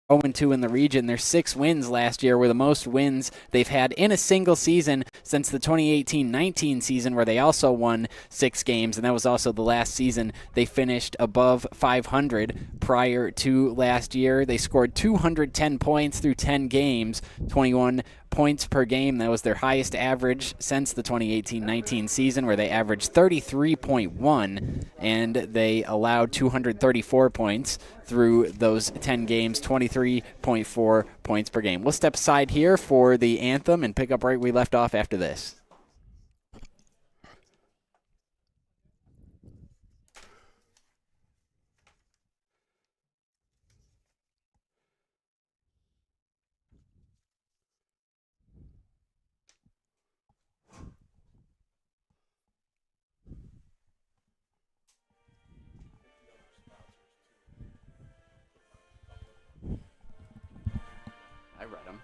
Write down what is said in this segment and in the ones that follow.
0-2 in the region. Their 6 wins last year were the most wins they've had in a single season since the 2018-19 season, where they also won 6 games, and that was also the last season they finished above 500. Prior to last year, they scored 210 points through 10 games, 21 points per game. That was their highest average since the 2018-19 season, where they averaged 33.1, and they allowed 234 points through those 10 games, 23.4 points per game. We'll step aside here for the anthem and pick up right where we left off after this. I read them.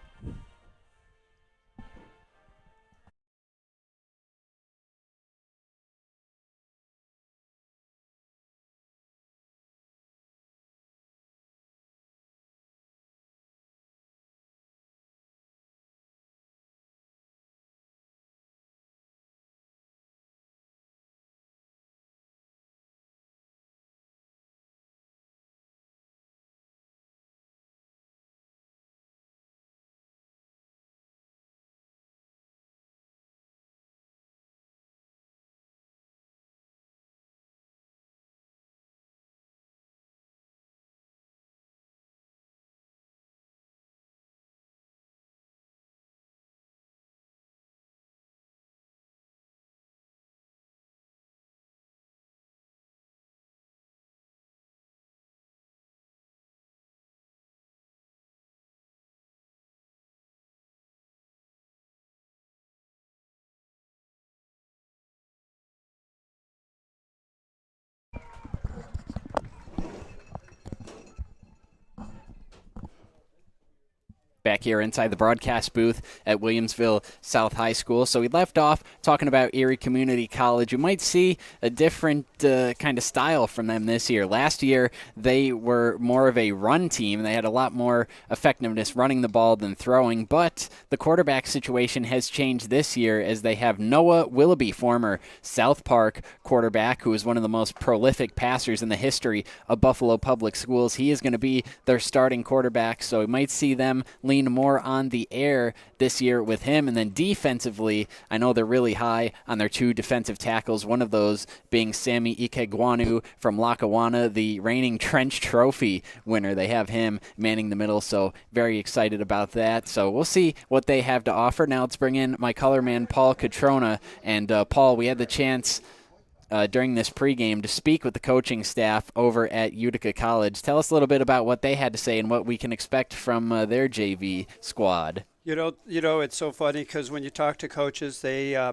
Back here inside the broadcast booth at Williamsville South High School. So we left off talking about Erie Community College. You might see a different kind of style from them this year. Last year, they were more of a run team. They had a lot more effectiveness running the ball than throwing, but the quarterback situation has changed this year as they have Noah Willoughby, former South Park quarterback, who is one of the most prolific passers in the history of Buffalo Public Schools. He is going to be their starting quarterback, so we might see them lean more on the air this year with him. And then defensively, I know they're really high on their 2 defensive tackles, one of those being Sammy Ikegwanu from Lackawanna, the reigning Trench Trophy winner. They have him manning the middle, so very excited about that. So we'll see what they have to offer. Now let's bring in my color man, Paul Catrona. And Paul, we had the chance during this pregame to speak with the coaching staff over at Utica College. Tell us a little bit about what they had to say and what we can expect from their JV squad. You know, it's so funny because when you talk to coaches, they're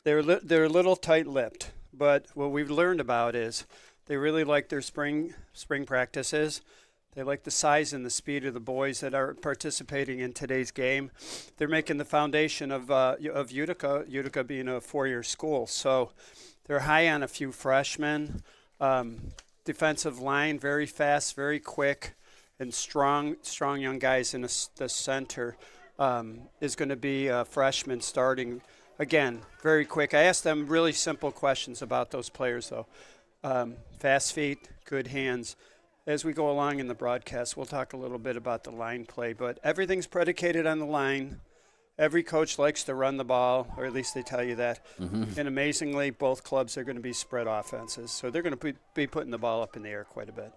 a little tight-lipped. But what we've learned about is they really like their spring practices. They like the size and the speed of the boys that are participating in today's game. They're making the foundation of Utica being a 4-year school. So they're high on a few freshmen. Defensive line, very fast, very quick, and strong young guys in the center. Is going to be a freshman starting. Again, very quick. I asked them really simple questions about those players, though. Fast feet, good hands. As we go along in the broadcast, we'll talk a little bit about the line play, but everything's predicated on the line. Every coach likes to run the ball, or at least they tell you that. Mm-hmm. And amazingly, both clubs are going to be spread offenses, so they're going to be putting the ball up in the air quite a bit.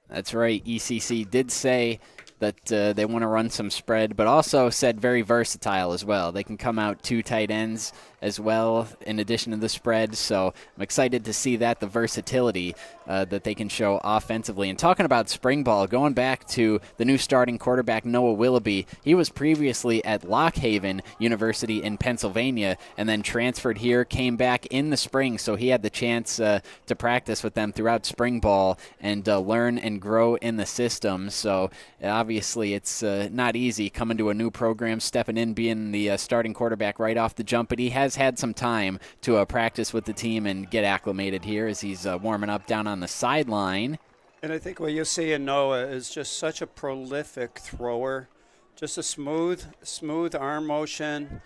That's right. ECC did say that they want to run some spread, but also said very versatile as well. They can come out 2 tight ends as well in addition to the spread, so I'm excited to see that, the versatility that they can show offensively. And talking about spring ball, going back to the new starting quarterback, Noah Willoughby, he was previously at Lock Haven University in Pennsylvania and then transferred here, came back in the spring, so he had the chance to practice with them throughout spring ball and learn and grow in the system. So obviously it's not easy coming to a new program, stepping in, being the starting quarterback right off the jump, but he has had some time to practice with the team and get acclimated here as he's warming up down on the sideline. And I think what you'll see in Noah is just such a prolific thrower, just a smooth arm motion.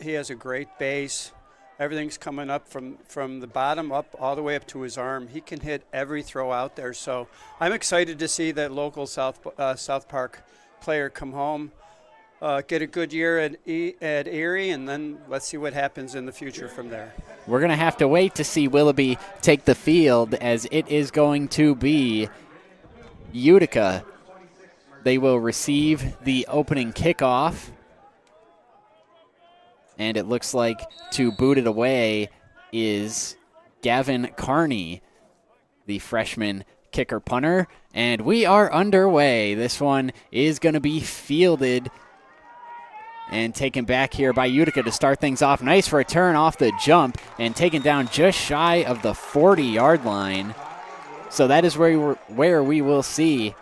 He has a great base. Everything's coming up from the bottom up all the way up to his arm. He can hit every throw out there. So I'm excited to see that local South Park player come home, get a good year at Erie, and then let's see what happens in the future from there. We're going to have to wait to see Willoughby take the field, as it is going to be Utica. They will receive the opening kickoff. And it looks like to boot it away is Gavin Carney, the freshman kicker punter. And we are underway. This one is going to be fielded and taken back here by Utica to start things off. Nice return off the jump and taken down just shy of the 40-yard line. So that is where we will see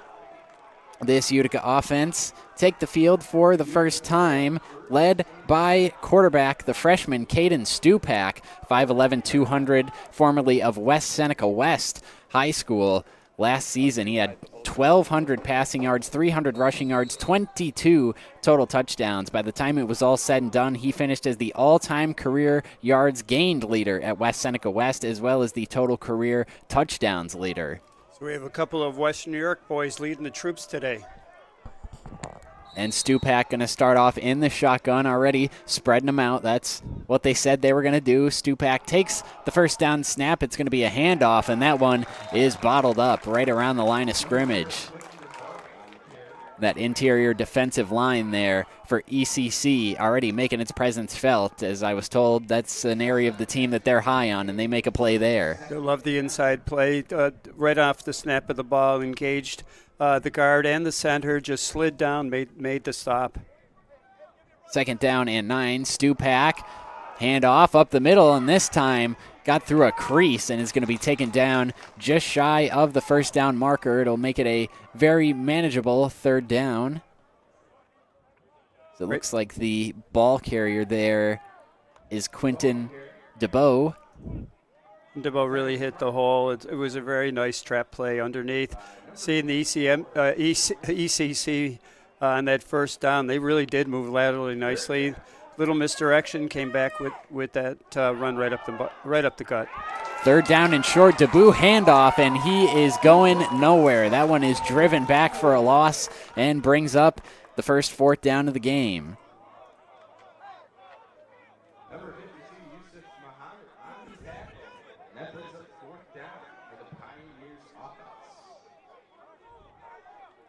this Utica offense take the field for the first time, led by quarterback, the freshman Caden Stupak, 5'11", 200, formerly of West Seneca West High School. Last season, he had 1,200 passing yards, 300 rushing yards, 22 total touchdowns. By the time it was all said and done, he finished as the all-time career yards gained leader at West Seneca West, as well as the total career touchdowns leader. So we have a couple of Western New York boys leading the troops today. And Stupak going to start off in the shotgun, already spreading them out. That's what they said they were going to do. Stupak takes the first down snap. It's going to be a handoff, and that one is bottled up right around the line of scrimmage. That interior defensive line there for ECC already making its presence felt. As I was told, that's an area of the team that they're high on, and they make a play there. They love the inside play. Right off the snap of the ball, engaged the guard and the center, just slid down, made the stop. 2nd down and 9. Stupak, handoff up the middle, and this time got through a crease and is going to be taken down just shy of the first down marker. It'll make it a very manageable 3rd down. So it looks like the ball carrier there is Quentin DeBow. DeBow really hit the hole. It was a very nice trap play underneath. Seeing the ECC on that first down, they really did move laterally nicely. Little misdirection, came back with that run right up the gut. 3rd down and short, DeBow handoff, and he is going nowhere. That one is driven back for a loss and brings up the first 4th down of the game.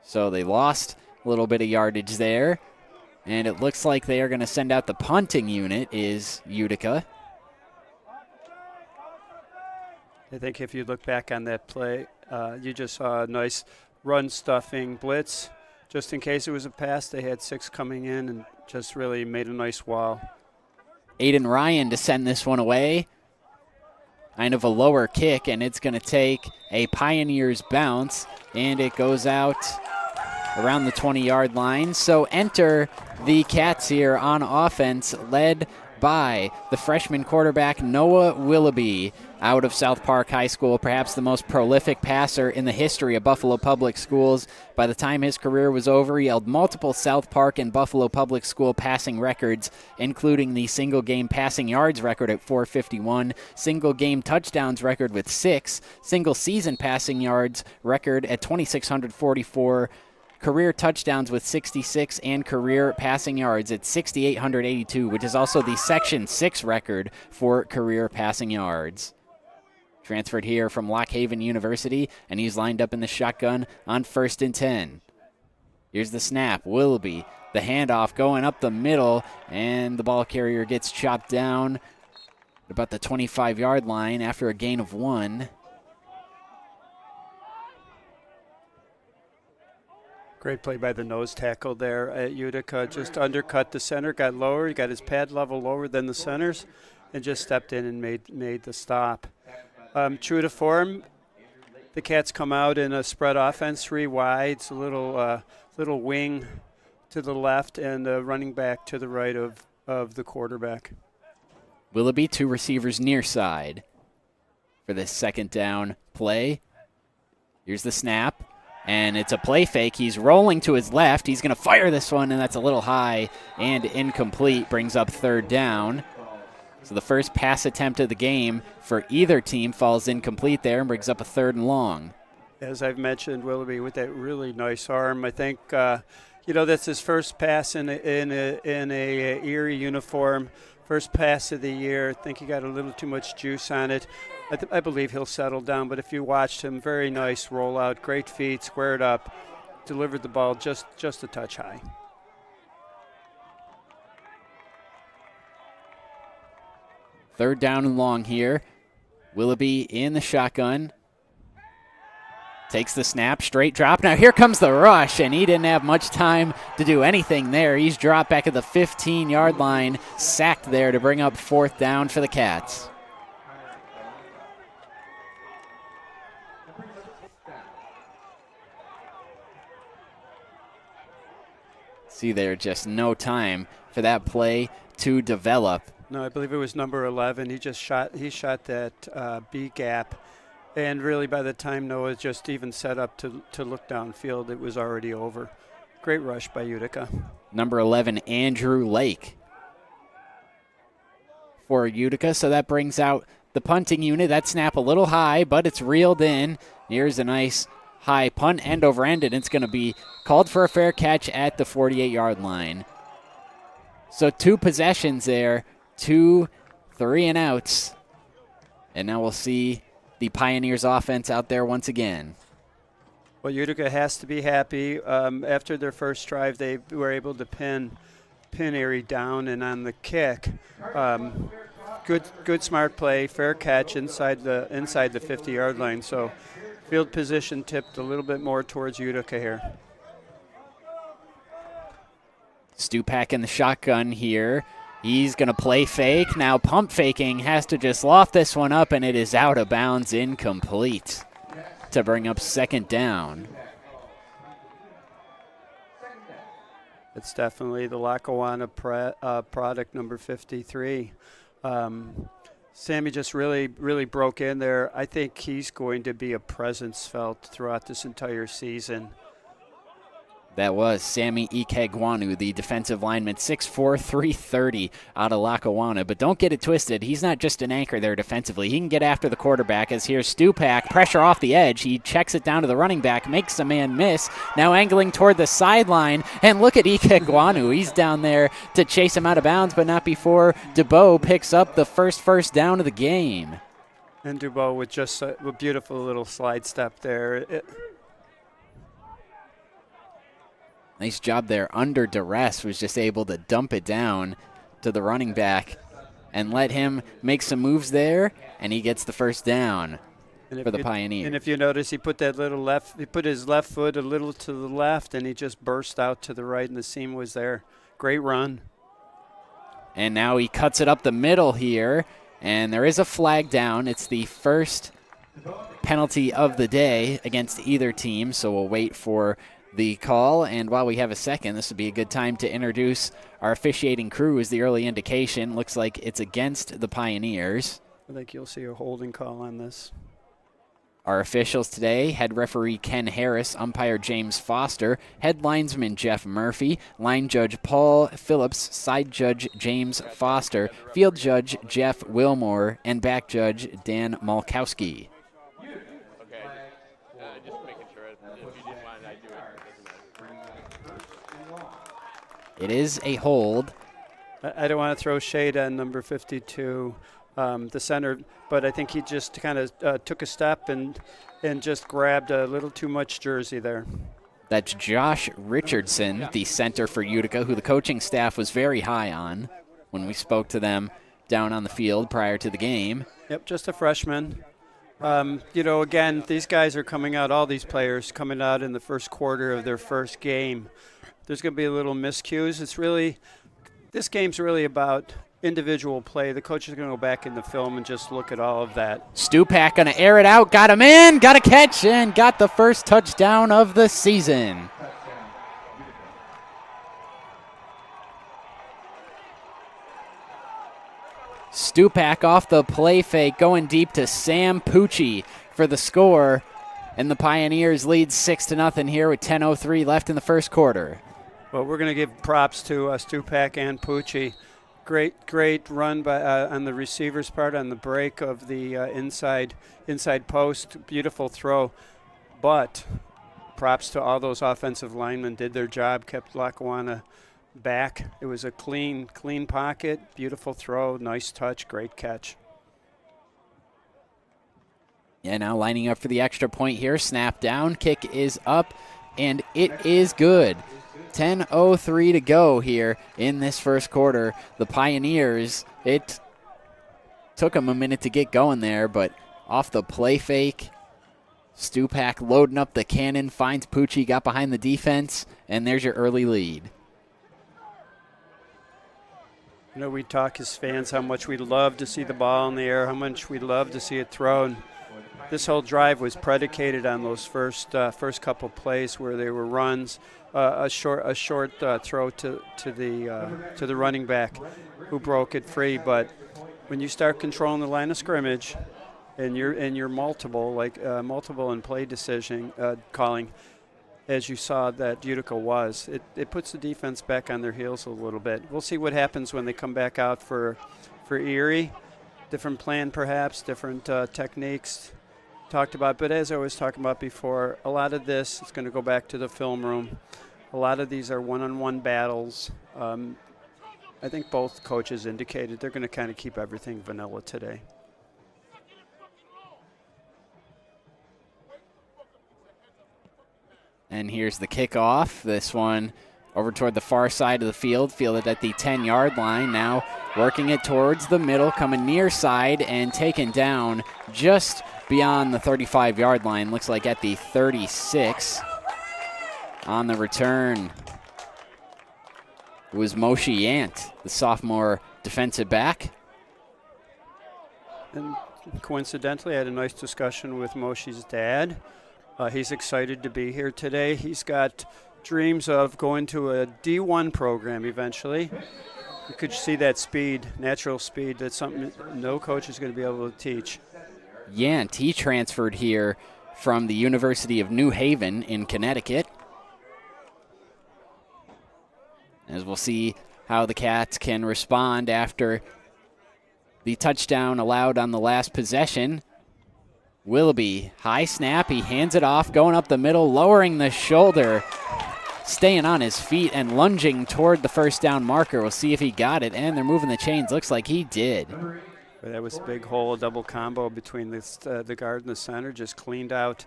So they lost a little bit of yardage there. And it looks like they are going to send out the punting unit, is Utica. I think if you look back on that play, you just saw a nice run-stuffing blitz. Just in case it was a pass, they had 6 coming in and just really made a nice wall. Aiden Ryan to send this one away. Kind of a lower kick, and it's going to take a Pioneers bounce, and it goes out around the 20-yard line. So enter the Cats here on offense, led by the freshman quarterback Noah Willoughby out of South Park High School, perhaps the most prolific passer in the history of Buffalo Public Schools. By the time his career was over, he held multiple South Park and Buffalo Public School passing records, including the single-game passing yards record at 451, single-game touchdowns record with 6, single-season passing yards record at 2,644, career touchdowns with 66, and career passing yards at 6,882, which is also the Section 6 record for career passing yards. Transferred here from Lock Haven University, and he's lined up in the shotgun on 1st and 10. Here's the snap. Willoughby, the handoff going up the middle, and the ball carrier gets chopped down at about the 25-yard line after a gain of 1. Great play by the nose tackle there at Utica. Just undercut the center, got lower. He got his pad level lower than the centers, and just stepped in and made the stop. True to form, the Cats come out in a spread offense, 3 wide. It's a little wing to the left and a running back to the right of the quarterback. Willoughby, 2 receivers near side for this 2nd down play. Here's the snap, and it's a play fake. He's rolling to his left. He's going to fire this one, and that's a little high and incomplete. Brings up third down. So the first pass attempt of the game for either team falls incomplete there and brings up a 3rd and long. As I've mentioned, Willoughby with that really nice arm. I think, that's his first pass in a Erie uniform. First pass of the year. I think he got a little too much juice on it. I believe he'll settle down, but if you watched him, very nice rollout, great feet, squared up, delivered the ball just a touch high. Third down and long here. Willoughby in the shotgun. Takes the snap, straight drop. Now here comes the rush, and he didn't have much time to do anything there. He's dropped back at the 15-yard line, sacked there to bring up 4th down for the Cats. See there, just no time for that play to develop. No, I believe it was number 11. He shot that B gap. And really, by the time Noah just even set up to look downfield, it was already over. Great rush by Utica. Number 11, Andrew Lake for Utica. So that brings out the punting unit. That snap a little high, but it's reeled in. Here's a nice high punt, end over end, and it's going to be called for a fair catch at the 48-yard line. So 2 possessions there, 2 3-and-outs. And now we'll see the Pioneers offense out there once again. Well, Utica has to be happy. After their first drive, they were able to pin Erie down, and on the kick, good smart play, fair catch inside the 50-yard line. So field position tipped a little bit more towards Utica here. Stupak in the shotgun here. He's going to play fake. Now pump faking, has to just loft this one up, and it is out of bounds, incomplete to bring up 2nd down. It's definitely the Lackawanna product, number 53. Sammy just really broke in there. I think he's going to be a presence felt throughout this entire season. That was Sammy Ikegwanu, the defensive lineman, 6'4", 330 out of Lackawanna. But don't get it twisted. He's not just an anchor there defensively. He can get after the quarterback, as here's Stupak. Pressure off the edge. He checks it down to the running back, makes a man miss. Now angling toward the sideline. And look at Ikegwanu. He's down there to chase him out of bounds, but not before Dubois picks up the first down of the game. And Dubois with just a beautiful little slide step there. Nice job there under duress, was just able to dump it down to the running back and let him make some moves there, and he gets the first down for the Pioneers. And if you notice, he put his left foot a little to the left, and he just burst out to the right, and the seam was there. Great run. And now he cuts it up the middle here, and there is a flag down. It's the first penalty of the day against either team, so we'll wait for the call. And while we have a second, this would be a good time to introduce our officiating crew. As the early indication looks like it's against the Pioneers. I think you'll see a holding call on this. Our officials today: head referee Ken Harris, umpire James Foster, head linesman Jeff Murphy, line judge Paul Phillips, side judge James Foster, field judge Jeff Wilmore, and back judge Dan Malkowski. It is a hold. I don't want to throw shade on number 52, the center, but I think he just kind of took a step and just grabbed a little too much jersey there. That's Josh Richardson, the center for Utica, who the coaching staff was very high on when we spoke to them down on the field prior to the game. Yep, just a freshman. Again, these guys are coming out, all these players coming out in the first quarter of their first game. There's going to be a little miscues. This game's really about individual play. The coach is going to go back in the film and just look at all of that. Stupak going to air it out, got him in, got a catch, and got the first touchdown of the season. Stupak off the play fake, going deep to Sam Pucci for the score. and the Pioneers lead 6-0 here with 10:03 left in the first quarter. Well, we're going to give props to Stupak and Pucci. Great run by on the receiver's part on the break of the inside post. Beautiful throw. But props to all those offensive linemen. Did their job, kept Lackawanna back. It was a clean pocket. Beautiful throw. Nice touch. Great catch. Yeah, now lining up for the extra point here. Snap down. Kick is up, and it is good. 10:03 to go here in this first quarter. The Pioneers, it took them a minute to get going there, but off the play fake, Stupak loading up the cannon, finds Pucci, got behind the defense, and there's your early lead. You know, we talk as fans how much we love to see the ball in the air, how much we love to see it thrown. This whole drive was predicated on those first couple plays where they were runs, a short throw to the running back, who broke it free. But when you start controlling the line of scrimmage, and you're multiple in play decision calling, as you saw that Utica was, it puts the defense back on their heels a little bit. We'll see what happens when they come back out for Erie. Different plan, perhaps, different techniques talked about. But as I was talking about before, a lot of this is going to go back to the film room. A lot of these are one-on-one battles. I think both coaches indicated they're going to kind of keep everything vanilla today. And here's the kickoff. This one over toward the far side of the field, fielded at the 10-yard line. Now working it towards the middle, coming near side and taken down just beyond the 35-yard line. Looks like at the 36. On the return was Moshe Yant, the sophomore defensive back. And coincidentally, I had a nice discussion with Moshe's dad. He's excited to be here today. He's got dreams of going to a D1 program eventually. You could see that speed, natural speed. That's something no coach is going to be able to teach. Yant, he transferred here from the University of New Haven in Connecticut. As we'll see how the Cats can respond after the touchdown allowed on the last possession. Willoughby, high snap, he hands it off, going up the middle, lowering the shoulder, staying on his feet and lunging toward the first down marker. We'll see if he got it, and they're moving the chains. Looks like he did. That was a big hole, a double combo between the guard and the center, just cleaned out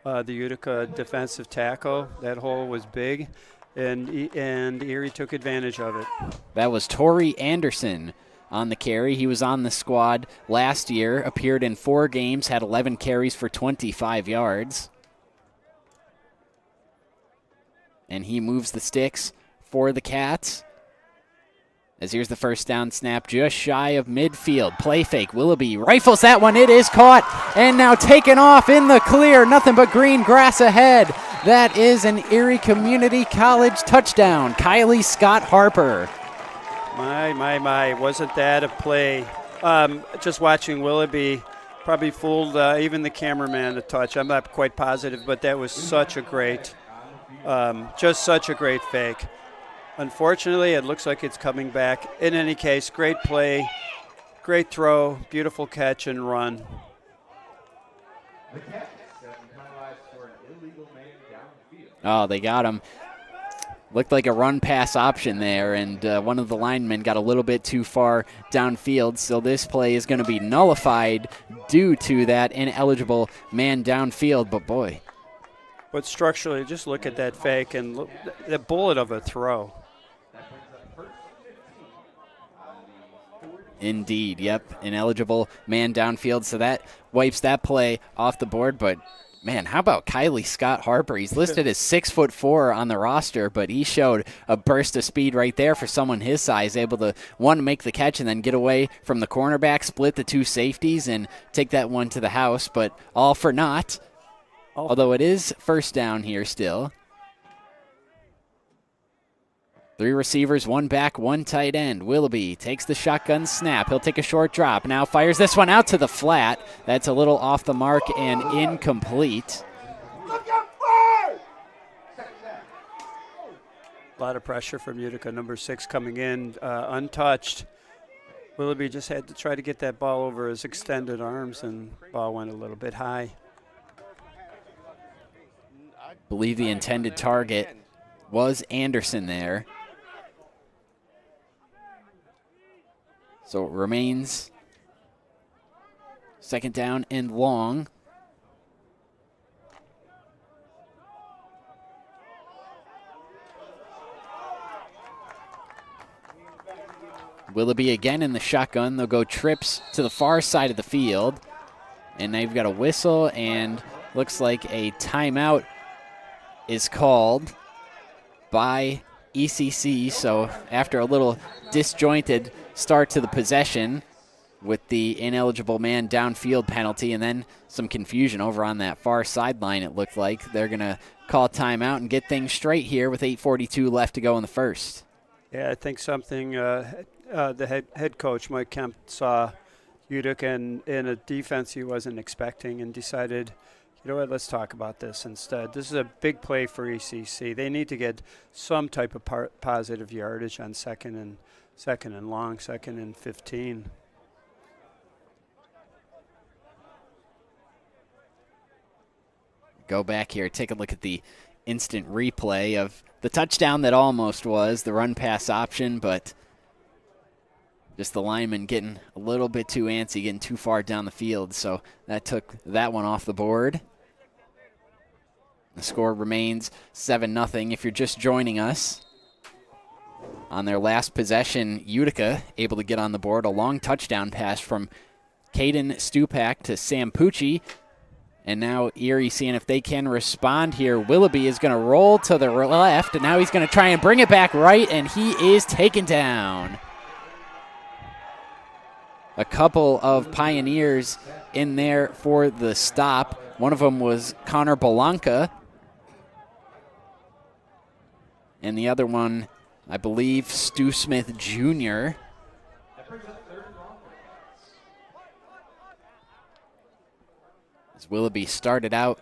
the Utica defensive tackle. That hole was big, and Erie took advantage of it. That was Torrey Anderson on the carry. He was on the squad last year, appeared in 4 games, had 11 carries for 25 yards. And he moves the sticks for the Cats. As here's the first down snap just shy of midfield. Play fake, Willoughby rifles that one. It is caught and now taken off in the clear. Nothing but green grass ahead. That is an Erie Community College touchdown. Kylie Scott Harper. My, wasn't that a play? Just watching Willoughby probably fooled even the cameraman a touch. I'm not quite positive, but that was such a great, just such a great fake. Unfortunately, it looks like it's coming back. In any case, great play, great throw, beautiful catch and run. Oh, they got him. Looked like a run-pass option there, and one of the linemen got a little bit too far downfield, so this play is going to be nullified due to that ineligible man downfield, but boy. But structurally, just look at that fake and look, the bullet of a throw. Indeed, yep, ineligible man downfield, so that wipes that play off the board, but man, how about Kylie Scott Harper? He's listed as 6'4" on the roster, but he showed a burst of speed right there for someone his size, able to, one, make the catch and then get away from the cornerback, split the 2 safeties, and take that one to the house, but all for naught, although it is first down here still. 3 receivers, 1 back, 1 tight end. Willoughby takes the shotgun snap. He'll take a short drop. Now fires this one out to the flat. That's a little off the mark and incomplete. A lot of pressure from Utica, number 6 coming in, untouched. Willoughby just had to try to get that ball over his extended arms, and ball went a little bit high. Believe the intended target was Anderson there. So it remains second down and long. Willoughby again in the shotgun. They'll go trips to the far side of the field. And now you've got a whistle, and looks like a timeout is called by ECC. So after a little disjointed start to the possession with the ineligible man downfield penalty and then some confusion over on that far sideline, it looked like they're going to call timeout and get things straight here with 8:42 left to go in the first. Yeah, I think something the head coach, Mike Kemp, saw Utica in a defense he wasn't expecting and decided, you know what, let's talk about this instead. This is a big play for ECC. They need to get some type of positive yardage on second and long, 2nd and 15. Go back here, take a look at the instant replay of the touchdown that almost was the run pass option, but just the lineman getting a little bit too antsy, getting too far down the field, so that took that one off the board. The score remains 7-0 if you're just joining us. On their last possession, Utica able to get on the board. A long touchdown pass from Caden Stupak to Sam Pucci. And now Erie seeing if they can respond here. Willoughby is going to roll to the left, and now he's going to try and bring it back right, and he is taken down. A couple of Pioneers in there for the stop. One of them was Connor Belanca. And the other one, I believe, Stu Smith Jr. As Willoughby started out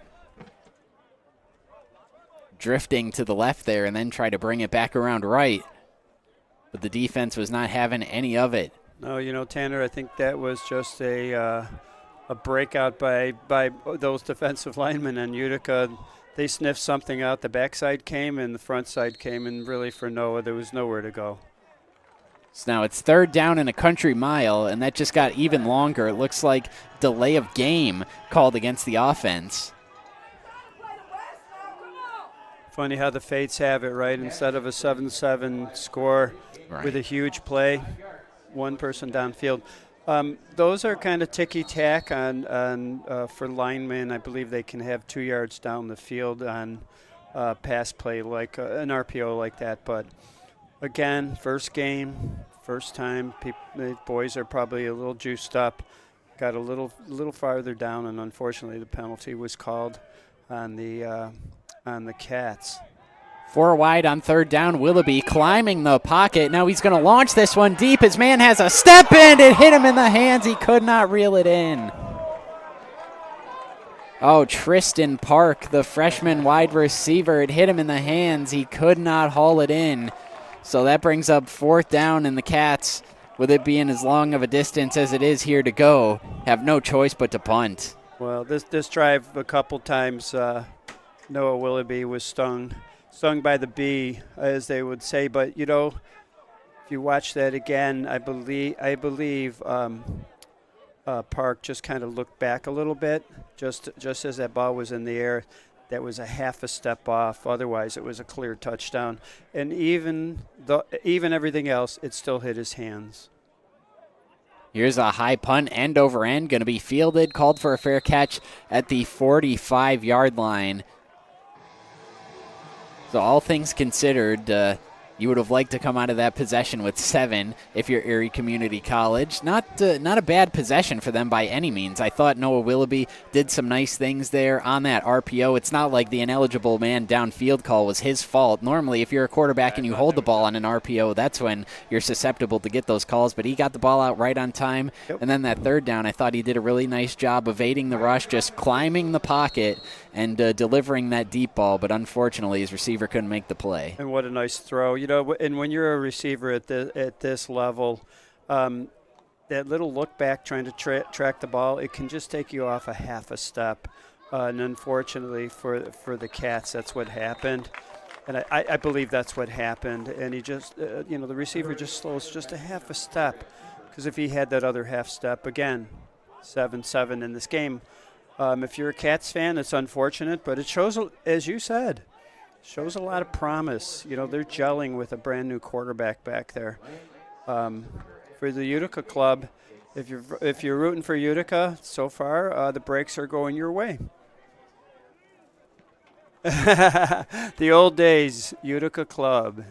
drifting to the left there and then tried to bring it back around right. But the defense was not having any of it. No, you know, Tanner, I think that was just a breakout by those defensive linemen, and Utica, they sniffed something out. The backside came and the front side came, and really for Noah, there was nowhere to go. So now it's 3rd down and a country mile, and that just got even longer. It looks like delay of game called against the offense. Funny how the fates have it, right? Instead of a 7-7 score with a huge play, one person downfield. Those are kind of ticky-tack on for linemen. I believe they can have 2 yards down the field on pass play like an RPO like that. But again, first game, first time, the boys are probably a little juiced up. Got a little farther down, and unfortunately the penalty was called on the Cats. 4 wide on 3rd down. Willoughby climbing the pocket. Now he's going to launch this one deep. His man has a step in. It hit him in the hands. He could not reel it in. Oh, Tristan Park, the freshman wide receiver. It hit him in the hands. He could not haul it in. So that brings up 4th down, and the Cats, with it being as long of a distance as it is here to go, have no choice but to punt. Well, this drive a couple times, Noah Willoughby was stung by the bee, as they would say. But, you know, if you watch that again, I believe Park just kind of looked back a little bit, just as that ball was in the air. That was a half a step off. Otherwise, it was a clear touchdown. And even everything else, it still hit his hands. Here's a high punt, end over end, going to be fielded, called for a fair catch at the 45-yard line. So all things considered, You would have liked to come out of that possession with 7 if you're Erie Community College. Not a bad possession for them by any means. I thought Noah Willoughby did some nice things there on that RPO. It's not like the ineligible man downfield call was his fault. Normally, if you're a quarterback and you hold the ball on an RPO, that's when you're susceptible to get those calls. But he got the ball out right on time. Yep. And then that third down, I thought he did a really nice job evading the rush, just climbing the pocket and delivering that deep ball. But unfortunately, his receiver couldn't make the play. And what a nice throw. You know, and when you're a receiver at this level, that little look back trying to track the ball, it can just take you off a half a step. And unfortunately for the Cats, that's what happened. And I believe that's what happened. And he just, the receiver just slows just a half a step. Because if he had that other half step, again, 7-7 in this game. If you're a Cats fan, it's unfortunate, but it shows, as you said, shows a lot of promise. You know, they're gelling with a brand new quarterback back there. For the Utica club, if you're rooting for Utica so far, the breaks are going your way. The old days, Utica club.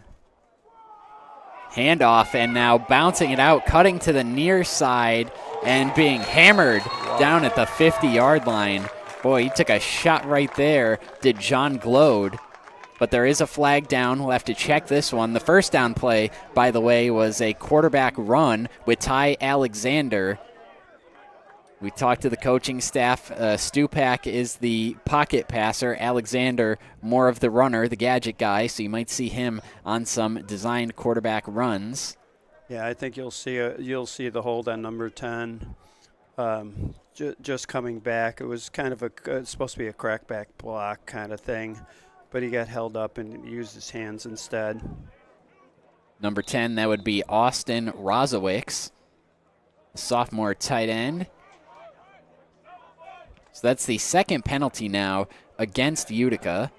Handoff, and now bouncing it out, cutting to the near side and being hammered down at the 50-yard line. Boy, he took a shot right there, did John Glode. But there is a flag down. We'll have to check this one. The first down play, by the way, was a quarterback run with Ty Alexander. We talked to the coaching staff. Stupak is the pocket passer. Alexander, more of the runner, the gadget guy. So you might see him on some designed quarterback runs. Yeah, I think you'll see the hold on number 10 just coming back. It was kind of it's supposed to be a crackback block kind of thing, but he got held up and used his hands instead. Number 10, that would be Austin Rozowicz, sophomore tight end. So that's the second penalty now against Utica.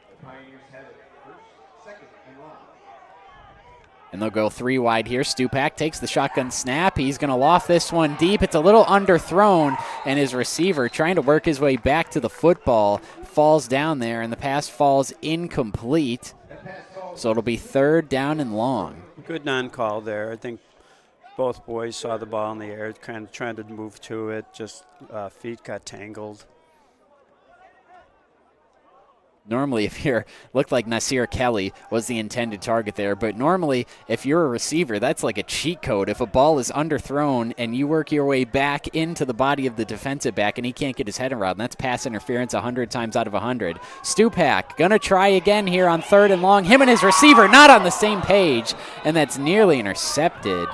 And they'll go 3 wide here. Stupak takes the shotgun snap. He's going to loft this one deep. It's a little underthrown, and his receiver, trying to work his way back to the football, falls down there, and the pass falls incomplete. So it'll be 3rd down and long. Good non-call there. I think both boys saw the ball in the air, kind of trying to move to it. Just feet got tangled. Normally, looked like Nasir Kelly was the intended target there, but normally, if you're a receiver, that's like a cheat code. If a ball is underthrown and you work your way back into the body of the defensive back and he can't get his head around, that's pass interference 100 times out of 100. Stupak gonna try again here on 3rd and long. Him and his receiver not on the same page, and that's nearly intercepted.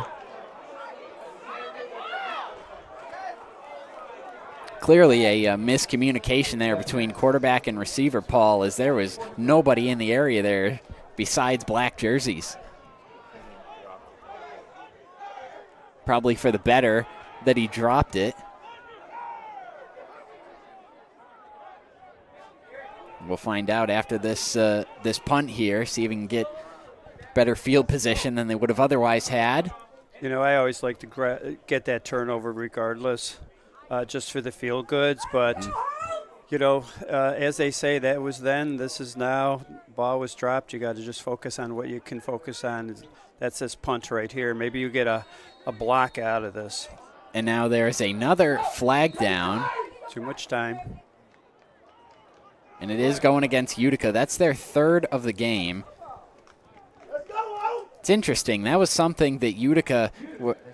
Clearly a miscommunication there between quarterback and receiver, Paul, as there was nobody in the area there besides black jerseys. Probably for the better that he dropped it. We'll find out after this punt here, see if we can get better field position than they would have otherwise had. You know, I always like to get that turnover regardless. Just for the feel goods, but as they say, that was then, this is now. Ball was dropped. You got to just focus on what you can focus on. That's this punt right here. Maybe you get a block out of this. And now there's another flag down. Too much time. And it is going against Utica. That's their 3rd of the game. It's interesting. That was something that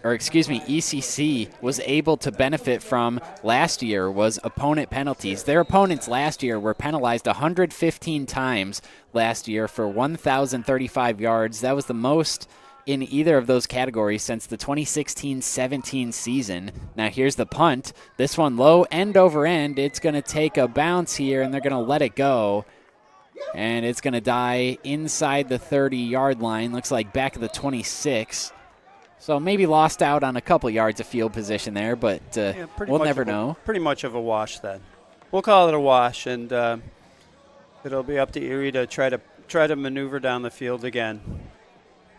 ECC was able to benefit from last year, was opponent penalties. Their opponents last year were penalized 115 times last year for 1,035 yards. That was the most in either of those categories since the 2016-17 season. Now here's the punt. This one low, end over end. It's going to take a bounce here, and they're going to let it go. And it's going to die inside the 30-yard line. Looks like back of the 26. So maybe lost out on a couple yards of field position there, but we'll never know. Pretty much of a wash then. We'll call it a wash, and it'll be up to Erie to try to maneuver down the field again.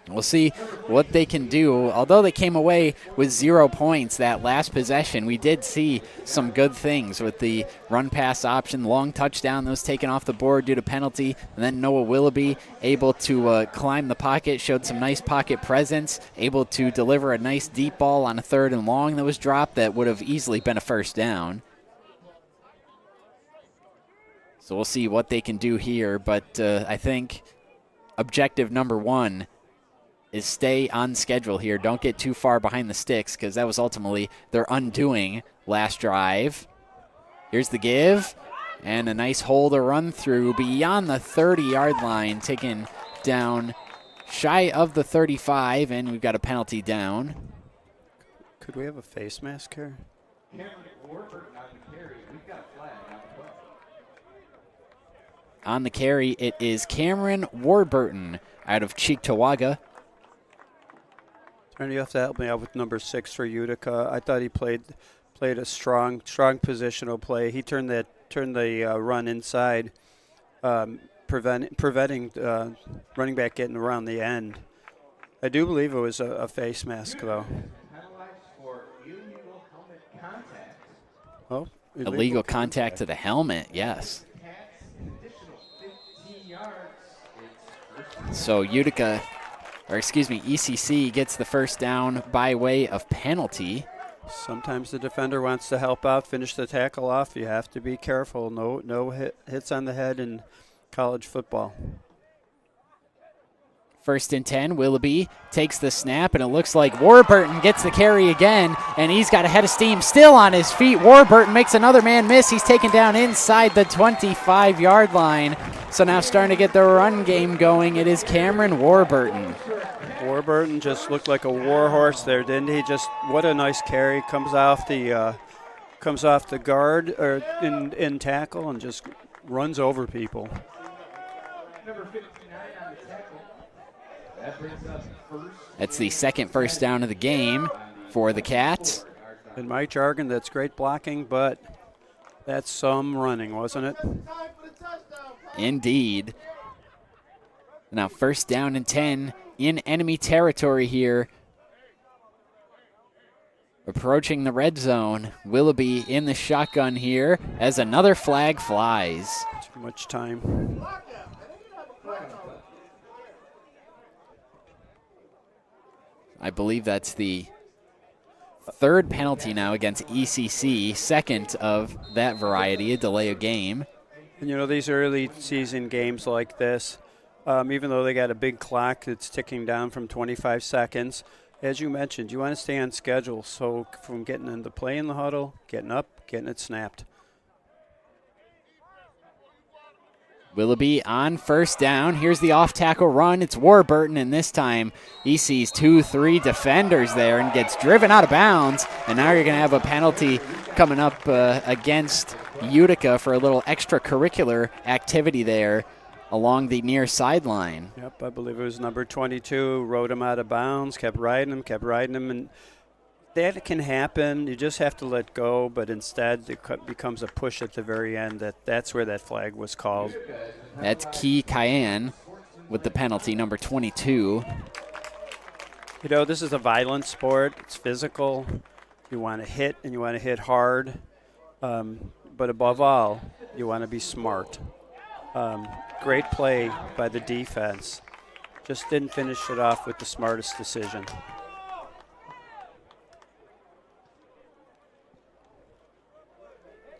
We'll see what they can do. Although they came away with 0 points that last possession, we did see some good things with the run-pass option, long touchdown that was taken off the board due to penalty, and then Noah Willoughby able to climb the pocket, showed some nice pocket presence, able to deliver a nice deep ball on a 3rd and long that was dropped that would have easily been a 1st down. So we'll see what they can do here, but I think objective number 1 is stay on schedule here. Don't get too far behind the sticks because that was ultimately their undoing last drive. Here's the give, and a nice hole to run through beyond the 30-yard line, taken down shy of the 35, and we've got a penalty down. Could we have a face mask here? On the carry, it is Cameron Warburton out of Cheektowaga. And you have to help me out with number 6 for Utica. I thought he played a strong positional play. He turned the run inside, preventing running back getting around the end. I do believe it was a face mask, though. Oh, illegal contact to the helmet, yes. So Utica, or excuse me, ECC gets the 1st down by way of penalty. Sometimes the defender wants to help out, finish the tackle off. You have to be careful. No hits on the head in college football. 1st and 10, Willoughby takes the snap, and it looks like Warburton gets the carry again, and he's got a head of steam still on his feet. Warburton makes another man miss. He's taken down inside the 25-yard line. So now starting to get the run game going. It is Cameron Warburton. Warburton just looked like a war horse there, didn't he? Just what a nice carry. Comes off the guard or in tackle and just runs over people. That's the 2nd 1st down of the game for the Cats. In my jargon, that's great blocking, but that's some running, wasn't it? Indeed. Now 1st down and 10 in enemy territory here. Approaching the red zone. Willoughby in the shotgun here as another flag flies. Too much time. I believe that's the 3rd penalty now against ECC, 2nd of that variety, a delay of game. And you know, these early season games like this, even though they got a big clock that's ticking down from 25 seconds, as you mentioned, you want to stay on schedule. So from getting into play in the huddle, getting up, getting it snapped. Willoughby on 1st down. Here's the off-tackle run. It's Warburton, and this time he sees 2-3 defenders there and gets driven out of bounds. And now you're going to have a penalty coming up against Utica for a little extracurricular activity there along the near sideline. Yep, I believe it was number 22. Rode him out of bounds, kept riding him, and that can happen. You just have to let go, but instead it becomes a push at the very end. That's where that flag was called. That's Key Cayenne with the penalty, number 22. You know, this is a violent sport. It's physical. You want to hit, and you want to hit hard. But above all, you want to be smart. Great play by the defense. Just didn't finish it off with the smartest decision.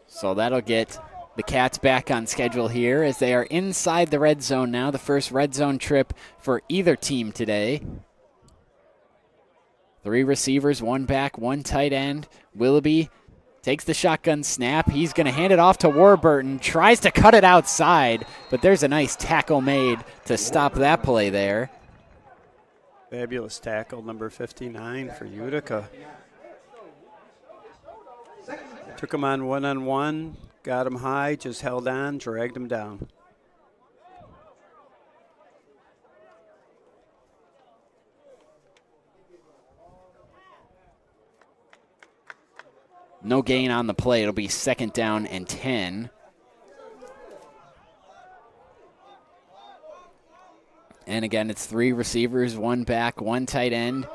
So that'll get the Cats back on schedule here as they are inside the red zone now, the first red zone trip for either team today. 3 receivers, 1 back, 1 tight end. Willoughby takes the shotgun snap. He's going to hand it off to Warburton, tries to cut it outside, but there's a nice tackle made to stop that play there. Fabulous tackle, number 59 for Utica. Took him on one-on-one, got him high, just held on, dragged him down. No gain on the play. It'll be 2nd down and 10. And again, it's 3 receivers, 1 back, 1 tight end.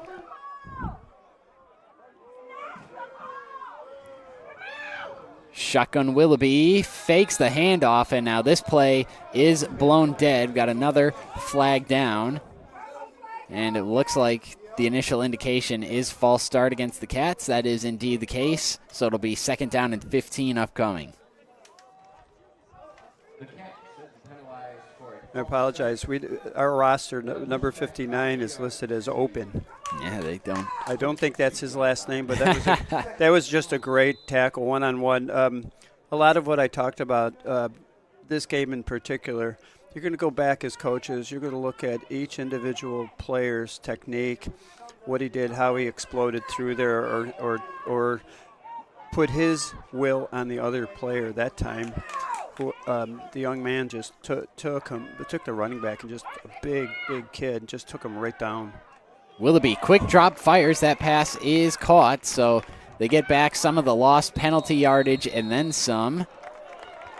Shotgun Willoughby fakes the handoff, and now this play is blown dead. We've got another flag down. And it looks like the initial indication is false start against the Cats. That is indeed the case. So it'll be 2nd down and 15 upcoming. I apologize. Our roster, number 59, is listed as open. Yeah, they don't. I don't think that's his last name, but that was just a great tackle, one-on-one. A lot of what I talked about, this game in particular, you're going to go back as coaches. You're going to look at each individual player's technique, what he did, how he exploded through there, or put his will on the other player that time. The young man just took the running back, and just a big kid, just took him right down. Willoughby, quick drop, fires. That pass is caught, so they get back some of the lost penalty yardage and then some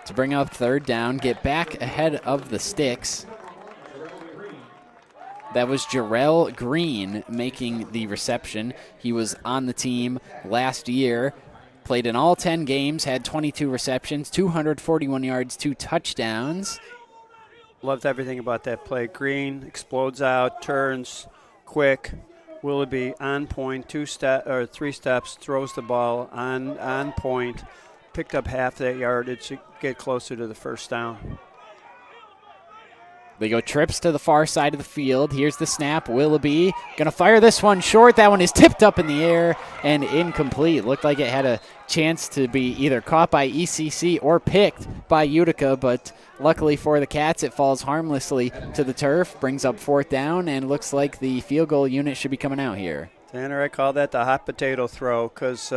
to bring up 3rd down, get back ahead of the sticks. That was Jarrell Green making the reception. He was on the team last year. Played in all 10 games, had 22 receptions, 241 yards, 2 touchdowns. Loved everything about that play. Green explodes out, turns quick. Willoughby on point, 3 steps, throws the ball on point, picked up half that yardage to get closer to the 1st down. They go trips to the far side of the field. Here's the snap. Willoughby going to fire this one short. That one is tipped up in the air and incomplete. Looked like it had a chance to be either caught by ECC or picked by Utica, but luckily for the Cats, it falls harmlessly to the turf, brings up 4th down, and looks like the field goal unit should be coming out here. Tanner, I call that the hot potato throw because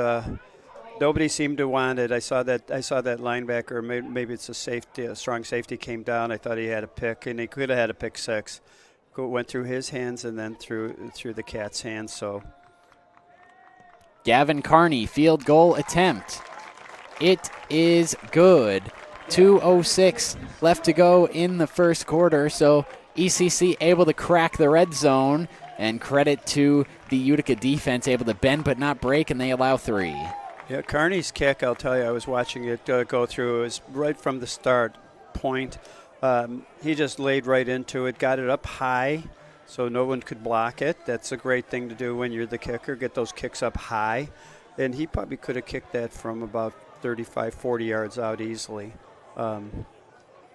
nobody seemed to want it. I saw that linebacker, maybe it's a strong safety came down. I thought he had a pick, and he could have had a pick 6. Went through his hands and then through the Cats' hands. So Gavin Carney, field goal attempt. It is good. 2:06 left to go in the 1st quarter, so ECC able to crack the red zone, and credit to the Utica defense, able to bend but not break, and they allow 3. Yeah, Carney's kick, I'll tell you, I was watching it go through. It was right from the start point. He just laid right into it, got it up high so no one could block it. That's a great thing to do when you're the kicker, get those kicks up high. And he probably could have kicked that from about 35, 40 yards out easily. I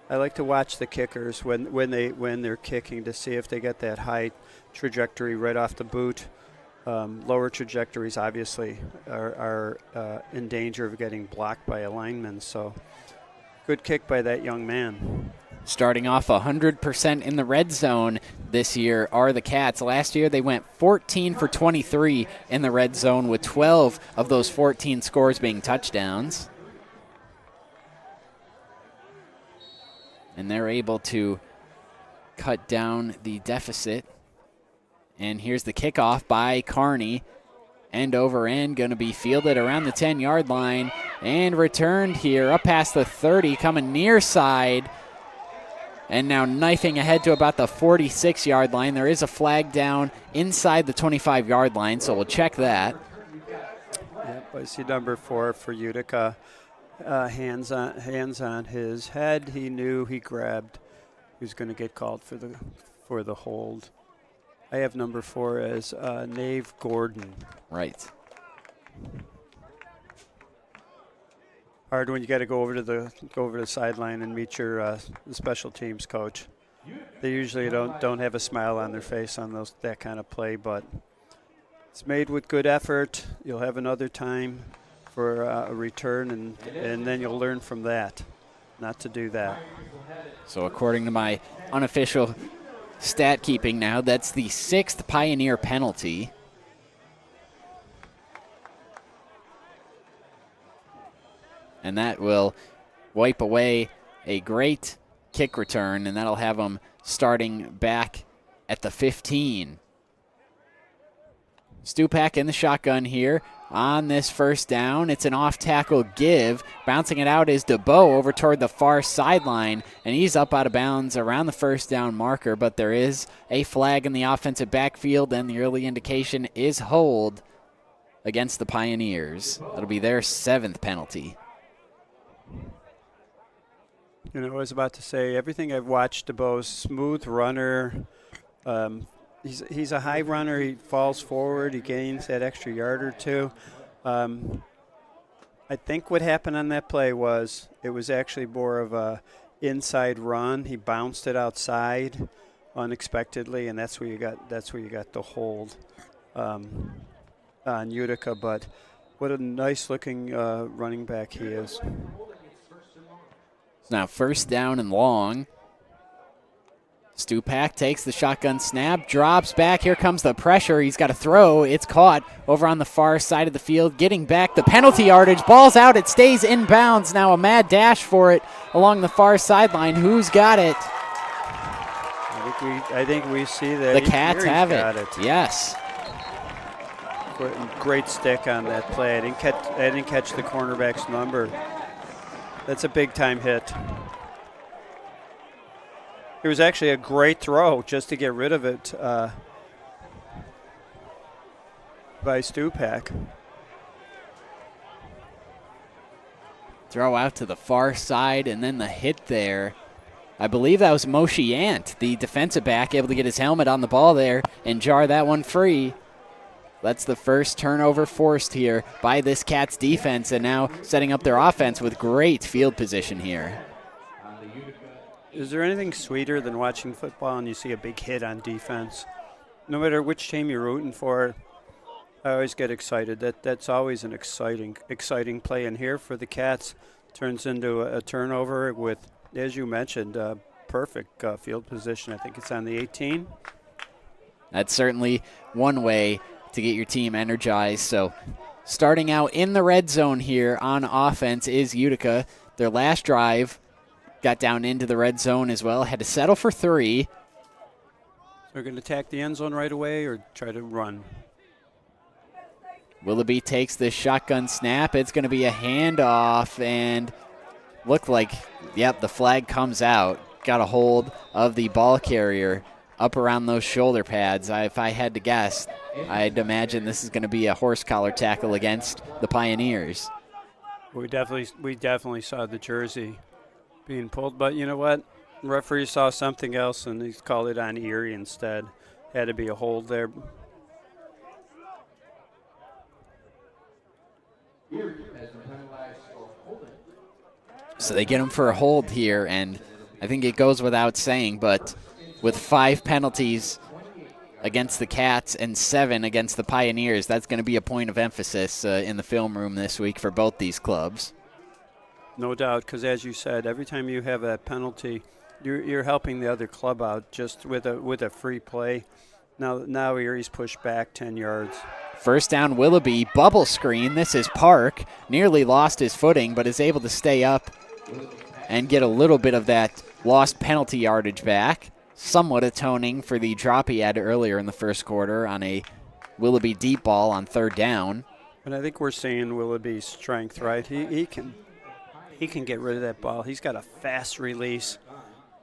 like to watch the kickers when they're kicking to see if they get that high trajectory right off the boot. Lower trajectories obviously are in danger of getting blocked by a lineman. So good kick by that young man. Starting off 100% in the red zone this year are the Cats. Last year they went 14 for 23 in the red zone, with 12 of those 14 scores being touchdowns. And they're able to cut down the deficit. And here's the kickoff by Carney. End over end, going to be fielded around the 10-yard line and returned here up past the 30, coming near side. And now knifing ahead to about the 46-yard line. There is a flag down inside the 25-yard line, so we'll check that. Yep, I see number 4 for Utica. Hands on his head. He knew he grabbed. He was going to get called for the hold. I have number 4 as Nave Gordon. Right. Hard when you got to go over to the sideline and meet your special teams coach. They usually don't have a smile on their face on that kind of play, but it's made with good effort. You'll have another time for a return, and then you'll learn from that, not to do that. So according to my unofficial stat keeping now, that's the 6th Pioneer penalty. And that will wipe away a great kick return, and that'll have them starting back at the 15. Stupak in the shotgun here. on this first down. It's an off-tackle give. Bouncing it out is DeBow over toward the far sideline, and he's up out of bounds around the first down marker, but there is a flag in the offensive backfield, and the early indication is hold against the Pioneers. That'll be their 7th penalty. You know, I was about to say, everything I've watched DeBow, smooth runner. He's a high runner. He falls forward. He gains that extra yard or two. I think what happened on that play was it was actually more of a inside run. He bounced it outside unexpectedly, and that's where you got the hold on Utica. But what a nice looking running back he is. Now first down and long. Stupak takes the shotgun snap, drops back. Here comes the pressure. He's got to throw. It's caught over on the far side of the field. Getting back the penalty yardage. Ball's out. It stays in bounds. Now a mad dash for it along the far sideline. Who's got it? I think we see that. The Cats have it. Yes. Great stick on that play. I didn't catch the cornerback's number. That's a big time hit. It was actually a great throw just to get rid of it by Stupak. Throw out to the far side, and then the hit there. I believe that was Moshe Ant, the defensive back, able to get his helmet on the ball there and jar that one free. That's the first turnover forced here by this Cats defense, and now setting up their offense with great field position here. Is there anything sweeter than watching football and you see a big hit on defense? No matter which team you're rooting for, I always get excited. That's always an exciting play. And here for the Cats, turns into a turnover with, as you mentioned, perfect field position. I think it's on the 18. That's certainly one way to get your team energized. So starting out in the red zone here on offense is Utica. Their last drive got down into the red zone as well. Had to settle for 3. They're going to attack the end zone right away or try to run? Willoughby takes this shotgun snap. It's going to be a handoff, and looked like, yep, the flag comes out. Got a hold of the ball carrier up around those shoulder pads. If I had to guess, I'd imagine this is going to be a horse collar tackle against the Pioneers. We definitely saw the jersey being pulled, but you know what? The referee saw something else and he called it on Erie instead. Had to be a hold there. So they get him for a hold here, and I think it goes without saying, but with 5 penalties against the Cats and 7 against the Pioneers, that's going to be a point of emphasis in the film room this week for both these clubs. No doubt, because as you said, every time you have a penalty, you're helping the other club out just with a free play. Now Erie's pushed back 10 yards. First down, Willoughby, bubble screen. This is Park. Nearly lost his footing, but is able to stay up and get a little bit of that lost penalty yardage back. Somewhat atoning for the drop he had earlier in the first quarter on a Willoughby deep ball on 3rd down. And I think we're seeing Willoughby's strength, right? He can get rid of that ball. He's got a fast release.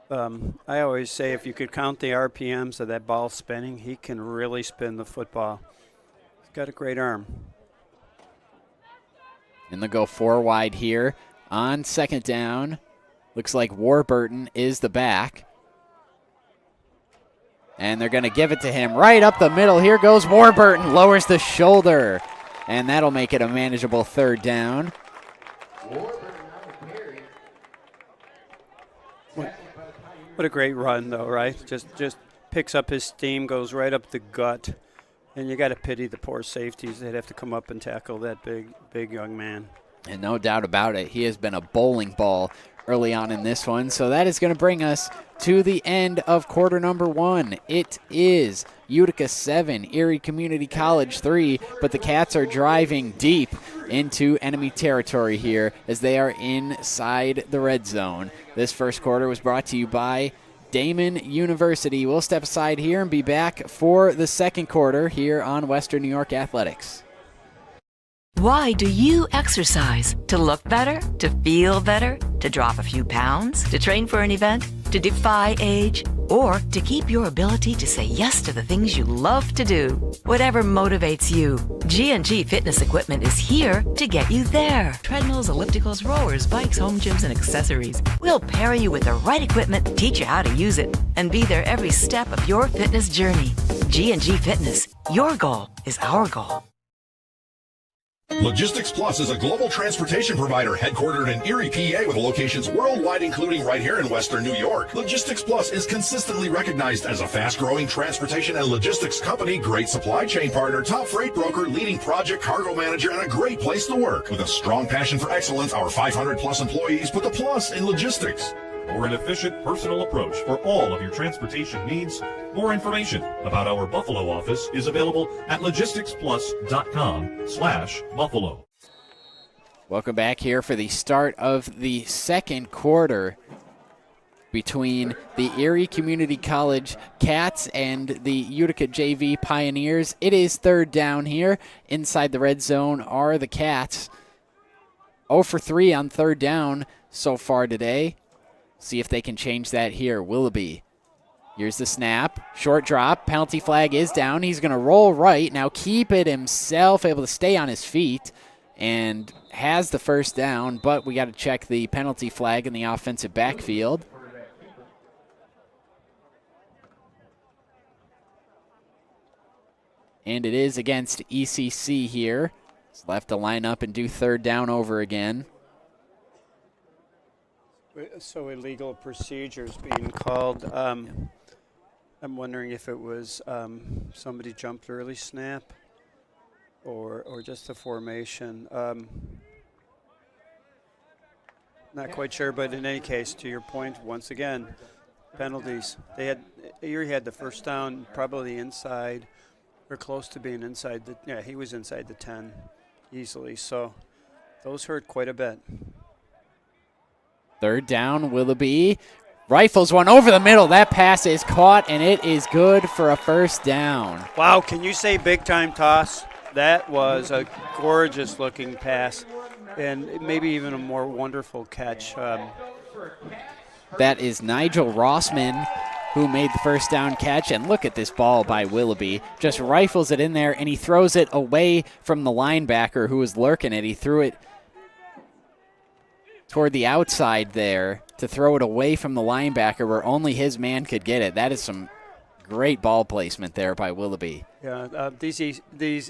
I always say if you could count the RPMs of that ball spinning, he can really spin the football. He's got a great arm. And they'll go 4 wide here on 2nd down. Looks like Warburton is the back. And they're going to give it to him right up the middle. Here goes Warburton, lowers the shoulder. And that'll make it a manageable 3rd down. What a great run, though, right? Just picks up his steam, goes right up the gut. And you got to pity the poor safeties. They'd have to come up and tackle that big young man. And no doubt about it, he has been a bowling ball early on in this one. So that is going to bring us to the end of quarter number 1. It is Utica 7, Erie Community College 3, but the Cats are driving deep into enemy territory here as they are inside the red zone. This first quarter was brought to you by Damon University. We'll step aside here and be back for the second quarter here on Western New York Athletics. Why do you exercise? To look better? To feel better? To drop a few pounds? To train for an event? To defy age? Or to keep your ability to say yes to the things you love to do? Whatever motivates you, G&G Fitness Equipment is here to get you there. Treadmills, ellipticals, rowers, bikes, home gyms, and accessories. We'll pair you with the right equipment, teach you how to use it, and be there every step of your fitness journey. G&G Fitness. Your goal is our goal. Logistics Plus is a global transportation provider headquartered in Erie, PA, with locations worldwide, including right here in Western New York. Logistics Plus is consistently recognized as a fast-growing transportation and logistics company, great supply chain partner, top freight broker, leading project cargo manager, and a great place to work. With a strong passion for excellence, our 500-plus employees put the plus in logistics. For an efficient, personal approach for all of your transportation needs, more information about our Buffalo office is available at logisticsplus.com/Buffalo. Welcome back here for the start of the second quarter between the Erie Community College Cats and the Utica JV Pioneers. It is third down here. Inside the red zone are the Cats. 0 for 3 on third down so far today. See if they can change that here. Willoughby. Here's the snap. Short drop. Penalty flag is down. He's going to roll right. Now keep it himself, able to stay on his feet, and has the first down, but we got to check the penalty flag in the offensive backfield. And it is against ECC here. He's left to line up and do third down over again. So illegal procedures being called. I'm wondering if it was somebody jumped early snap or just a formation. Not quite sure, but in any case, to your point, once again, penalties. Erie had the first down, probably inside or close to being inside he was inside the 10 easily. So those hurt quite a bit. Third down, Willoughby rifles one over the middle. That pass is caught, and it is good for a first down. Wow, can you say big-time toss? That was a gorgeous-looking pass, and maybe even a more wonderful catch. That is Nigel Rossman who made the first down catch, and look at this ball by Willoughby. Just rifles it in there, and he throws it away from the linebacker who was lurking it. He threw it toward the outside there to throw it away from the linebacker where only his man could get it. That is some great ball placement there by Willoughby. Yeah, these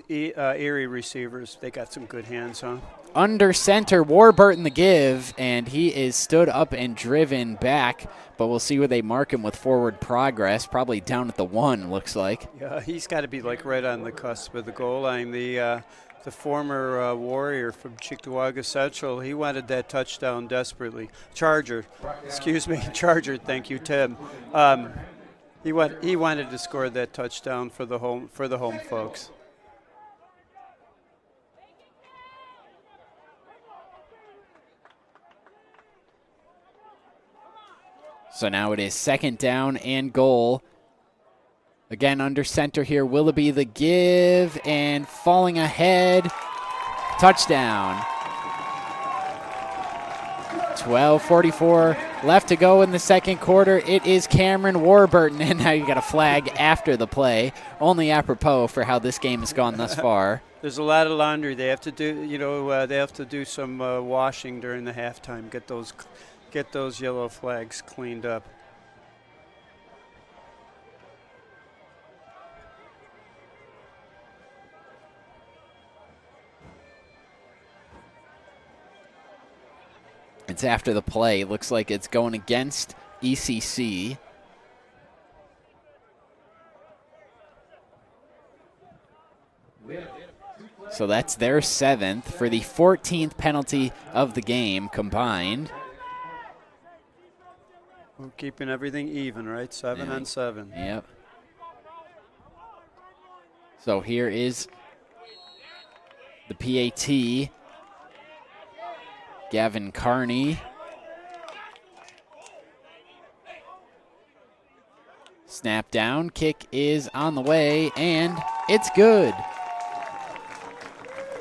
Erie receivers, they got some good hands, huh? Under center, Warburton the give, and he is stood up and driven back, but we'll see where they mark him with forward progress, probably down at the 1, looks like. Yeah, he's got to be like right on the cusp of the goal line. The former Warrior from Cheektowaga Central, he wanted that touchdown desperately. Charger, thank you, Tim. He wanted to score that touchdown for the home folks. So now it is second down and goal. Again, under center here, Willoughby the give, and falling ahead, touchdown. 12:44 left to go in the second quarter. It is Cameron Warburton, and now you got a flag after the play. Only apropos for how this game has gone thus far. There's a lot of laundry they have to do. They have to do some washing during the halftime. Get those yellow flags cleaned up. It's after the play. Looks like it's going against ECC. So that's their 7th for the 14th penalty of the game combined. We're keeping everything even, right? 7 on 7. Yep. So here is the PAT. Gavin Carney. Snap down, kick is on the way, and it's good.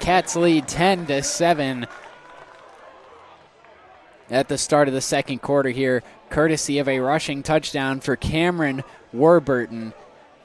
Cats lead 10-7 at the start of the second quarter here, courtesy of a rushing touchdown for Cameron Warburton.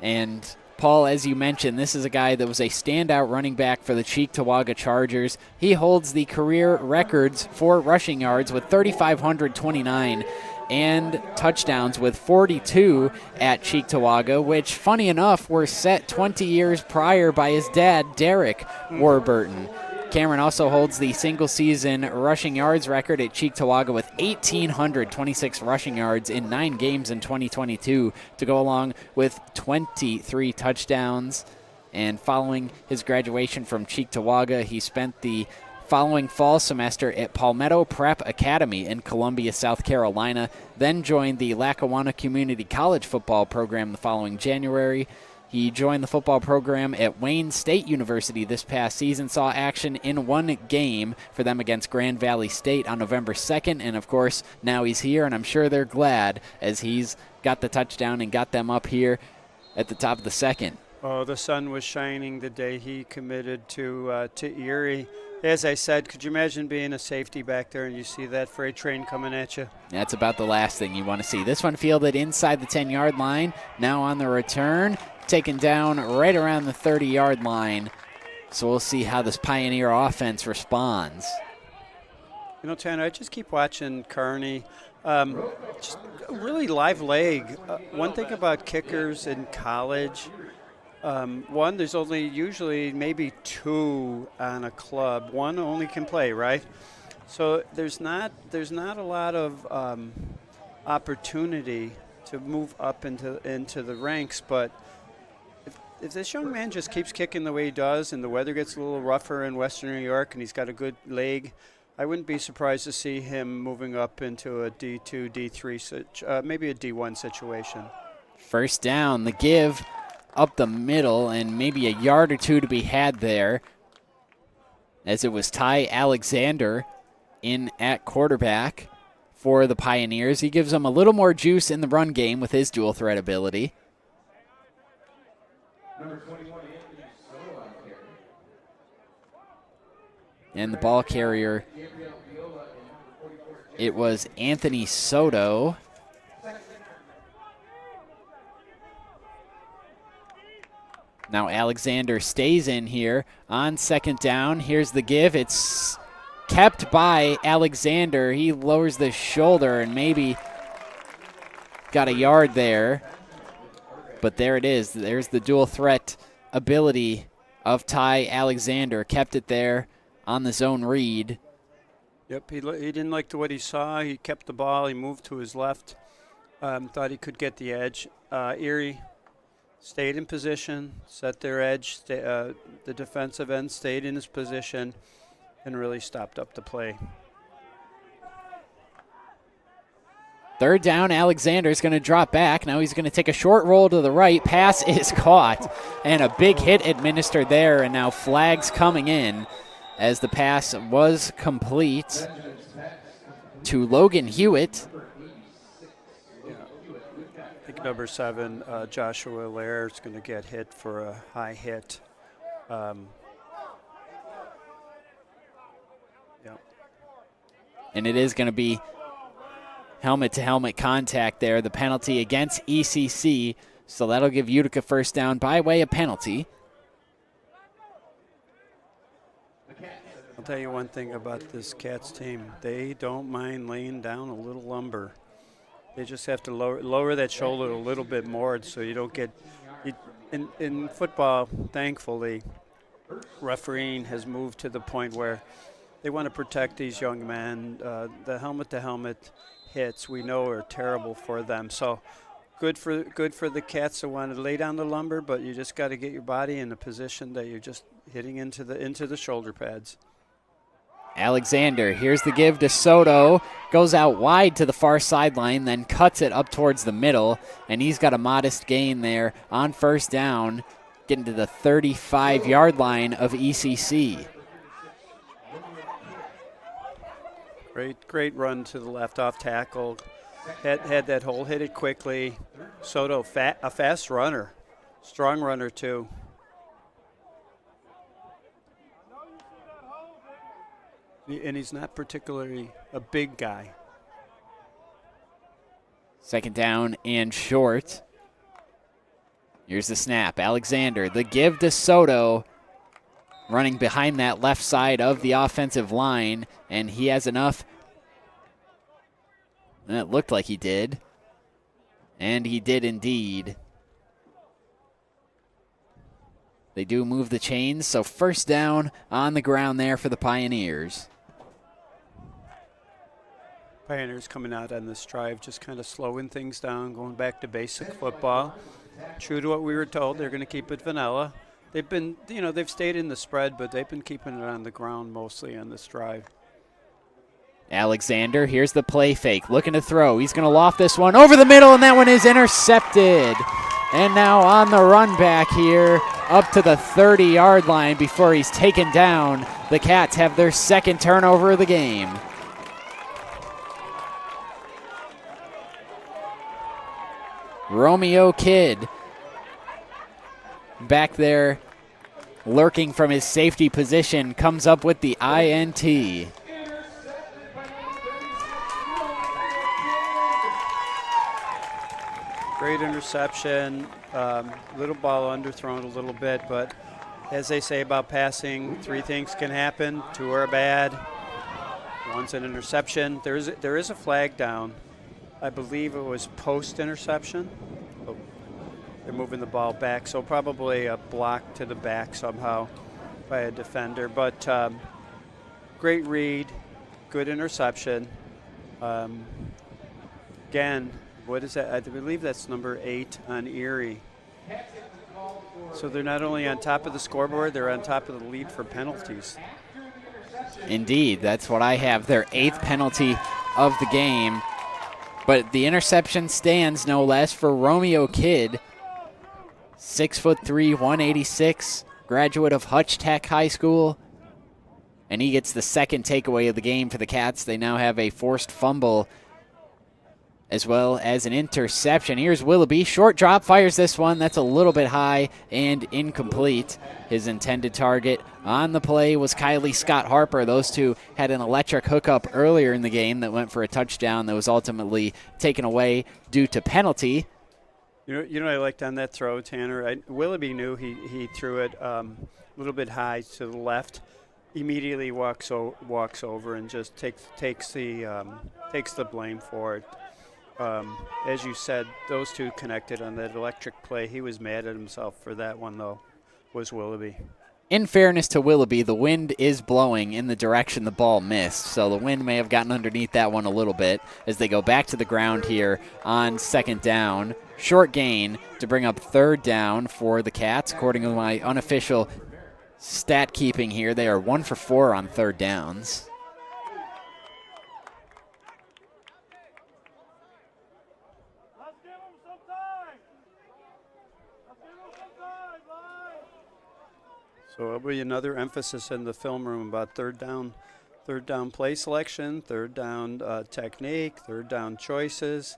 And Paul, as you mentioned, this is a guy that was a standout running back for the Cheektowaga Chargers. He holds the career records for rushing yards with 3,529 and touchdowns with 42 at Cheektowaga, which, funny enough, were set 20 years prior by his dad, Derek Warburton. Cameron also holds the single-season rushing yards record at Cheektowaga with 1,826 rushing yards in 9 games in 2022 to go along with 23 touchdowns. And following his graduation from Cheektowaga, he spent the following fall semester at Palmetto Prep Academy in Columbia, South Carolina, then joined the Lackawanna Community College football program the following January. He joined the football program at Wayne State University this past season, saw action in one game for them against Grand Valley State on November 2nd, and of course, now he's here, and I'm sure they're glad as he's got the touchdown and got them up here at the top of the second. Oh, the sun was shining the day he committed to Erie. As I said, could you imagine being a safety back there and you see that freight train coming at you? That's about the last thing you want to see. This one fielded inside the 10-yard line. Now on the return, taken down right around the 30-yard line. So we'll see how this Pioneer offense responds. You know, Tanner, I just keep watching Kearney. Just a really live leg. One thing about kickers in college, one, there's only usually maybe 2 on a club. One only can play, right? So there's not a lot of opportunity to move up into the ranks. But if this young man just keeps kicking the way he does, and the weather gets a little rougher in Western New York, and he's got a good leg, I wouldn't be surprised to see him moving up into a D2, D3, maybe a D1 situation. First down, the give up the middle, and maybe a yard or two to be had there, as it was Ty Alexander in at quarterback for the Pioneers. He gives them a little more juice in the run game with his dual threat ability. And the ball carrier, it was Anthony Soto. Now Alexander stays in here on second down. Here's the give. It's kept by Alexander. He lowers the shoulder and maybe got a yard there. But there it is. There's the dual threat ability of Ty Alexander. Kept it there on the zone read. Yep, he didn't like what he saw. He kept the ball. He moved to his left. Thought he could get the edge. Erie stayed in position, set their edge. The defensive end stayed in his position and really stopped up the play. Third down, Alexander's going to drop back. Now he's going to take a short roll to the right. Pass is caught, and a big hit administered there, and now flags coming in as the pass was complete to Logan Hewitt. I think number 7, Joshua Lair, is going to get hit for a high hit. Yeah. And it is going to be helmet-to-helmet contact there, the penalty against ECC. So that'll give Utica first down by way of penalty. I'll tell you one thing about this Cats team. They don't mind laying down a little lumber. They just have to lower that shoulder a little bit more so you don't get in football, thankfully, refereeing has moved to the point where they want to protect these young men. The helmet-to-helmet hits we know are terrible for them. So good for the Cats that want to lay down the lumber, but you just got to get your body in a position that you're just hitting into the shoulder pads. Alexander, here's the give to Soto, goes out wide to the far sideline, then cuts it up towards the middle, and he's got a modest gain there on first down, getting to the 35-yard line of ECC. Great run to the left off tackle. Had that hole, hit it quickly. Soto, a fast runner, strong runner too. And he's not particularly a big guy. Second down and short. Here's the snap. Alexander, the give to Soto, running behind that left side of the offensive line, and he has enough. And it looked like he did. And he did indeed. They do move the chains, so first down on the ground there for the Pioneers. Pioneers coming out on this drive, just kind of slowing things down, going back to basic football. True to what we were told, they're going to keep it vanilla. They've been, they've stayed in the spread, but they've been keeping it on the ground mostly on this drive. Alexander, here's the play fake, looking to throw. He's going to loft this one over the middle, and that one is intercepted. And now on the run back here, up to the 30-yard line before he's taken down. The Cats have their second turnover of the game. Romeo Kidd back there lurking from his safety position comes up with the INT. Great interception, little ball underthrown a little bit, but as they say about passing, 3 things can happen, 2 are bad, 1's an interception. There is a flag down. I believe it was post-interception. Oh, they're moving the ball back, so probably a block to the back somehow by a defender. But great read, good interception. Again, what is that? I believe that's number 8 on Erie. So they're not only on top of the scoreboard, they're on top of the lead for penalties. Indeed, that's what I have. Their 8th penalty of the game. But the interception stands no less for Romeo Kidd, 6'3", 186, graduate of Hutch Tech High School. And he gets the second takeaway of the game for the Cats. They now have a forced fumble as well as an interception. Here's Willoughby. Short drop, fires this one. That's a little bit high and incomplete. His intended target on the play was Kylie Scott Harper. Those two had an electric hookup earlier in the game that went for a touchdown that was ultimately taken away due to penalty. You know what I liked on that throw, Tanner? Willoughby knew he threw it a little bit high to the left. Immediately walks over and just takes the blame for it. As you said, those two connected on that electric play. He was mad at himself for that one, though, was Willoughby. In fairness to Willoughby, the wind is blowing in the direction the ball missed, so the wind may have gotten underneath that one a little bit as they go back to the ground here on second down. Short gain to bring up third down for the Cats. According to my unofficial stat keeping here, they are 1 for 4 on third downs. So it'll be another emphasis in the film room about third down play selection, third down technique, third down choices.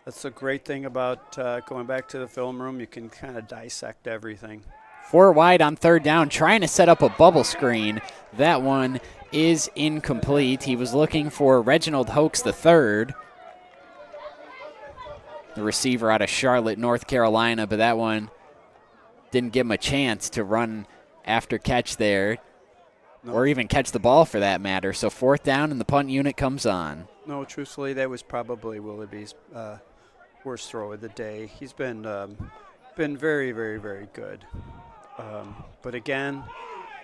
That's the great thing about going back to the film room. You can kind of dissect everything. 4 wide on third down, trying to set up a bubble screen. That one is incomplete. He was looking for Reginald Hoax III, the receiver out of Charlotte, North Carolina, but that one didn't give him a chance to run after catch there, or even catch the ball for that matter. So fourth down and the punt unit comes on. No, truthfully, that was probably Willoughby's worst throw of the day. He's been very, very, very good. But again,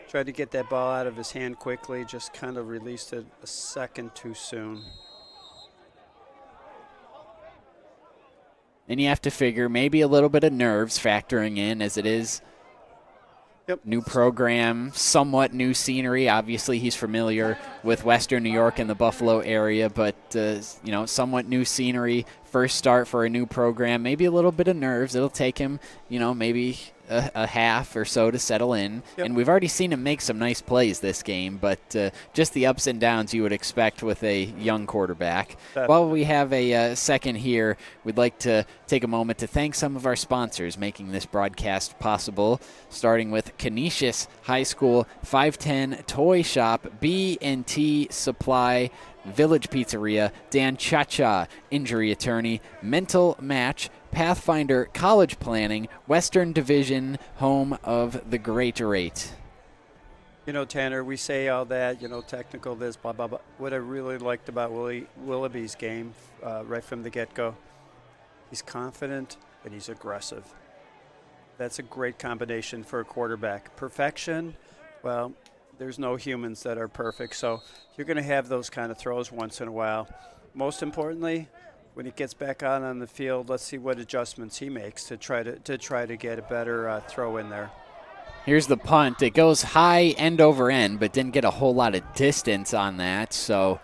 tried to get that ball out of his hand quickly, just kind of released it a second too soon. And you have to figure maybe a little bit of nerves factoring in as it is. Yep. New program, somewhat new scenery. Obviously, he's familiar with Western New York and the Buffalo area, but somewhat new scenery. First start for a new program. Maybe a little bit of nerves. It'll take him, maybe a half or so to settle in, Yep. and we've already seen him make some nice plays this game, but just the ups and downs you would expect with a young quarterback. Definitely. While we have a second here, we'd like to take a moment to thank some of our sponsors making this broadcast possible, starting with Canisius High School, 510 Toy Shop, B&T Supply, Village Pizzeria, Dan Cha-Cha, Injury Attorney, Mental Match, Pathfinder College Planning, Western Division, home of the Great Rate. You know, Tanner, we say all that, technical this, blah, blah, blah. What I really liked about Willoughby's game right from the get-go, he's confident and he's aggressive. That's a great combination for a quarterback. Perfection, well, there's no humans that are perfect, so you're going to have those kind of throws once in a while. Most importantly, when he gets back out on the field, let's see what adjustments he makes to try to get a better throw in there. Here's the punt. It goes high end over end, but didn't get a whole lot of distance on that, so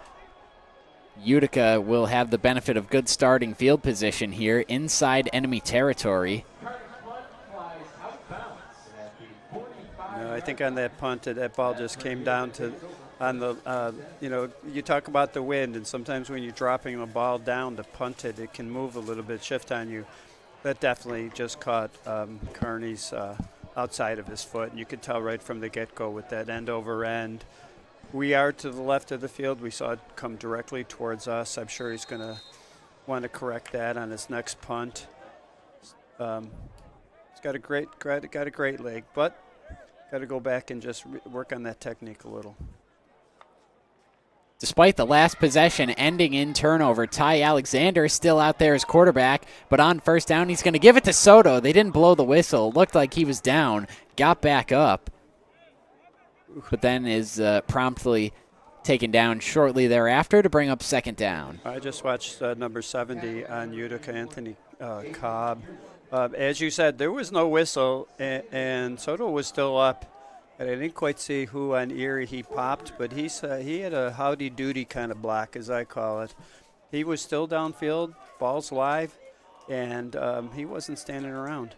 Utica will have the benefit of good starting field position here inside enemy territory. I think on that punt, that ball just came down to on the, you talk about the wind, and sometimes when you're dropping a ball down to punt it, it can move a little bit, shift on you. That definitely just caught Kearney's outside of his foot, and you could tell right from the get-go with that end over end. We are to the left of the field. We saw it come directly towards us. I'm sure he's going to want to correct that on his next punt. He's got a great leg, but got to go back and just work on that technique a little. Despite the last possession ending in turnover, Ty Alexander is still out there as quarterback, but on first down, he's going to give it to Soto. They didn't blow the whistle. Looked like he was down, got back up, but then is promptly taken down shortly thereafter to bring up second down. I just watched number 70 on Utica, Anthony Cobb. As you said, there was no whistle, and Soto was still up. And I didn't quite see who on Erie he popped, but he had a howdy-doody kind of block, as I call it. He was still downfield, ball's live, and he wasn't standing around.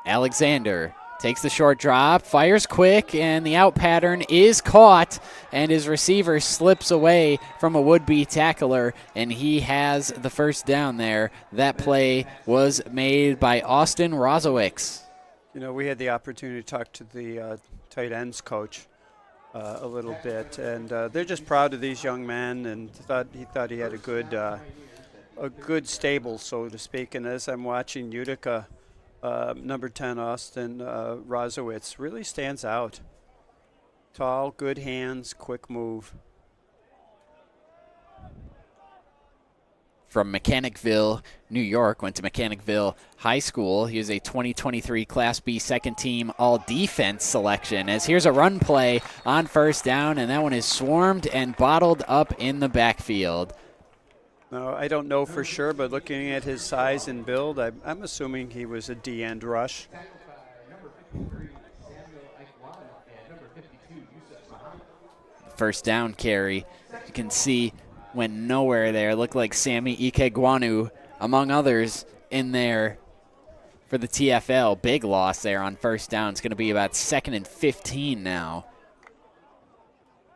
Alexander takes the short drop, fires quick, and the out pattern is caught, and his receiver slips away from a would-be tackler, and he has the first down there. That play was made by Austin Rozowicz. We had the opportunity to talk to the tight ends coach a little bit, and they're just proud of these young men, and he thought he had a good stable, so to speak. And as I'm watching Utica, number 10 Austin Rozowicz really stands out. Tall, good hands, quick move. From Mechanicville, New York, went to Mechanicville High School. He was a 2023 Class B second team all-defense selection. As here's a run play on first down, and that one is swarmed and bottled up in the backfield. No, I don't know for sure, but looking at his size and build, I'm assuming he was a D-end rush. First down carry. You can see went nowhere there. Looked like Sammy Ikegwanu, among others, in there for the TFL. Big loss there on first down. It's going to be about 2nd and 15 now.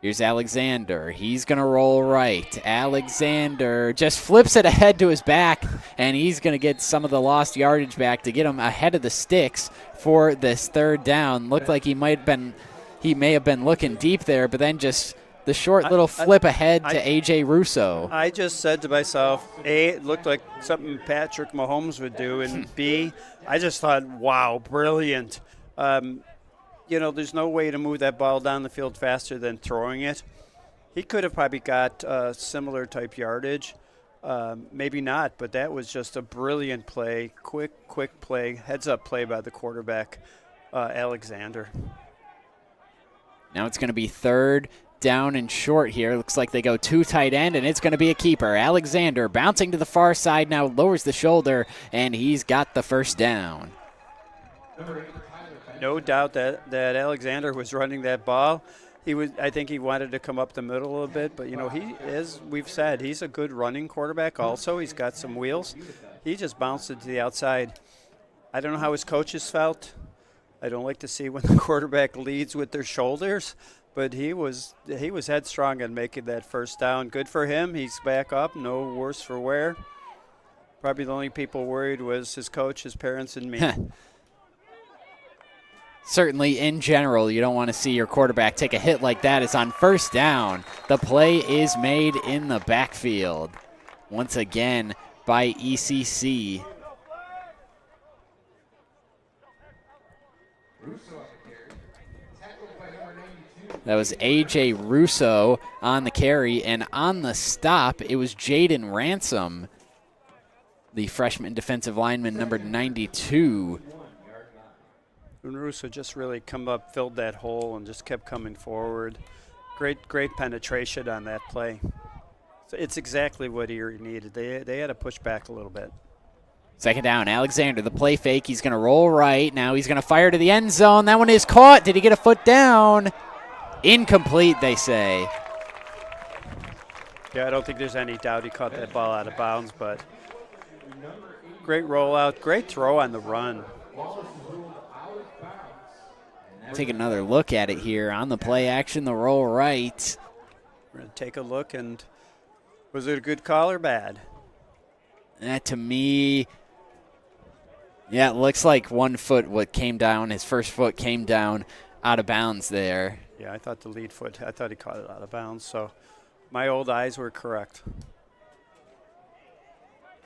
Here's Alexander. He's going to roll right. Alexander just flips it ahead to his back, and he's going to get some of the lost yardage back to get him ahead of the sticks for this third down. Looked like he may have been looking deep there, but then just the short little flip ahead to A.J. Russo. I just said to myself, A, it looked like something Patrick Mahomes would do, and B, I just thought, wow, brilliant. There's no way to move that ball down the field faster than throwing it. He could have probably got similar type yardage. Maybe not, but that was just a brilliant play, quick play, heads-up play by the quarterback, Alexander. Now it's going to be third down and short here. Looks like they go two tight end, and it's going to be a keeper. Alexander bouncing to the far side now, lowers the shoulder, and he's got the first down. No doubt that Alexander was running that ball. I think he wanted to come up the middle a little bit, but he, as we've said, he's a good running quarterback also. He's got some wheels. he just bounced it to the outside. I don't know how his coaches felt. I don't like to see when the quarterback leads with their shoulders, but he was headstrong in making that first down. Good for him. He's back up, no worse for wear. Probably the only people worried was his coach, his parents, and me. Certainly, in general, you don't want to see your quarterback take a hit like that. It's on first down. The play is made in the backfield. Once again by ECC. That was A.J. Russo on the carry, and on the stop, it was Jaden Ransom, the freshman defensive lineman, number 92. And Russo just really come up, filled that hole, and just kept coming forward. Great penetration on that play. So it's exactly what Erie needed. They had to push back a little bit. Second down, Alexander, the play fake. He's going to roll right. Now he's going to fire to the end zone. That one is caught. Did he get a foot down? Incomplete, they say. Yeah, I don't think there's any doubt he caught that ball out of bounds, but great rollout, great throw on the run. Take another look at it here on the play action, the roll right. We're going to take a look, and was it a good call or bad? That to me, yeah, it looks like 1 foot came down. His first foot came down out of bounds there. Yeah, I thought the lead foot, I thought he caught it out of bounds, so my old eyes were correct.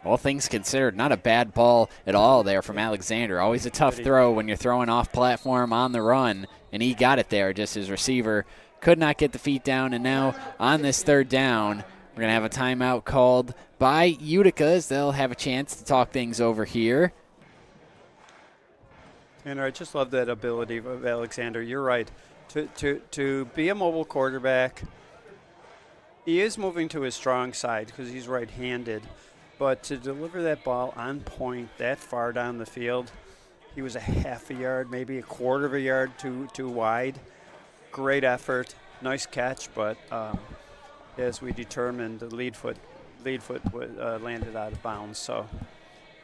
All things considered, not a bad ball at all there from Alexander. Always a tough throw when you're throwing off platform on the run, and he got it there. Just his receiver could not get the feet down, and now on this third down, we're going to have a timeout called by Utica as they'll have a chance to talk things over here. And I just love that ability of Alexander. You're right. To be a mobile quarterback, he is moving to his strong side because he's right-handed. But to deliver that ball on point that far down the field, he was a half a yard, maybe a quarter of a yard too wide. Great effort, nice catch, but as we determined, the lead foot landed out of bounds. So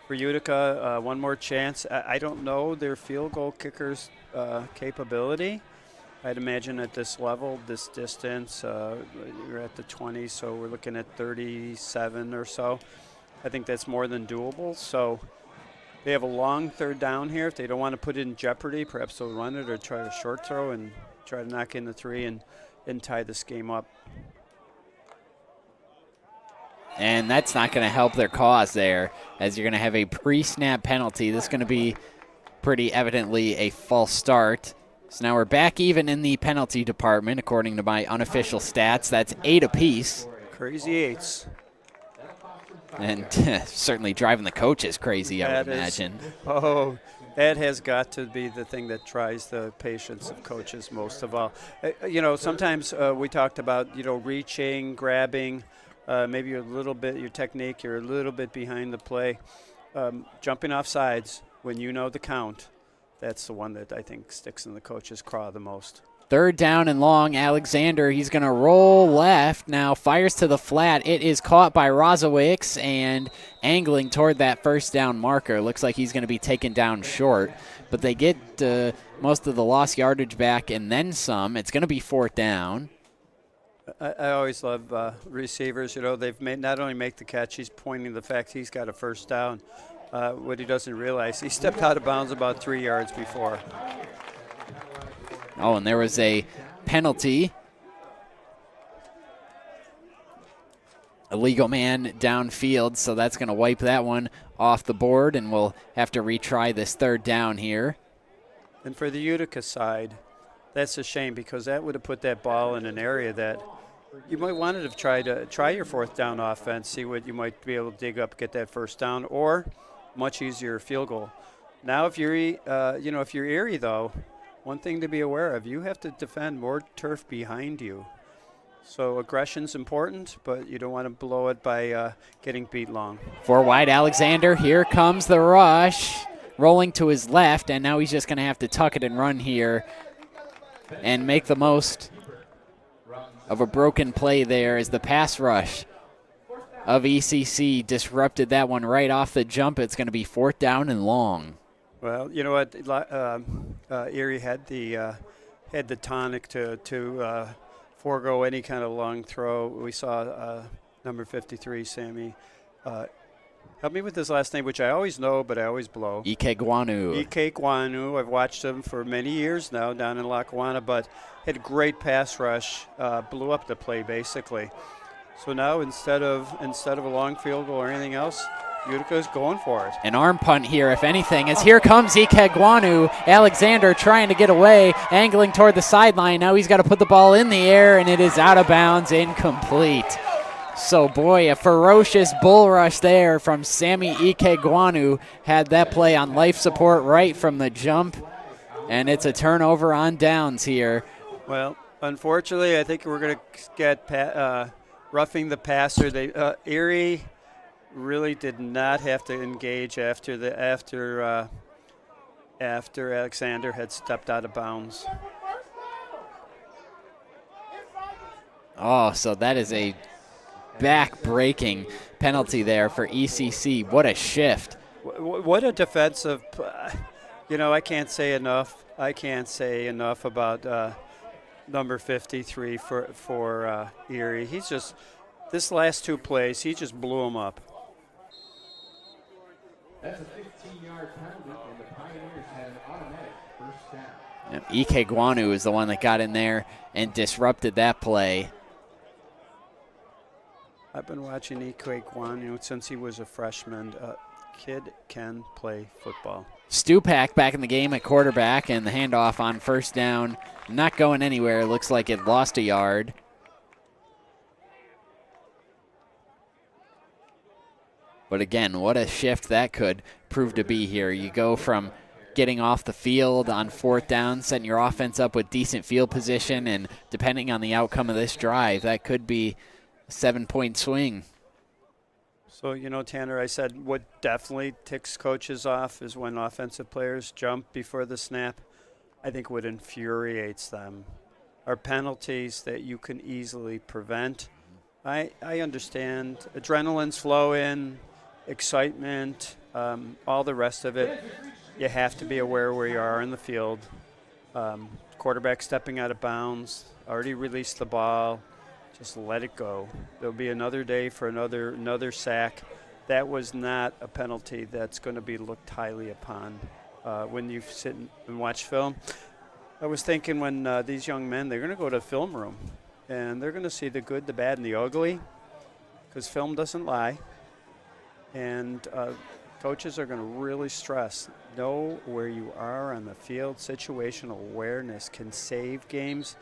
for Utica, one more chance. I don't know their field goal kicker's capability. I'd imagine at this level, this distance, you're at the 20, so we're looking at 37 or so. I think that's more than doable. So they have a long third down here. If they don't want to put it in jeopardy, perhaps they'll run it or try a short throw and try to knock in the 3 and tie this game up. And that's not going to help their cause there, as you're going to have a pre-snap penalty. This is going to be pretty evidently a false start. So now we're back even in the penalty department, according to my unofficial stats. That's 8 apiece. Crazy 8s. And certainly driving the coaches crazy, I would imagine. That has got to be the thing that tries the patience of coaches most of all. Sometimes we talked about, reaching, grabbing, maybe you're a little bit, your technique, you're a little bit behind the play. Jumping off sides when you know the count, that's the one that I think sticks in the coach's craw the most. Third down and long, Alexander, he's going to roll left, now fires to the flat. It is caught by Rozowicz and angling toward that first down marker. Looks like he's going to be taken down short, but they get most of the lost yardage back and then some. It's going to be fourth down. I always love receivers. They've not only make the catch, he's pointing the fact he's got a first down. What he doesn't realize, he stepped out of bounds about 3 yards before. Oh, and there was a penalty. Illegal man downfield, so that's going to wipe that one off the board, and we'll have to retry this third down here. And for the Utica side, that's a shame because that would have put that ball in an area that you might want to try your fourth down offense, see what you might be able to dig up, get that first down, or much easier field goal. Now, if you're Erie though, one thing to be aware of, you have to defend more turf behind you. So aggression's important, but you don't want to blow it by getting beat long. 4 wide, Alexander. Here comes the rush. Rolling to his left, and now he's just going to have to tuck it and run here and make the most of a broken play there as the pass rush of ECC disrupted that one right off the jump. It's going to be 4th down and long. Well, you know what? Erie had the tonic to forego any kind of long throw. We saw number 53, Sammy. Help me with his last name, which I always know, but I always blow. Ike Guanu. I've watched him for many years now down in Lackawanna, but had a great pass rush, blew up the play basically. So now instead of a long field goal or anything else, Utica's going for it. An arm punt here, if anything, as here comes Ike Guanu. Alexander trying to get away, angling toward the sideline. Now he's got to put the ball in the air, and it is out of bounds, incomplete. So, boy, a ferocious bull rush there from Sammy Ike Guanu. Had that play on life support right from the jump, and it's a turnover on downs here. Well, unfortunately, I think we're going to get roughing the passer. Erie really did not have to engage after Alexander had stepped out of bounds. Oh, so that is a back-breaking penalty there for ECC. What a shift. What a defensive, I can't say enough. About number 53 for Erie. He's just, this last 2 plays, he just blew them up. That's a 15-yard penalty, and the Pioneers had an automatic first down. Yep, Ike Guanu is the one that got in there and disrupted that play. I've been watching Ike Guanu since he was a freshman. Kid can play football. Stupak back in the game at quarterback, and the handoff on first down not going anywhere. Looks like it lost a yard. But again, what a shift that could prove to be here. You go from getting off the field on 4th down, setting your offense up with decent field position, and depending on the outcome of this drive, that could be a 7-point swing. So, Tanner, I said what definitely ticks coaches off is when offensive players jump before the snap. I think what infuriates them are penalties that you can easily prevent. I understand adrenaline's flowing, excitement, all the rest of it. You have to be aware where you are in the field. Quarterback stepping out of bounds, already released the ball. Just let it go. There'll be another day for another sack. That was not a penalty that's going to be looked highly upon when you sit and watch film. I was thinking when these young men, they're going to go to the film room, and they're going to see the good, the bad, and the ugly, because film doesn't lie. And coaches are going to really stress, know where you are on the field. Situational awareness can save games.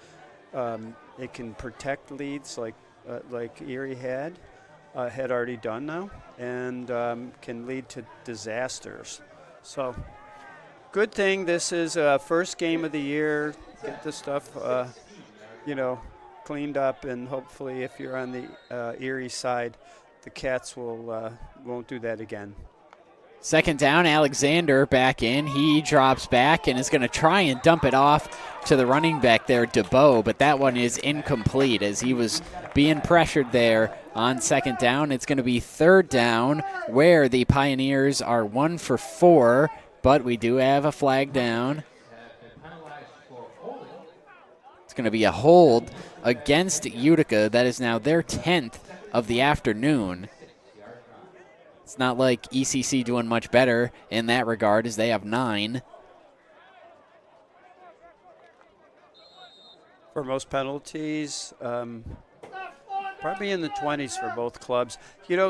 It can protect leads like Erie had already done now, and can lead to disasters. So, good thing this is first game of the year. Get this stuff, cleaned up, and hopefully, if you're on the Erie side, the Cats won't do that again. 2nd down, Alexander back in. He drops back and is going to try and dump it off to the running back there, DeBow, but that one is incomplete as he was being pressured there on 2nd down. It's going to be 3rd down where the Pioneers are 1 for 4, but we do have a flag down. It's going to be a hold against Utica. That is now their 10th of the afternoon. It's not like ECC doing much better in that regard as they have 9. For most penalties, probably in the 20s for both clubs.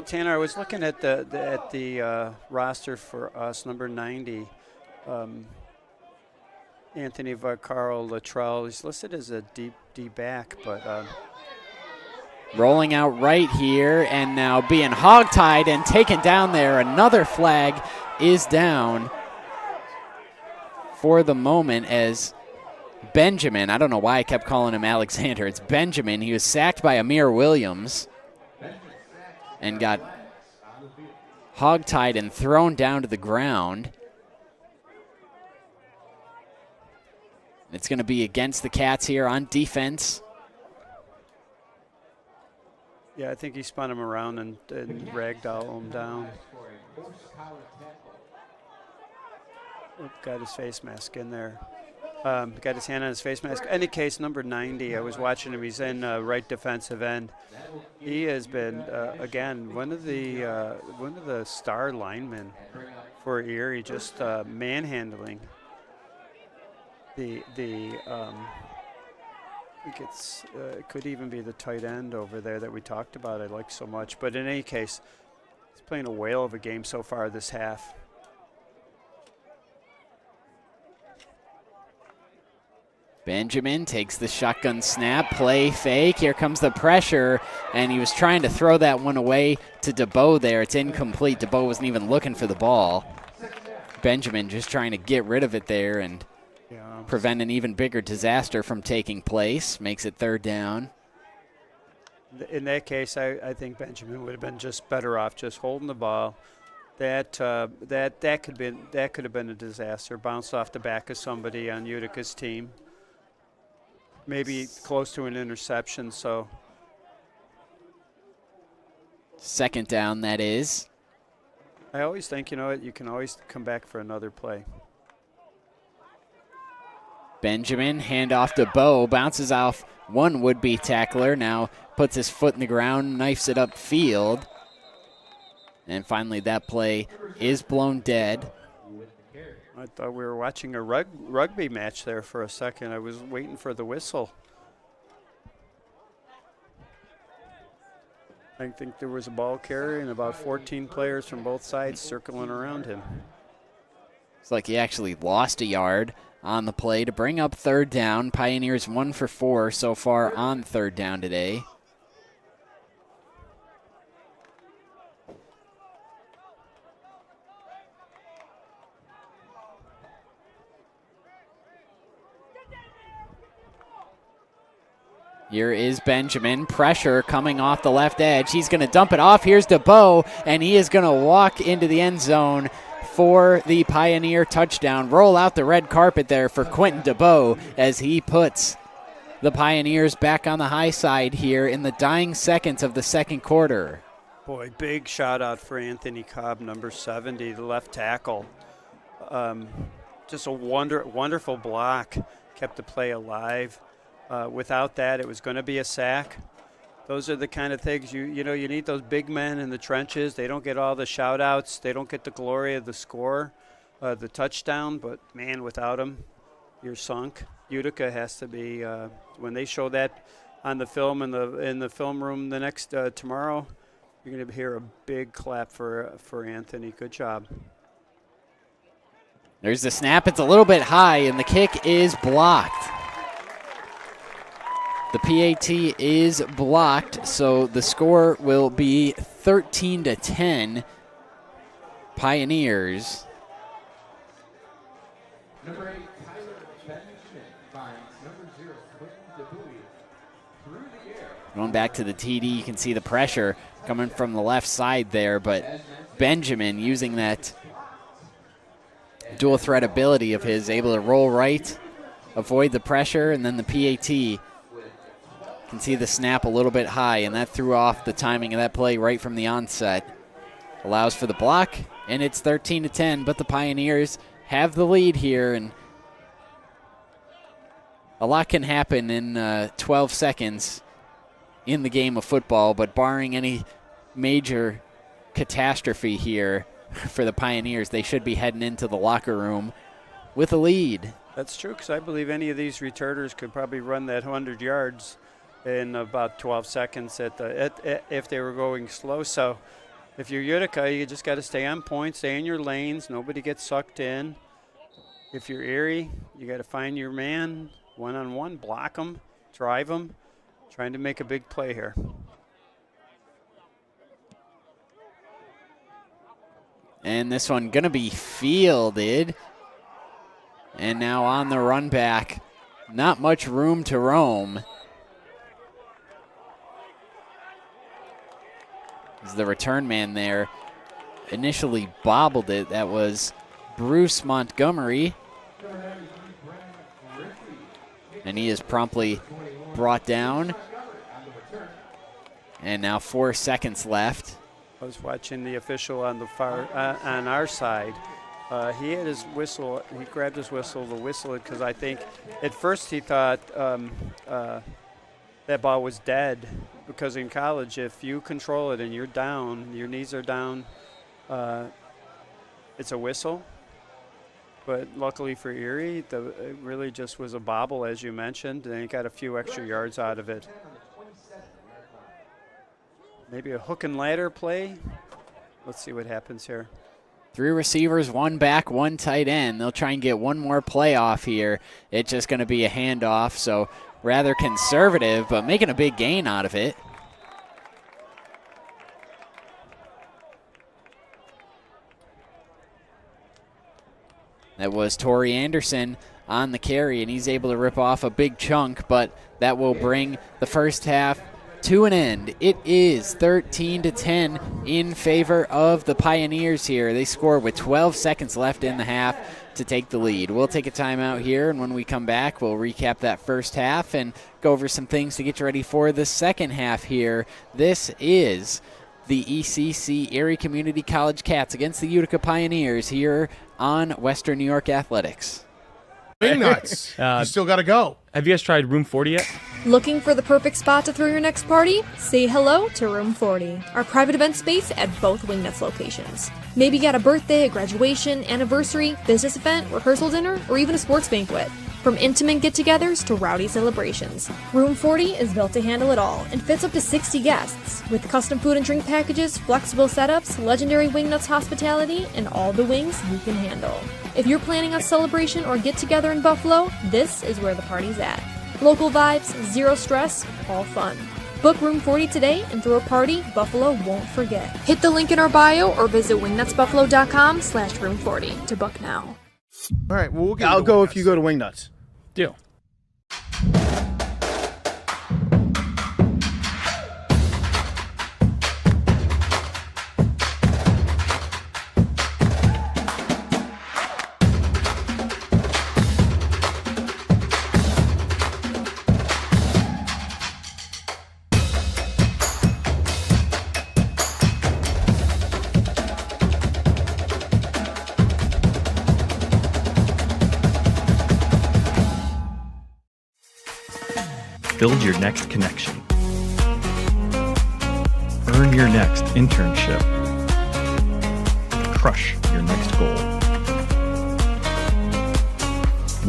Tanner, I was looking at the roster for us, number 90. Anthony Vaccaro Latrell. He's listed as a deep D back, but rolling out right here and now being hogtied and taken down there. Another flag is down for the moment as Benjamin, I don't know why I kept calling him Alexander, it's Benjamin. He was sacked by Amir Williams and got hogtied and thrown down to the ground. It's going to be against the Cats here on defense. Yeah, I think he spun him around and ragdoll him down. For a forced collar tackle. Got his face mask in there. Got his hand on his face mask. Any case, number 90, I was watching him. He's in right defensive end. He has been, again, one of the star linemen for Erie, just manhandling I think it could even be the tight end over there that we talked about I like so much. But in any case, he's playing a whale of a game so far this half. Benjamin takes the shotgun snap, play fake. Here comes the pressure, and he was trying to throw that one away to DeBow there. It's incomplete. DeBow wasn't even looking for the ball. Benjamin just trying to get rid of it there and prevent an even bigger disaster from taking place. Makes it 3rd down. In that case, I think Benjamin would have been just better off just holding the ball. That could have been a disaster. Bounced off the back of somebody on Utica's team. Maybe close to an interception. So 2nd down, that is. I always think, you can always come back for another play. Benjamin, handoff to Bo, bounces off one would-be tackler, now puts his foot in the ground, knifes it upfield. And finally that play is blown dead. I thought we were watching a rugby match there for a second. I was waiting for the whistle. I think there was a ball carrier and about 14 players from both sides circling around him. It's like he actually lost a yard on the play to bring up 3rd down. Pioneers 1 for 4 so far on 3rd down today. Here is Benjamin. Pressure coming off the left edge. He's going to dump it off. Here's DeBow, and he is going to walk into the end zone for the Pioneer touchdown. Roll out the red carpet there for Quentin DeBow as he puts the Pioneers back on the high side here in the dying seconds of the 2nd quarter. Boy, big shout out for Anthony Cobb, number 70, the left tackle. Just a wonderful block, kept the play alive. Without that, it was going to be a sack. Those are the kind of things you need those big men in the trenches. They don't get all the shout outs. They don't get the glory of the score, the touchdown. But, man, without them, you're sunk. Utica has to be when they show that on the film in the film room the next tomorrow, you're going to hear a big clap for Anthony. Good job. There's the snap. It's a little bit high, and the kick is blocked. The PAT is blocked, so the score will be 13-10 Pioneers. Number 8, Tyler Benjamin finds number 0, Quentin DeBow through the air. Going back to the TD, you can see the pressure coming from the left side there, but Benjamin using that dual threat ability of his, able to roll right, avoid the pressure, and then the PAT. Can see the snap a little bit high, and that threw off the timing of that play right from the onset. Allows for the block, and it's 13-10, but the Pioneers have the lead here, and a lot can happen in 12 seconds in the game of football, but barring any major catastrophe here for the Pioneers, they should be heading into the locker room with a lead. That's true, because I believe any of these returners could probably run that 100 yards in about 12 seconds if they were going slow. So if you're Utica, you just got to stay on point, stay in your lanes, nobody gets sucked in. If you're Erie, you got to find your man one-on-one, block them, drive them, trying to make a big play here. And this one going to be fielded. And now on the run back, not much room to roam. As the return man there initially bobbled it. That was Bruce Montgomery. And he is promptly brought down. And now 4 seconds left. I was watching the official on the far on our side. He had his whistle. He grabbed his whistle to whistle it because I think at first he thought that ball was dead, because in college, if you control it and you're down, your knees are down, it's a whistle. But luckily for Erie, it really just was a bobble, as you mentioned, and he got a few extra yards out of it. Maybe a hook and ladder play. Let's see what happens here. 3 receivers, 1 back, 1 tight end. They'll try and get one more play off here. It's just going to be a handoff, so rather conservative, but making a big gain out of it. That was Torrey Anderson on the carry, and he's able to rip off a big chunk, but that will bring the first half to an end. It is 13-10 in favor of the Pioneers here. They score with 12 seconds left in the half to take the lead. We'll take a timeout here, and when we come back, we'll recap that first half and go over some things to get you ready for the second half here. This is the ECC Erie Community College Cats against the Utica Pioneers here on Western New York Athletics. Wing nuts. You still got to go. Have you guys tried Room 40 yet? Looking for the perfect spot to throw your next party? Say hello to Room 40, our private event space at both Wingnuts locations. Maybe you got a birthday, a graduation, anniversary, business event, rehearsal dinner, or even a sports banquet. From intimate get-togethers to rowdy celebrations, Room 40 is built to handle it all and fits up to 60 guests, with custom food and drink packages, flexible setups, legendary Wingnuts hospitality, and all the wings you can handle. If you're planning a celebration or get-together in Buffalo, this is where the party's at. Local vibes, zero stress, all fun. Book Room 40 today and throw a party Buffalo won't forget. Hit the link in our bio or visit wingnutsbuffalo.com/room40 to book now. All right, well, I'll go if you go to Wingnuts. Deal. Build your next connection. Earn your next internship. Crush your next goal.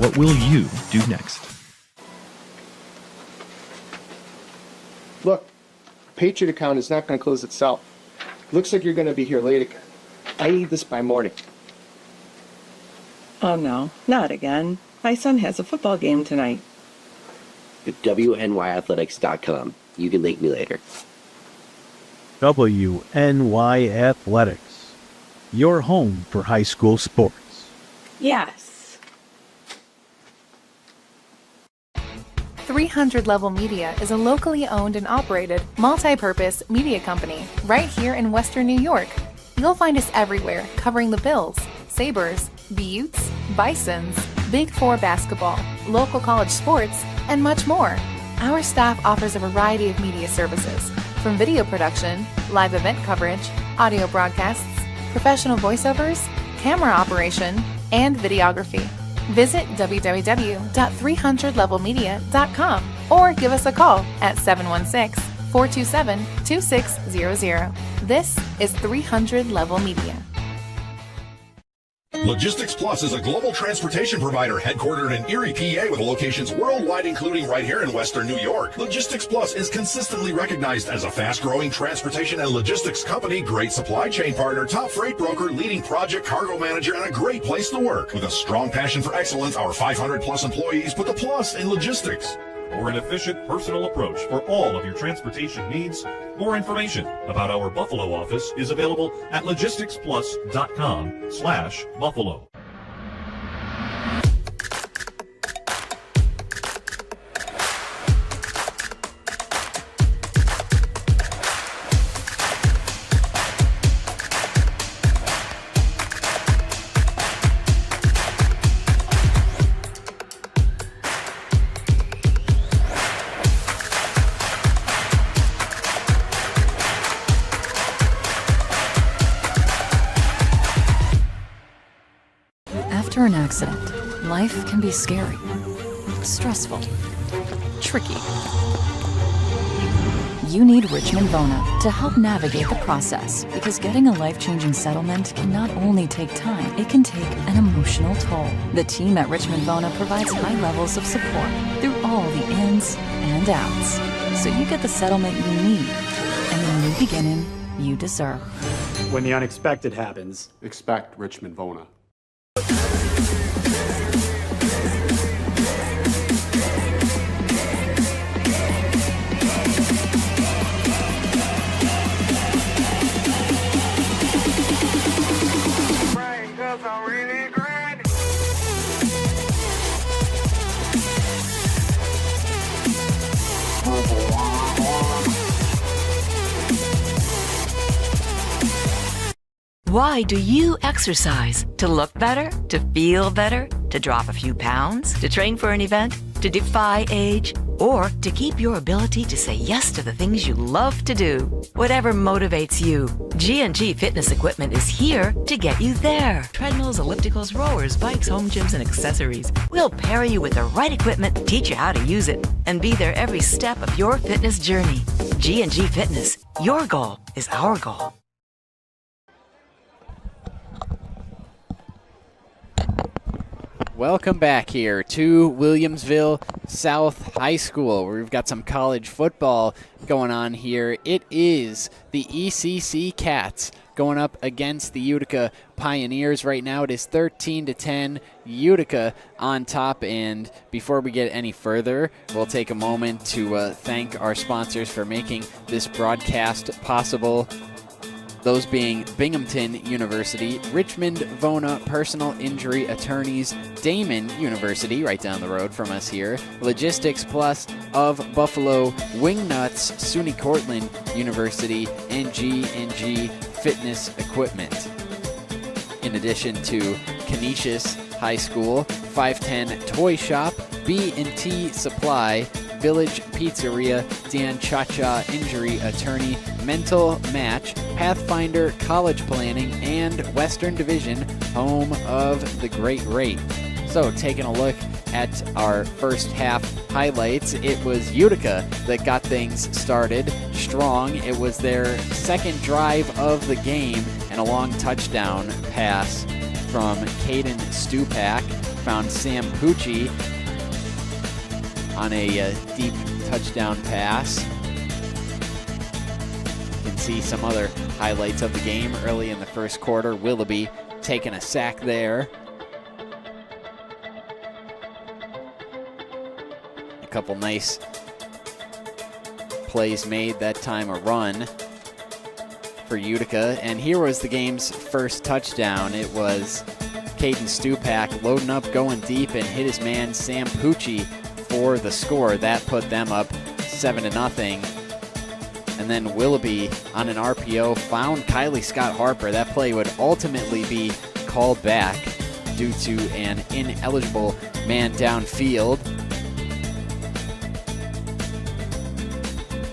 What will you do next? Look, Patriot account is not going to close itself. Looks like you're going to be here late again. I need this by morning. Oh no, not again. My son has a football game tonight. At WNYAthletics.com. You can link me later. WNYAthletics, your home for high school sports. Yes. 300 Level Media is a locally owned and operated, multi-purpose media company right here in Western New York. You'll find us everywhere, covering the Bills, Sabres, Buttes, Bisons, Big Four basketball, local college sports, and much more. Our staff offers a variety of media services, from video production, live event coverage, audio broadcasts, professional voiceovers, camera operation, and videography. Visit www.300levelmedia.com or give us a call at 716-427-2600. This is 300 Level Media. Logistics Plus is a global transportation provider headquartered in Erie, PA with locations worldwide, including right here in Western New York. Logistics Plus is consistently recognized as a fast-growing transportation and logistics company, great supply chain partner, top freight broker, leading project cargo manager, and a great place to work. With a strong passion for excellence, our 500-plus employees put the plus in logistics. For an efficient, personal approach for all of your transportation needs, more information about our Buffalo office is available at logisticsplus.com/Buffalo. After an accident, life can be scary, stressful, tricky. You need Richmond Vona to help navigate the process, because getting a life-changing settlement can not only take time, it can take an emotional toll. The team at Richmond Vona provides high levels of support through all the ins and outs, so you get the settlement you need and the new beginning you deserve. When the unexpected happens, expect Richmond Vona. Why do you exercise? To look better? To feel better? To drop a few pounds? To train for an event? To defy age? Or to keep your ability to say yes to the things you love to do? Whatever motivates you, G&G Fitness Equipment is here to get you there. Treadmills, ellipticals, rowers, bikes, home gyms, and accessories. We'll pair you with the right equipment, teach you how to use it, and be there every step of your fitness journey. G&G Fitness. Your goal is our goal. Welcome back here to Williamsville South High School, where we've got some college football going on here. It is the ECC Cats going up against the Utica Pioneers. Right now it is 13-10, Utica on top. And before we get any further, we'll take a moment to thank our sponsors for making this broadcast possible. Those being Binghamton University, Richmond Vona Personal Injury Attorneys, Damon University, right down the road from us here, Logistics Plus of Buffalo, Wingnuts, SUNY Cortland University, and G&G Fitness Equipment. In addition to Canisius High School, 510 Toy Shop, B&T Supply, Village Pizzeria, Dan Cha-Cha Injury Attorney, Mental Match, Pathfinder College Planning, and Western Division, home of the Great Rate. So taking a look at our first half highlights, it was Utica that got things started strong. It was their second drive of the game, and a long touchdown pass from Caden Stupak found Sam Pucci on a deep touchdown pass. You can see some other highlights of the game early in the first quarter. Willoughby taking a sack there. A couple nice plays made that time, a run for Utica. And here was the game's first touchdown. It was Caden Stupak loading up, going deep, and hit his man Sam Pucci for the score. That put them up 7-0. And then Willoughby on an RPO found Kylie Scott Harper. That play would ultimately be called back due to an ineligible man downfield.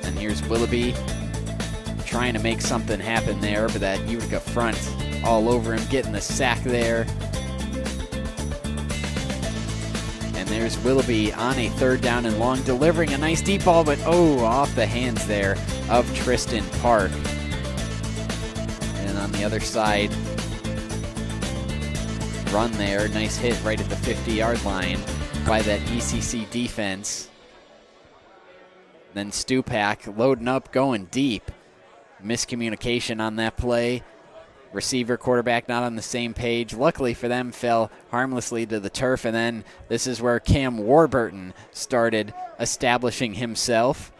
And here's Willoughby trying to make something happen there, but that Utica front all over him, getting the sack there. And there's Willoughby on a third down and long, delivering a nice deep ball, but off the hands there of Tristan Park. And on the other side, run there, nice hit right at the 50-yard line by that ECC defense. Then Stupak loading up, going deep. Miscommunication on that play. Receiver, quarterback not on the same page. Luckily for them, fell harmlessly to the turf. And then this is where Cam Warburton started establishing himself.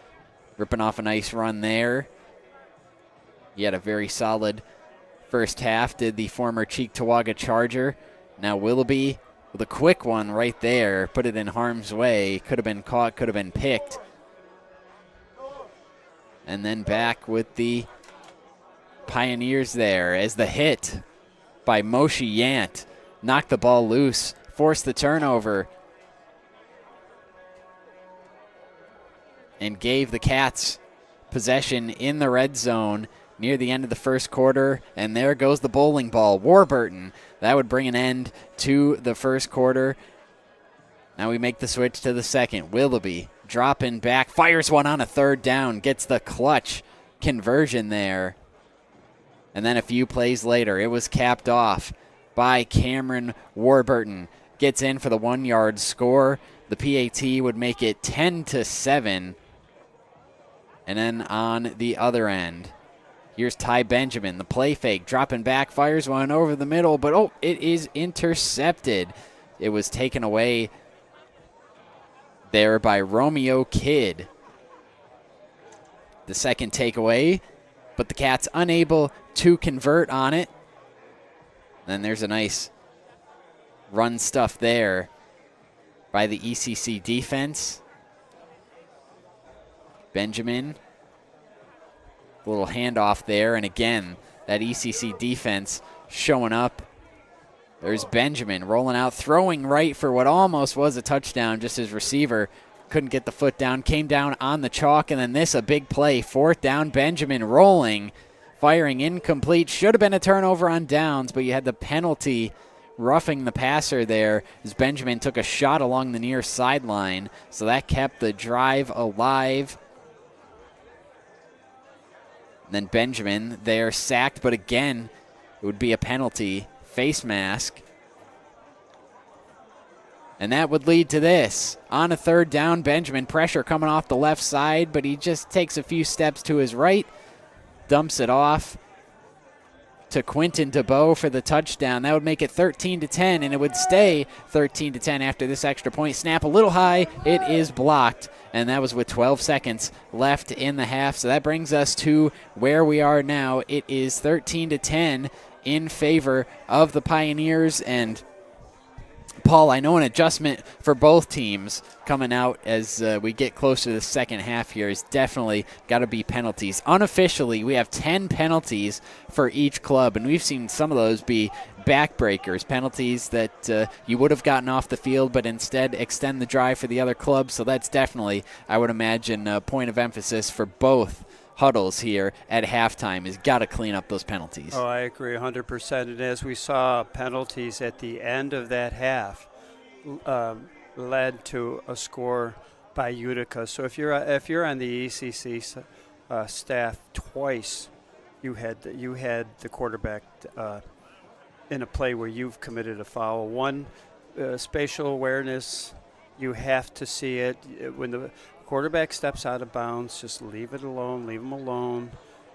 Ripping off a nice run there. He had a very solid first half, did the former Cheektowaga Charger. Now Willoughby with a quick one right there. Put it in harm's way. Could have been caught, could have been picked. And then back with the Pioneers there as the hit by Moshe Yant knocked the ball loose, forced the turnover, and gave the Cats possession in the red zone. near the end of the first quarter, and there goes the bowling ball. Warburton, that would bring an end to the first quarter. Now we make the switch to the second. Willoughby dropping back, fires one on a third down, gets the clutch conversion there. And then a few plays later, it was capped off by Cameron Warburton. Gets in for the 1-yard score. The PAT would make it 10-7. And then on the other end, here's Ty Benjamin, the play fake, dropping back, fires one over the middle, but it is intercepted. It was taken away there by Romeo Kidd. The second takeaway, but the Cats unable to convert on it. Then there's a nice run stuff there by the ECC defense. Benjamin, a little handoff there, and again, that ECC defense showing up. There's Benjamin rolling out, throwing right for what almost was a touchdown, just his receiver couldn't get the foot down, came down on the chalk, and then this, a big play, 4th down, Benjamin rolling, firing incomplete, should have been a turnover on downs, but you had the penalty roughing the passer there as Benjamin took a shot along the near sideline, so that kept the drive alive. And then Benjamin there sacked, but again, it would be a penalty, face mask. And that would lead to this. On a 3rd down, Benjamin, pressure coming off the left side, but he just takes a few steps to his right, dumps it off to Quinton DeBow for the touchdown. That would make it 13-10, and it would stay 13-10 after this extra point. Snap a little high. It is blocked, and that was with 12 seconds left in the half. So that brings us to where we are now. It is 13-10 in favor of the Pioneers, and Paul, I know an adjustment for both teams coming out as we get closer to the second half here is definitely got to be penalties. Unofficially, we have 10 penalties for each club, and we've seen some of those be backbreakers, penalties that you would have gotten off the field but instead extend the drive for the other club. So that's definitely, I would imagine, a point of emphasis for both huddles here at halftime is got to clean up those penalties. Oh, I agree 100%. And as we saw, penalties at the end of that half led to a score by Utica. So if you're on the ECC staff twice, you had the quarterback in a play where you've committed a foul. One, spatial awareness, you have to see it when the quarterback steps out of bounds. Just leave it alone. Leave him alone.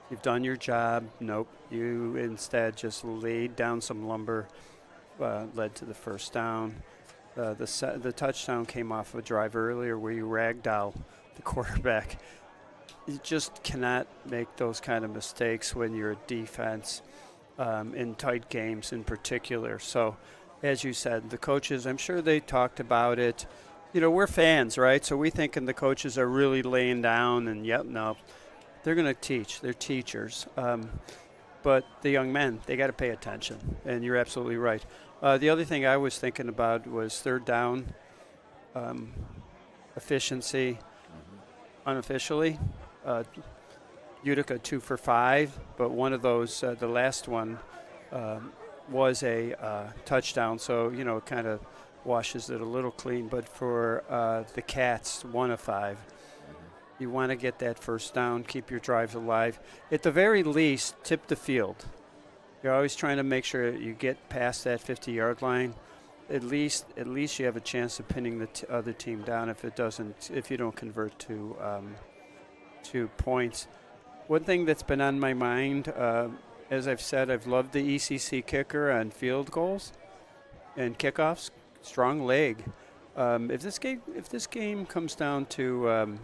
You've done your job. Nope. You instead just laid down some lumber, led to the first down. The touchdown came off a drive earlier where you ragdoll the quarterback. You just cannot make those kind of mistakes when you're a defense in tight games in particular. So, as you said, the coaches, I'm sure they talked about it. You know, we're fans, right? So we thinking the coaches are really laying down and, yep, no. They're going to teach. They're teachers. But the young men, they got to pay attention. And you're absolutely right. The other thing I was thinking about was 3rd down efficiency. Unofficially, Utica 2 for 5, but one of those, the last one, was a touchdown. So, you know, it kind of washes it a little clean, but for the Cats, 1 of 5. You want to get that first down, keep your drives alive. At the very least, tip the field. You're always trying to make sure you get past that 50-yard line. At least you have a chance of pinning the other team down if you don't convert to points. One thing that's been on my mind, as I've said, I've loved the ECC kicker on field goals and kickoffs. Strong leg. If this game comes down to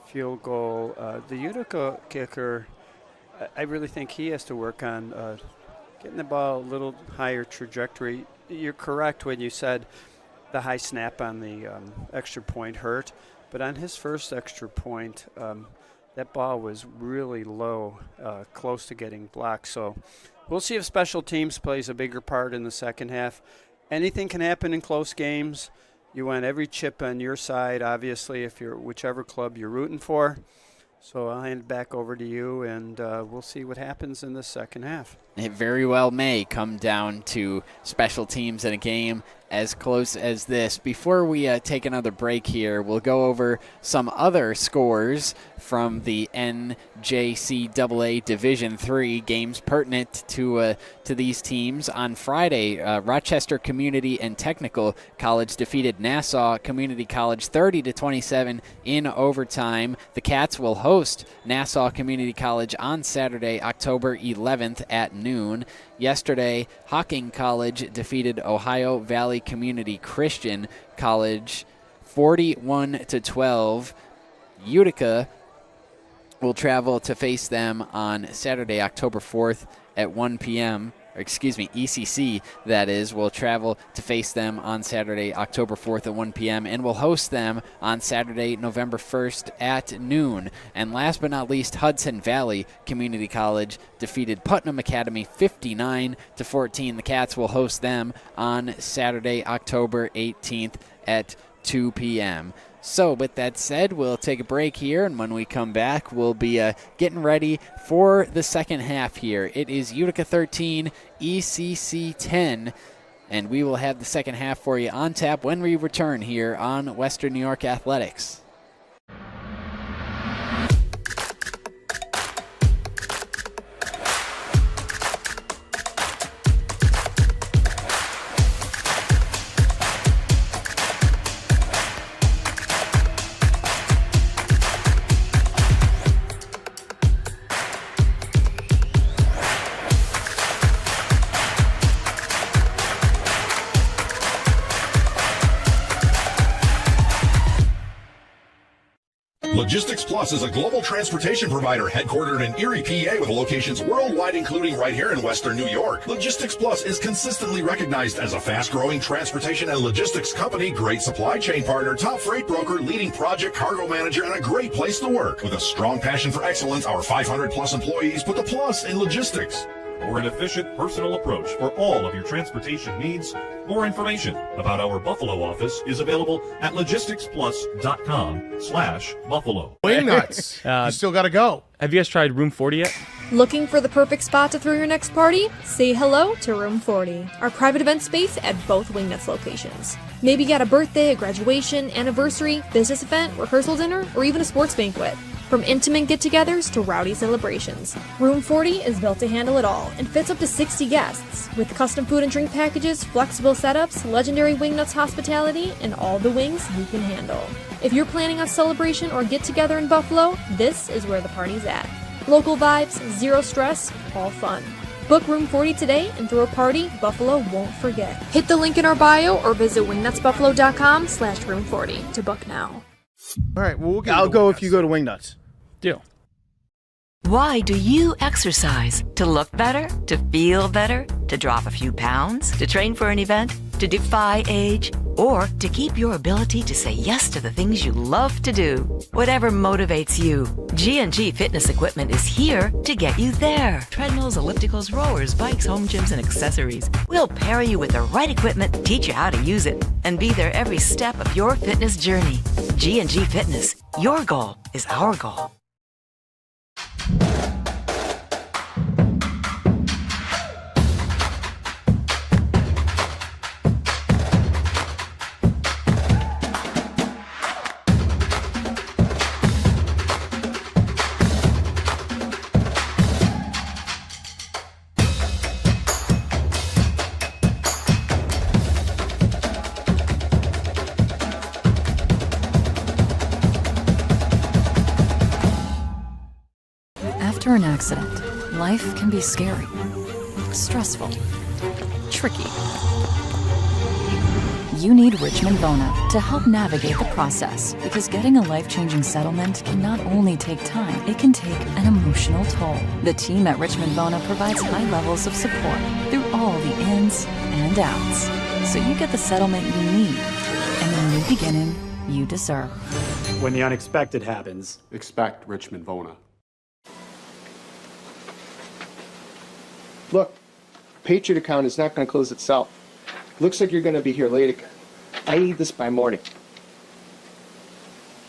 field goal, the Utica kicker, I really think he has to work on getting the ball a little higher trajectory. You're correct when you said the high snap on the extra point hurt, but on his first extra point, that ball was really low, close to getting blocked. So we'll see if special teams plays a bigger part in the second half. Anything can happen in close games. You want every chip on your side, obviously, if you're whichever club you're rooting for. So I'll hand it back over to you, and we'll see what happens in the second half. It very well may come down to special teams in a game as close as this. Before we take another break here, we'll go over some other scores from the NJCAA Division III games pertinent to these teams. On Friday, Rochester Community and Technical College defeated Nassau Community College 30-27 in overtime. The Cats will host Nassau Community College on Saturday, October 11th at noon. Yesterday, Hocking College defeated Ohio Valley Community Christian College 41-12. Utica will travel to face them on Saturday, October 4th at 1 p.m. ECC, that is, will travel to face them on Saturday, October 4th at 1 p.m. and will host them on Saturday, November 1st at noon. And last but not least, Hudson Valley Community College defeated Putnam Academy 59-14. The Cats will host them on Saturday, October 18th at 2 p.m. So with that said, we'll take a break here, and when we come back, we'll be getting ready for the second half here. It is Utica 13, ECC 10, and we will have the second half for you on tap when we return here on Western New York Athletics. Logistics Plus is a global transportation provider headquartered in Erie, PA with locations worldwide, including right here in Western New York. Logistics Plus is consistently recognized as a fast-growing transportation and logistics company, great supply chain partner, top freight broker, leading project cargo manager, and a great place to work. With a strong passion for excellence, our 500-plus employees put the plus in logistics. For an efficient, personal approach for all of your transportation needs, more information about our Buffalo office is available at logisticsplus.com/Buffalo. Wingnuts. You still got to go. Have you guys tried Room 40 yet? Looking for the perfect spot to throw your next party? Say hello to Room 40, our private event space at both Wingnuts locations. Maybe you got a birthday, a graduation, anniversary, business event, rehearsal dinner, or even a sports banquet. From intimate get-togethers to rowdy celebrations, Room 40 is built to handle it all and fits up to 60 guests. With custom food and drink packages, flexible setups, legendary Wingnuts hospitality, and all the wings you can handle. If you're planning a celebration or get-together in Buffalo, this is where the party's at. Local vibes, zero stress, all fun. Book Room 40 today and throw a party Buffalo won't forget. Hit the link in our bio or visit wingnutsbuffalo.com/room40 to book now. All right, well, I'll go if you go to Wingnuts. Deal. Why do you exercise? To look better? To feel better? To drop a few pounds? To train for an event? To defy age? Or to keep your ability to say yes to the things you love to do? Whatever motivates you, G&G Fitness Equipment is here to get you there. Treadmills, ellipticals, rowers, bikes, home gyms, and accessories. We'll pair you with the right equipment, teach you how to use it, and be there every step of your fitness journey. G&G Fitness. Your goal is our goal. After an accident, life can be scary, stressful, tricky. You need Richmond Bona to help navigate the process, because getting a life-changing settlement can not only take time, it can take an emotional toll. The team at Richmond Bona provides high levels of support through all the ins and outs, so you get the settlement you need and the new beginning you deserve. When the unexpected happens, expect Richmond Bona. Look, Patriot account is not going to close itself. Looks like you're going to be here late again. I need this by morning.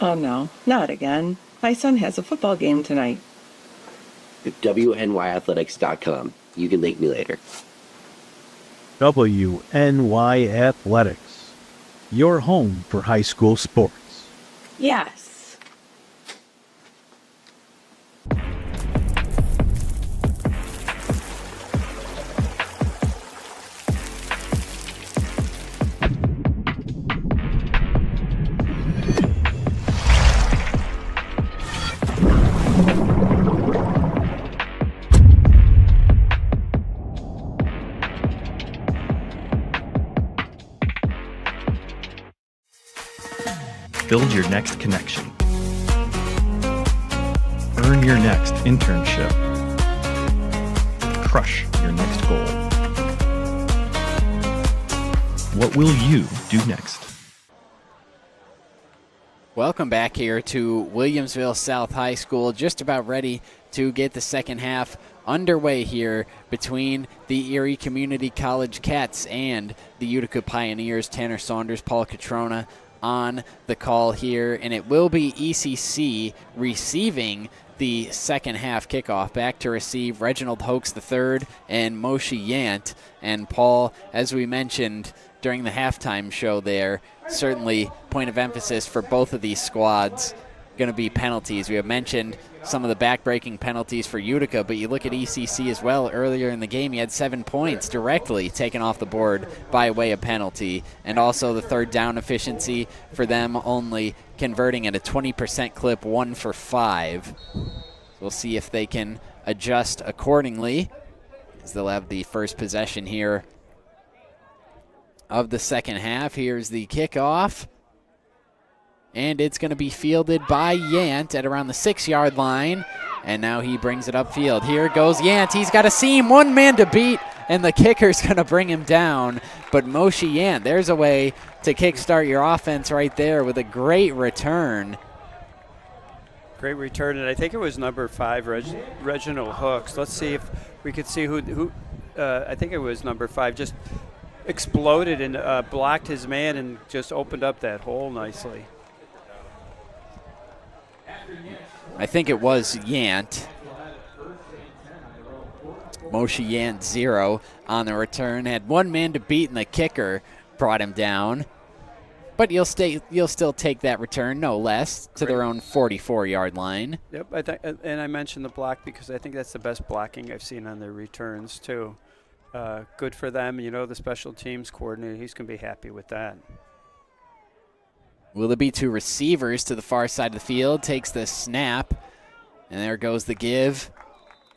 Oh no, not again. My son has a football game tonight. WNYAthletics.com. You can link me later. WNY Athletics, your home for high school sports. Yes. Build your next connection. Earn your next internship. Crush your next goal. What will you do next? Welcome back here to Williamsville South High School. Just about ready to get the second half underway here between the Erie Community College Cats and the Utica Pioneers. Tanner Saunders, Paul Catrona on the call here, and it will be ECC receiving the second half kickoff. Back to receive Reginald Hoax III and Moshe Yant. And Paul, as we mentioned during the halftime show there, certainly point of emphasis for both of these squads going to be penalties. We have mentioned some of the back-breaking penalties for Utica, but you look at ECC as well. Earlier in the game, he had 7 points directly taken off the board by way of penalty, and also the third down efficiency for them, only converting at a 20% clip, 1 for 5. We'll see if they can adjust accordingly, as they'll have the first possession here of the second half. Here's the kickoff. And it's going to be fielded by Yant at around the 6-yard line. And now he brings it upfield. Here goes Yant. He's got a seam, one man to beat, and the kicker's going to bring him down. But Moshe Yant, there's a way to kickstart your offense right there with a great return. Great return, and I think it was number 5, Reginald Hooks. Let's see if we could see who I think it was number 5, just exploded and blocked his man and just opened up that hole nicely. I think it was Yant. Moshe Yant 0 on the return. Had one man to beat, and the kicker brought him down. But you'll still take that return, no less, to their own 44-yard line. Yep, and I mentioned the block because I think that's the best blocking I've seen on their returns too. Good for them. You know, the special teams coordinator, he's going to be happy with that. Will it be 2 receivers to the far side of the field? Takes the snap, and there goes the give.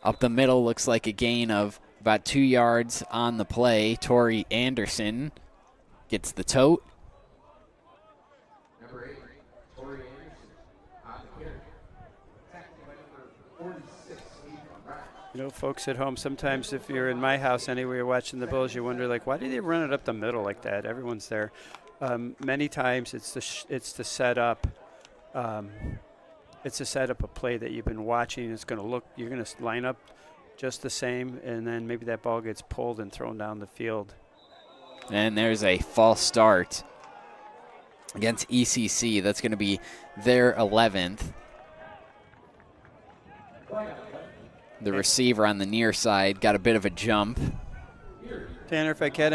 Up the middle, looks like a gain of about 2 yards on the play. Torrey Anderson gets the tote. Number 8, Torrey Anderson on the carry. Tackled by number 46, You know, folks at home, sometimes if you're in my house anyway, you're watching the Bills, you wonder, like, why do they run it up the middle like that? Everyone's there. Many times it's the setup. It's a setup, a play that you've been watching. It's going to look, you're going to line up just the same, and then maybe that ball gets pulled and thrown down the field. And there's a false start against ECC. That's going to be their 11th. The receiver on the near side got a bit of a jump. Tanner, if I can,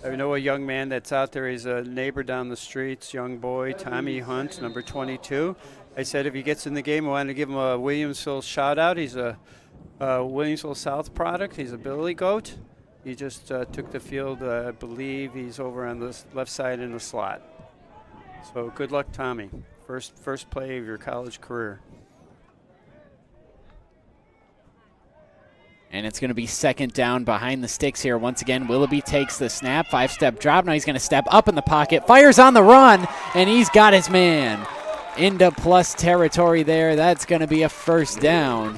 I know a young man that's out there. He's a neighbor down the streets, young boy, Tommy Hunt, number 22. I said if he gets in the game, I wanted to give him a Williamsville shout-out. He's a Williamsville South product. He's a Billy Goat. He just took the field. I believe he's over on the left side in the slot. So good luck, Tommy. First play of your college career. And it's going to be second down behind the sticks here. Once again, Willoughby takes the snap, 5-step drop. Now he's going to step up in the pocket, fires on the run, and he's got his man into plus territory there. That's going to be a first down.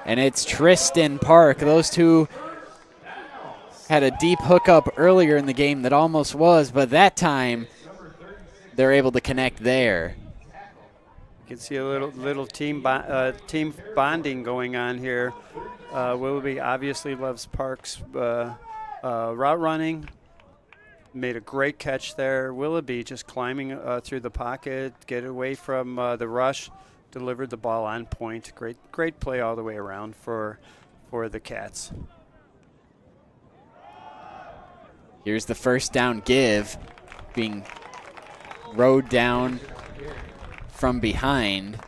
And it's Tristan Park. Those two had a deep hookup earlier in the game that almost was, but that time they're able to connect there. You can see a little team bonding going on here. Willoughby obviously loves Park's route running. made a great catch there. Willoughby just climbing through the pocket, get away from the rush, delivered the ball on point. Great play all the way around for the Cats. Here's the first down give, being rode down from behind.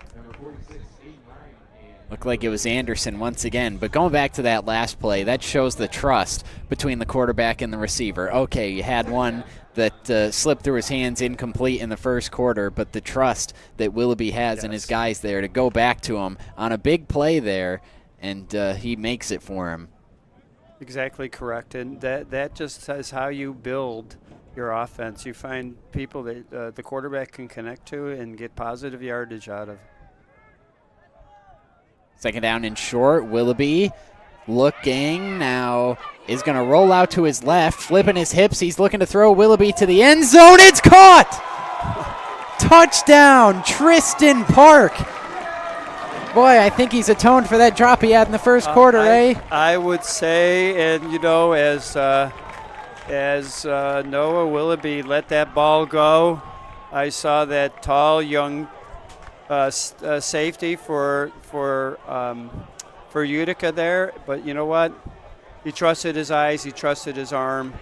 Looked like it was Anderson once again. But going back to that last play, that shows the trust between the quarterback and the receiver. Okay, you had one that slipped through his hands incomplete in the first quarter, but the trust that Willoughby has in his guys there to go back to him on a big play there, and he makes it for him. Exactly correct. And that just says how you build your offense. You find people that the quarterback can connect to and get positive yardage out of. Second down and short. Willoughby looking now, is going to roll out to his left, flipping his hips. He's looking to throw Willoughby to the end zone. It's caught! Touchdown, Tristan Park. Boy, I think he's atoned for that drop he had in the first quarter, I would say, and as Noah Willoughby let that ball go, I saw that tall young safety for Utica there, but you know what? He trusted his eyes, he trusted his arm,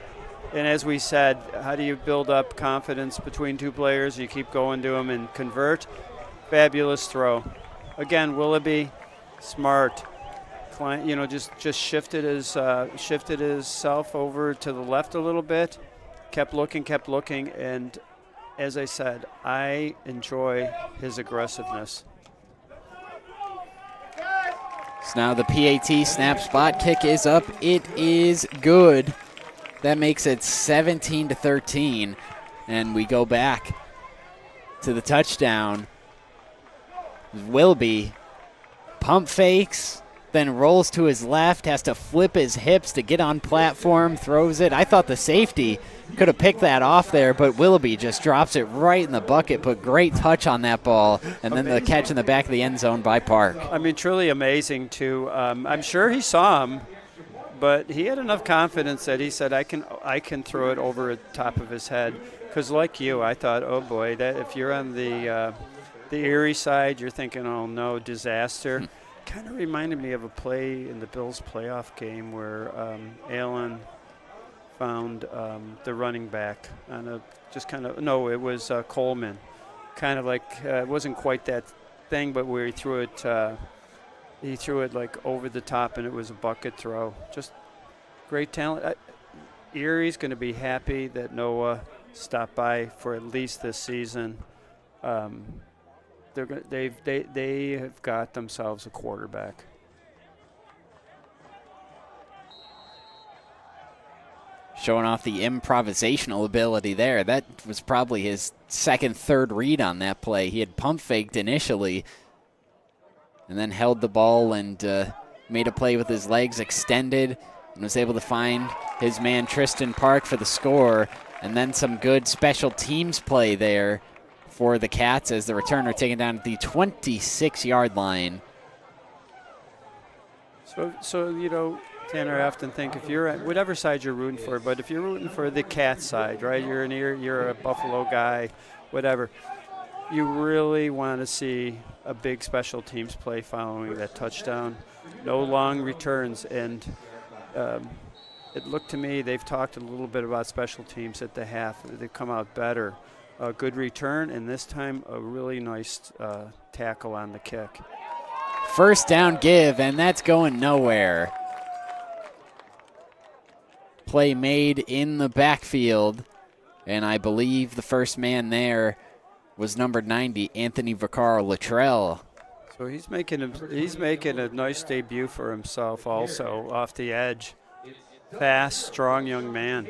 and as we said, how do you build up confidence between two players? You keep going to them and convert. Fabulous throw. Again, Willoughby, smart. Just shifted himself over to the left a little bit, kept looking, and as I said, I enjoy his aggressiveness. So now the PAT snap spot kick is up. It is good. That makes it 17-13, and we go back to the touchdown. Willoughby pump fakes, then rolls to his left, has to flip his hips to get on platform, throws it. I thought the safety could have picked that off there, but Willoughby just drops it right in the bucket, put great touch on that ball, and then the catch in the back of the end zone by Park. I mean, truly amazing, too. I'm sure he saw him, but he had enough confidence that he said, I can throw it over the top of his head. Because like you, I thought, oh, boy, that if you're on the Erie side, you're thinking, oh, no, disaster. Kind of reminded me of a play in the Bills playoff game where Allen found the running back on it was Coleman. Kind of like, it wasn't quite that thing, but where he threw it like over the top and it was a bucket throw. Just great talent. Erie's going to be happy that Noah stopped by for at least this season. They have got themselves a quarterback. Showing off the improvisational ability there. That was probably his second, third read on that play. He had pump faked initially and then held the ball and made a play with his legs extended and was able to find his man Tristan Park for the score, and then some good special teams play there for the Cats as the returner taken down at the 26-yard line. So Tanner, I often think if you're at whatever side you're rooting for, but if you're rooting for the Cats side, right, you're a Buffalo guy, whatever, you really want to see a big special teams play following that touchdown. No long returns, and it looked to me, they've talked a little bit about special teams at the half. They've come out better. A good return, and this time a really nice tackle on the kick. First down give, and that's going nowhere. Play made in the backfield, and I believe the first man there was number 90, Anthony Vaccaro-Latrell. So he's making a nice debut for himself also off the edge. Fast, strong young man.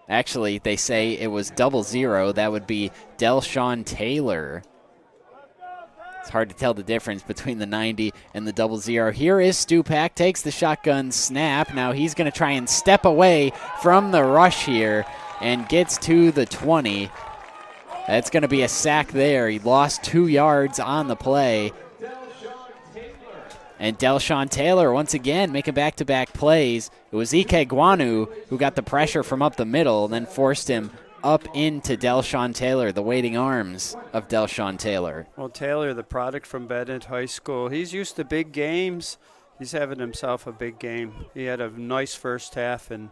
Actually, they say it was 00. That would be Delshawn Taylor. It's hard to tell the difference between the 90 and the 00. Here is Stupak, takes the shotgun snap. Now he's going to try and step away from the rush here and gets to the 20. That's going to be a sack there. He lost 2 yards on the play. And Delshawn Taylor once again making back-to-back plays. It was Ike Guanu who got the pressure from up the middle and then forced him up into Delshawn Taylor, the waiting arms of Delshawn Taylor. Well, Taylor, the product from Bennett High School, he's used to big games. He's having himself a big game. He had a nice first half, and,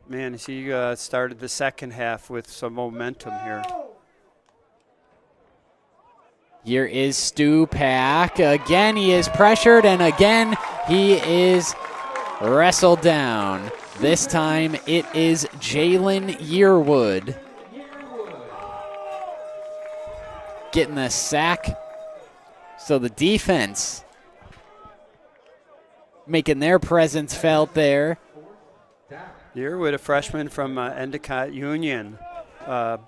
man, he started the second half with some momentum here. Here is Stu Pack. Again, he is pressured, and again, he is wrestled down. This time, it is Jalen Yearwood getting the sack. So the defense making their presence felt there. Yearwood, a freshman from Endicott Union.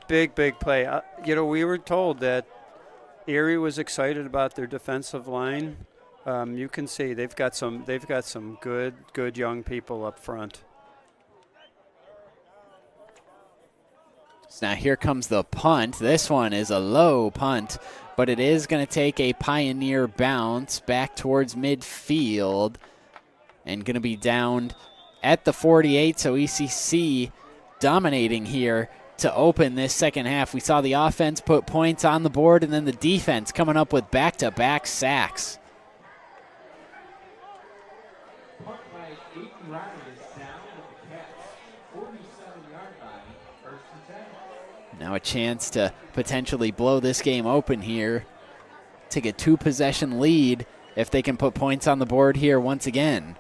Big play. We were told that Erie was excited about their defensive line. You can see they've got some good young people up front. So now here comes the punt. This one is a low punt, but it is going to take a Pioneer bounce back towards midfield and going to be down at the 48. So ECC dominating here to open this second half. We saw the offense put points on the board, and then the defense coming up with back-to-back sacks. Now a chance to potentially blow this game open here. Take a 2-possession lead if they can put points on the board here once again.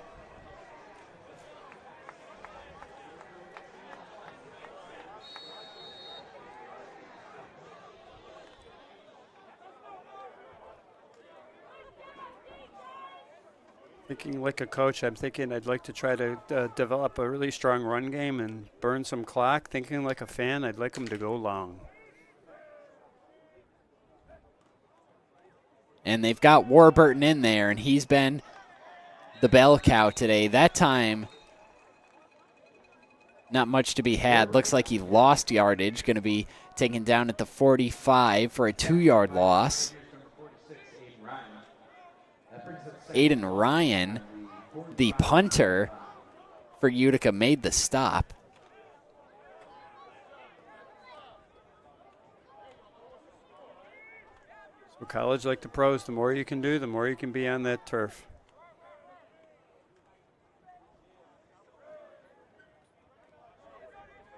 Thinking like a coach, I'm thinking I'd like to try to develop a really strong run game and burn some clock. Thinking like a fan, I'd like them to go long. And they've got Warburton in there, and he's been the bell cow today. That time, not much to be had. Looks like he lost yardage. Going to be taken down at the 45 for a 2-yard loss. Aiden Ryan, the punter for Utica, made the stop. So college, like the pros, the more you can do, the more you can be on that turf.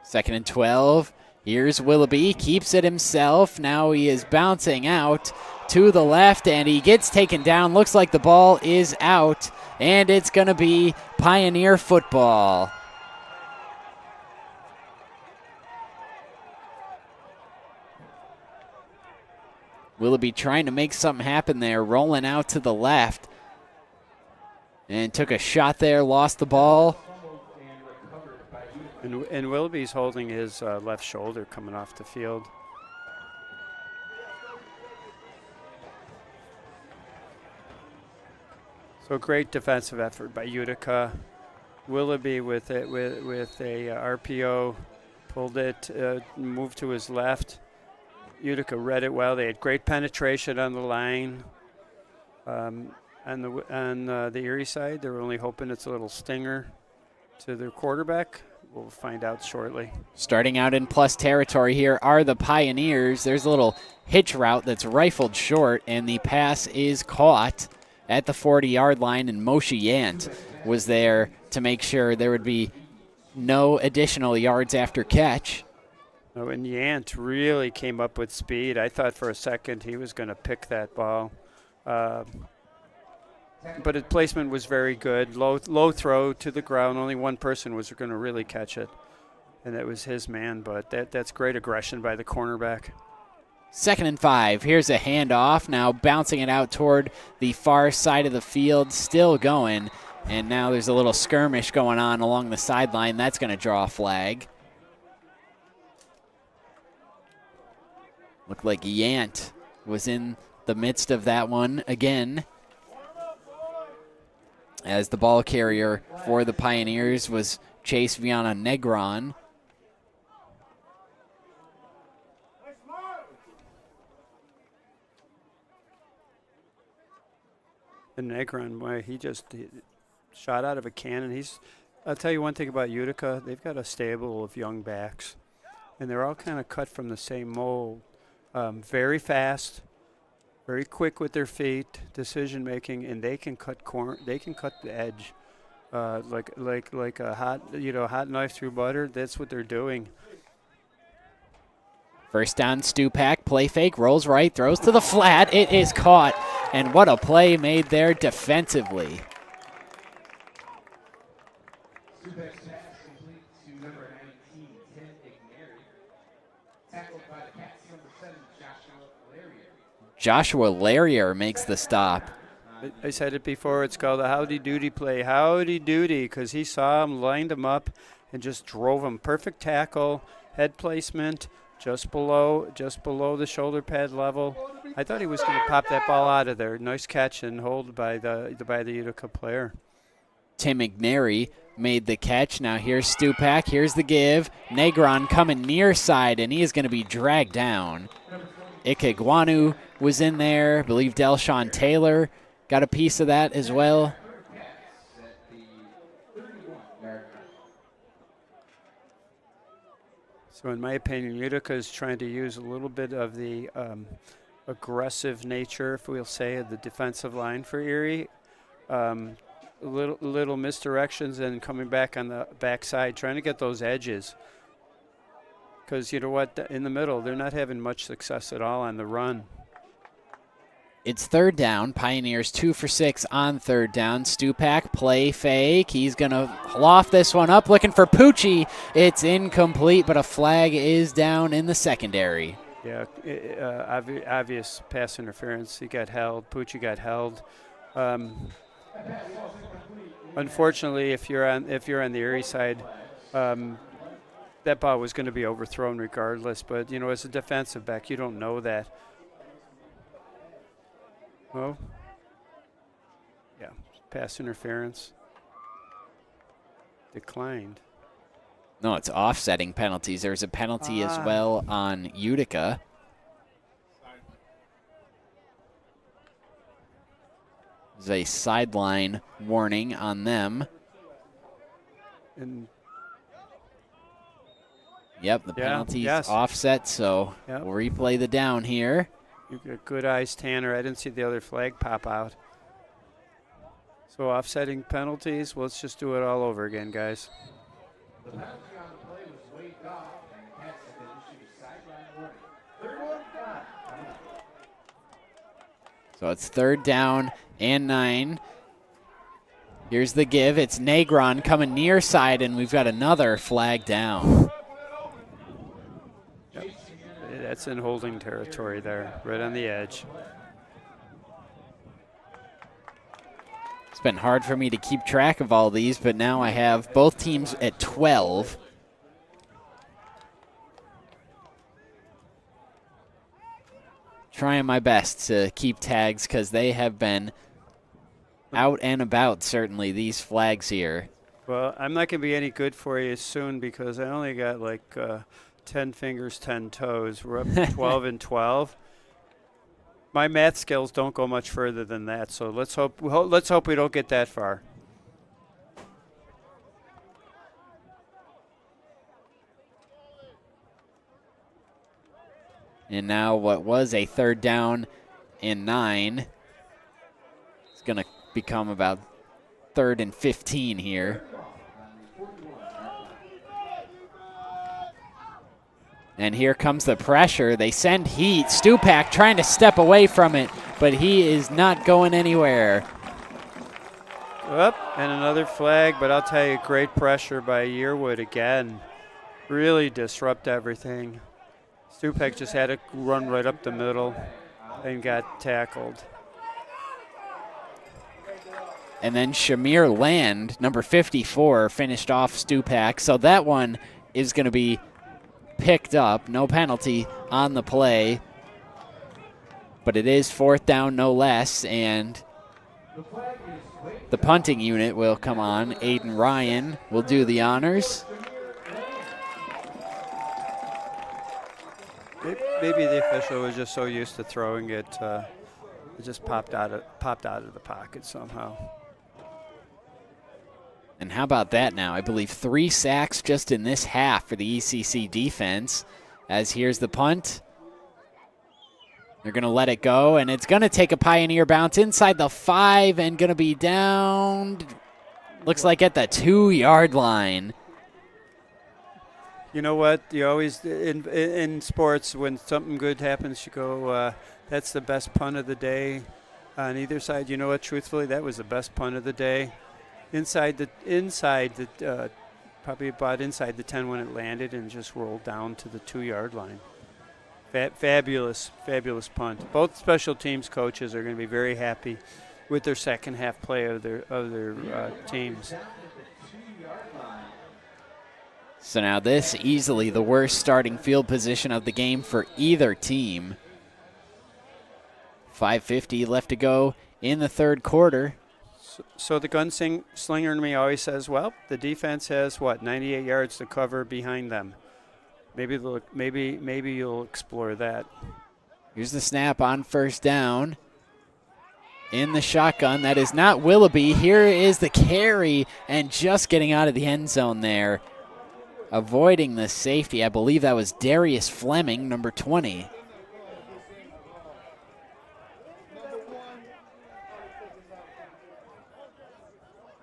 Second and 12. Here's Willoughby, keeps it himself. Now he is bouncing out to the left, and he gets taken down. Looks like the ball is out, and it's going to be Pioneer football. Willoughby trying to make something happen there, rolling out to the left, and took a shot there, lost the ball. And Willoughby's holding his left shoulder coming off the field. So great defensive effort by Utica. Willoughby with a RPO, pulled it, moved to his left. Utica read it well. They had great penetration on the line. On the Erie side, they're only hoping it's a little stinger to their quarterback. We'll find out shortly. Starting out in plus territory here are the Pioneers. There's a little hitch route that's rifled short, and the pass is caught at the 40-yard line, and Moshe Yant was there to make sure there would be no additional yards after catch. Oh, and Yant really came up with speed. I thought for a second he was going to pick that ball. But his placement was very good. Low throw to the ground. Only one person was going to really catch it, and that was his man. But that's great aggression by the cornerback. Second and 5. Here's a handoff. Now bouncing it out toward the far side of the field. Still going. And now there's a little skirmish going on along the sideline. That's going to draw a flag. Looked like Yant was in the midst of that one again, as the ball carrier for the Pioneers was Chase Viana Negron. And Negron, boy, he shot out of a cannon. I'll tell you one thing about Utica. They've got a stable of young backs, and they're all kind of cut from the same mold. Very fast, very quick with their feet, decision making, and they can cut They can cut the edge, like a hot knife through butter. That's what they're doing. First down, Stupak, play fake, rolls right, throws to the flat. It is caught, and what a play made there defensively. Stupak's pass complete to number 19, Tim Igneri. Tackled by the Cats, number 7, Joshua Larrier. Joshua Larrier makes the stop. I said it before, it's called a howdy doody play. Howdy doody, because he saw him, lined him up, and just drove him. Perfect tackle, head placement, just below the shoulder pad level. I thought he was going to pop that ball out of there. Nice catch and hold by the Utica player. Tim Igneri made the catch. Now here's Stupak. Here's the give. Negron coming near side, and he is going to be dragged down. Ikegwanu was in there. I believe Delshawn Taylor got a piece of that as well. So in my opinion, Utica is trying to use a little bit of the aggressive nature, if we'll say, of the defensive line for Erie. Little misdirections and coming back on the backside, trying to get those edges. Because you know what, in the middle, they're not having much success at all on the run. It's third down. Pioneers 2 for 6 on third down. Stupak, play fake. He's going to loft this one up, looking for Pucci. It's incomplete, but a flag is down in the secondary. Yeah, obvious pass interference. He got held. Pucci got held. Unfortunately, if you're on the Erie side, that ball was going to be overthrown regardless. But you know, as a defensive back, you don't know that. Oh, yeah, pass interference declined. No, it's offsetting penalties. There's a penalty as well on Utica. There's a sideline warning on them. And yep, the penalty's offset, so we'll replay the down here. You've got good eyes, Tanner. I didn't see the other flag pop out. So offsetting penalties, well, let's just do it all over again, guys. The penalty on the play was waved off, and the Cats have been issued a sideline warning. 3rd down. So it's 3rd down and 9. Here's the give. It's Negron coming near side, and we've got another flag down. That's in holding territory there, right on the edge. It's been hard for me to keep track of all these, but now I have both teams at 12. Trying my best to keep tags because they have been out and about, certainly, these flags here. Well, I'm not going to be any good for you soon because I only got like 10 fingers, 10 toes. We're up to 12 and 12. My math skills don't go much further than that, so let's hope we don't get that far. And now what was a 3rd down and 9 is going to become about 3rd and 15 here. And here comes the pressure. They send heat. Stupak trying to step away from it, but he is not going anywhere. Up and another flag, but I'll tell you, great pressure by Yearwood again. Really disrupt everything. Stupak just had to run right up the middle and got tackled. And then Shamir Land, number 54, finished off Stupak. So that one is going to be picked up. No penalty on the play. But it is 4th down, no less. And the punting unit will come on. Aiden Ryan will do the honors. Maybe the official was just so used to throwing it It just popped out of the pocket somehow. And how about that now? I believe 3 sacks just in this half for the ECC defense. As here's the punt. They're going to let it go, and it's going to take a Pioneer bounce inside the 5 and going to be down, looks like at the 2-yard line. You know what? You always, in sports, when something good happens, you go, that's the best punt of the day on either side. You know what? Truthfully, that was the best punt of the day. Probably about inside the 10 when it landed and just rolled down to the 2-yard line. Fabulous punt. Both special teams coaches are going to be very happy with their second half play of their teams. So now this easily the worst starting field position of the game for either team. 5:50 left to go in the third quarter. So the gunslinger in me always says, well, the defense has, 98 yards to cover behind them. Maybe you'll explore that. Here's the snap on first down. In the shotgun, that is not Willoughby. Here is the carry, and just getting out of the end zone there. Avoiding the safety. I believe that was Darius Fleming, number 20.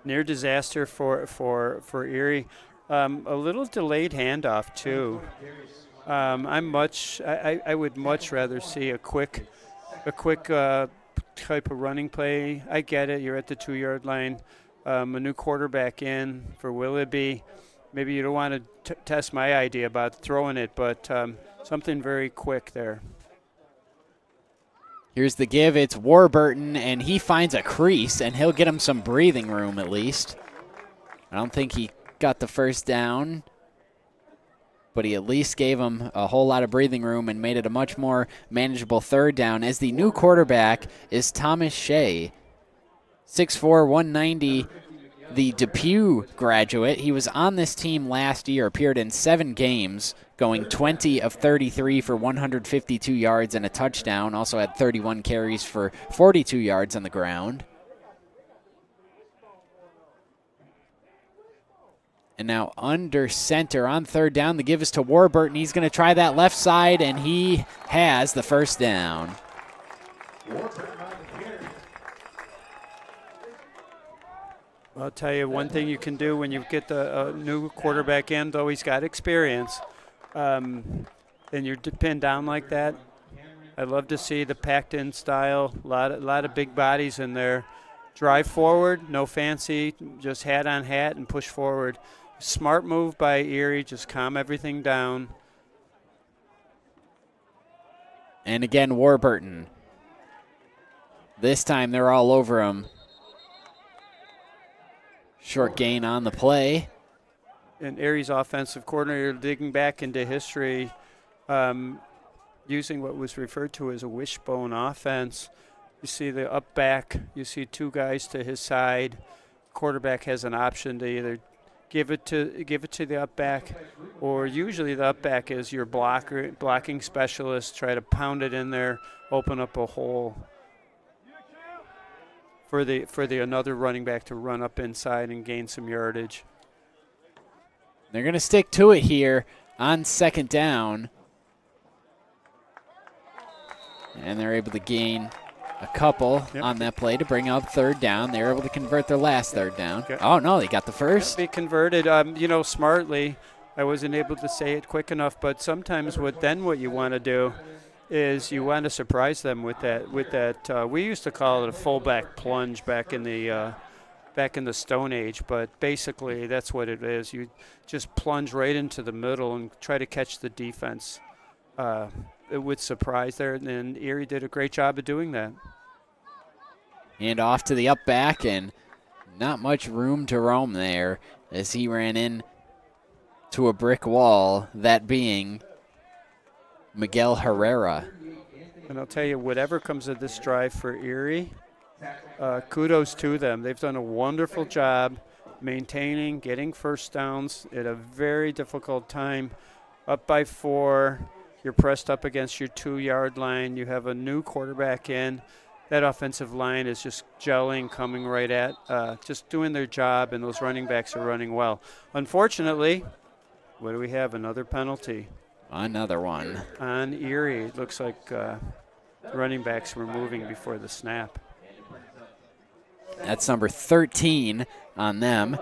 Near disaster for Erie. A little delayed handoff too. I would much rather see a quick type of running play. I get it. You're at the 2-yard line. A new quarterback in for Willoughby. Maybe you don't want to test my idea about throwing it, but something very quick there. Here's the give. It's Warburton, and he finds a crease, and he'll get him some breathing room at least. I don't think he got the first down, but he at least gave him a whole lot of breathing room and made it a much more manageable third down, as the new quarterback is Thomas Shea. 6'4", 190, the Depew graduate. He was on this team last year, appeared in 7 games, going 20 of 33 for 152 yards and a touchdown. Also had 31 carries for 42 yards on the ground. And now under center on third down, the give is to Warburton. He's going to try that left side, and he has the first down. I'll tell you one thing you can do when you get the new quarterback in, though he's got experience, and you're pinned down like that. I love to see the packed-in style, a lot of big bodies in there. Drive forward, no fancy, just hat on hat and push forward. Smart move by Erie, just calm everything down. And again, Warburton. This time they're all over him. Short gain on the play. And Erie's offensive coordinator digging back into history, using what was referred to as a wishbone offense. You see the up back, you see 2 guys to his side. Quarterback has an option to either give it to the up back, or usually the up back is your blocking specialist, try to pound it in there, open up a hole for the another running back to run up inside and gain some yardage. They're going to stick to it here on second down. And they're able to gain a couple on that play to bring up third down. They were able to convert their last third down. Oh, no, they got the first. They converted, smartly. I wasn't able to say it quick enough, but sometimes what you want to do is you want to surprise them with that. We used to call it a fullback plunge back in the Stone Age, but basically that's what it is. You just plunge right into the middle and try to catch the defense with surprise there, and Erie did a great job of doing that. And off to the up back, and not much room to roam there as he ran in to a brick wall, that being Miguel Herrera. And I'll tell you, whatever comes of this drive for Erie, kudos to them. They've done a wonderful job maintaining, getting first downs at a very difficult time. Up by 4, you're pressed up against your 2-yard line. You have a new quarterback in. that offensive line is just gelling, coming right at, just doing their job, and those running backs are running well. Unfortunately, what do we have? Another penalty. Another one. On Erie. It looks like the running backs were moving before the snap. That's number 13 on them.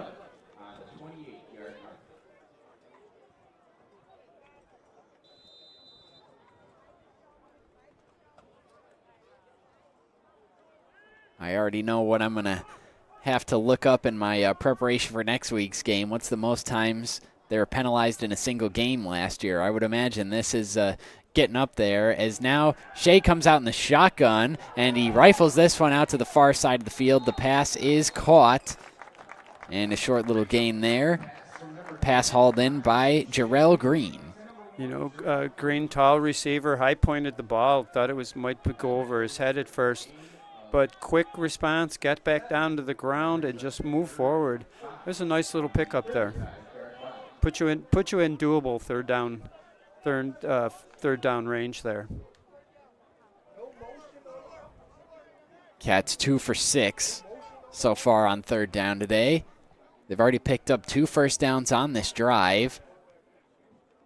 I already know what I'm going to have to look up in my preparation for next week's game. What's the most times they were penalized in a single game last year? I would imagine this is getting up there, as now Shea comes out in the shotgun, and he rifles this one out to the far side of the field. The pass is caught, and a short little gain there. Pass hauled in by Jarrell Green. You know, Green, tall receiver, high-pointed the ball, thought it might go over his head at first. But quick response, get back down to the ground and just move forward. There's a nice little pickup there. Put you in doable third down range there. Cats 2 for 6 so far on third down today. They've already picked up 2 first downs on this drive.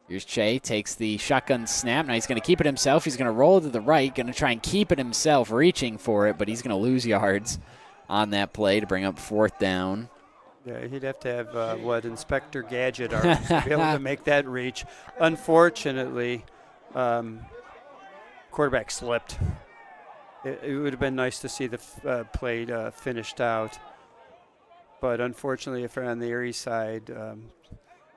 Here's Che, takes the shotgun snap. Now he's going to keep it himself. He's going to roll to the right, going to try and keep it himself, reaching for it, but he's going to lose yards on that play to bring up fourth down. Yeah, he'd have to have, Inspector Gadget arms to be able to make that reach. Unfortunately, quarterback slipped. It would have been nice to see the play finished out. But unfortunately, if you're on the Erie side, I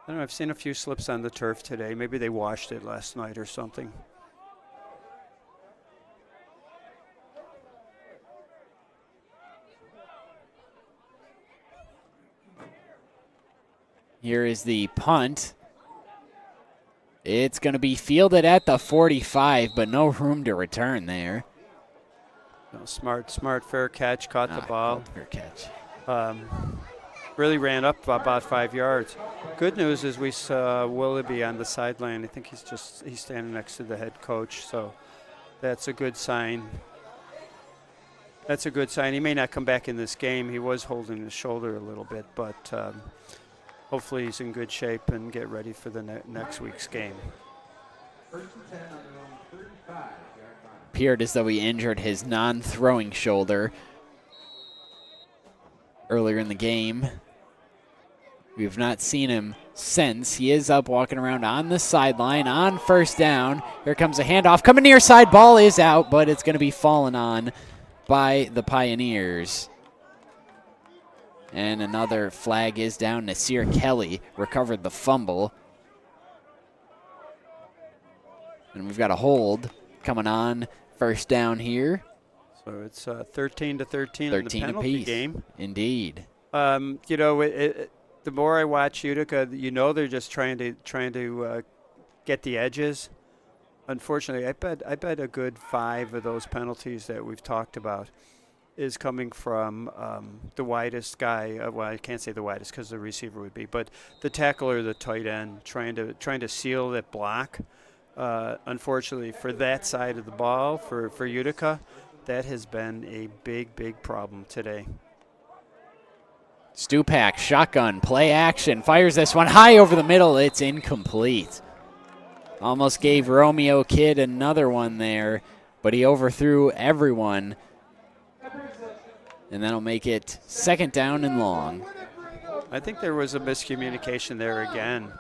don't know, I've seen a few slips on the turf today. Maybe they washed it last night or something. Here is the punt. It's going to be fielded at the 45, but no room to return there. No, smart, fair catch, caught the ball. Fair catch. Really ran up about 5 yards. Good news is we saw Willoughby on the sideline. I think he's standing next to the head coach, so that's a good sign. That's a good sign. He may not come back in this game. He was holding his shoulder a little bit, but hopefully he's in good shape and get ready for the next week's game. Appeared as though he injured his non-throwing shoulder earlier in the game. We've not seen him since. He is up walking around on the sideline on first down. Here comes a handoff. Coming near side. Ball is out, but it's going to be fallen on by the Pioneers. And another flag is down. Nasir Kelly recovered the fumble. And we've got a hold coming on first down here. So it's 13-13 in the penalty apiece. Game. Indeed. You know, the more I watch Utica, you know they're just trying to get the edges. Unfortunately, I bet a good 5 of those penalties that we've talked about is coming from the widest guy. Well, I can't say the widest because the receiver would be, but the tackle or the tight end trying to seal that block. Unfortunately, for that side of the ball, for Utica, that has been a big problem today. Stupak, shotgun, play action, fires this one high over the middle. It's incomplete. Almost gave Romeo Kidd another one there, but he overthrew everyone. And that'll make it second down and long. I think there was a miscommunication there again.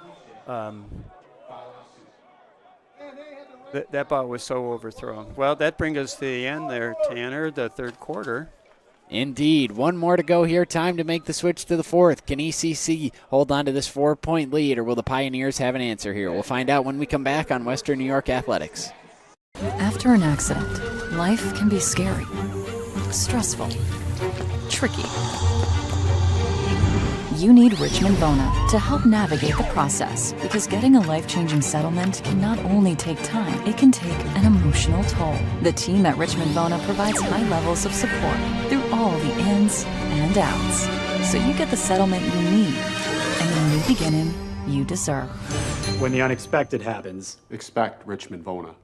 That ball was so overthrown. Well, that brings us to the end there, Tanner, the third quarter. Indeed. One more to go here. Time to make the switch to the fourth. Can ECC hold on to this 4-point lead, or will the Pioneers have an answer here? We'll find out when we come back on Western New York Athletics. After an accident, life can be scary, stressful, tricky. You need Richmond Bona to help navigate the process, because getting a life-changing settlement can not only take time, it can take an emotional toll. The team at Richmond Bona provides high levels of support through all the ins and outs, so you get the settlement you need and the new beginning you deserve. When the unexpected happens, expect Richmond Bona.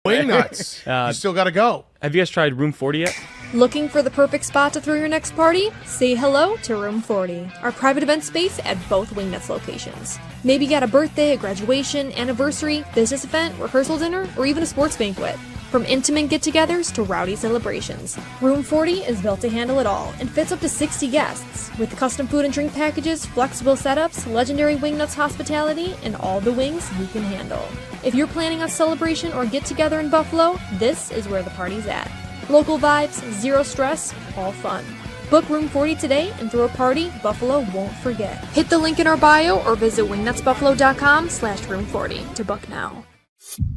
Wingnuts. You still got to go. Have you guys tried Room 40 yet? Looking for the perfect spot to throw your next party? Say hello to Room 40, our private event space at both Wingnuts locations. Maybe you got a birthday, a graduation, anniversary, business event, rehearsal dinner, or even a sports banquet. From intimate get-togethers to rowdy celebrations, Room 40 is built to handle it all and fits up to 60 guests. With custom food and drink packages, flexible setups, legendary Wingnuts hospitality, and all the wings you can handle. If you're planning a celebration or get-together in Buffalo, this is where the party's at. Local vibes, zero stress, all fun. Book Room 40 today and throw a party Buffalo won't forget. Hit the link in our bio or visit wingnutsbuffalo.com/room40 to book now.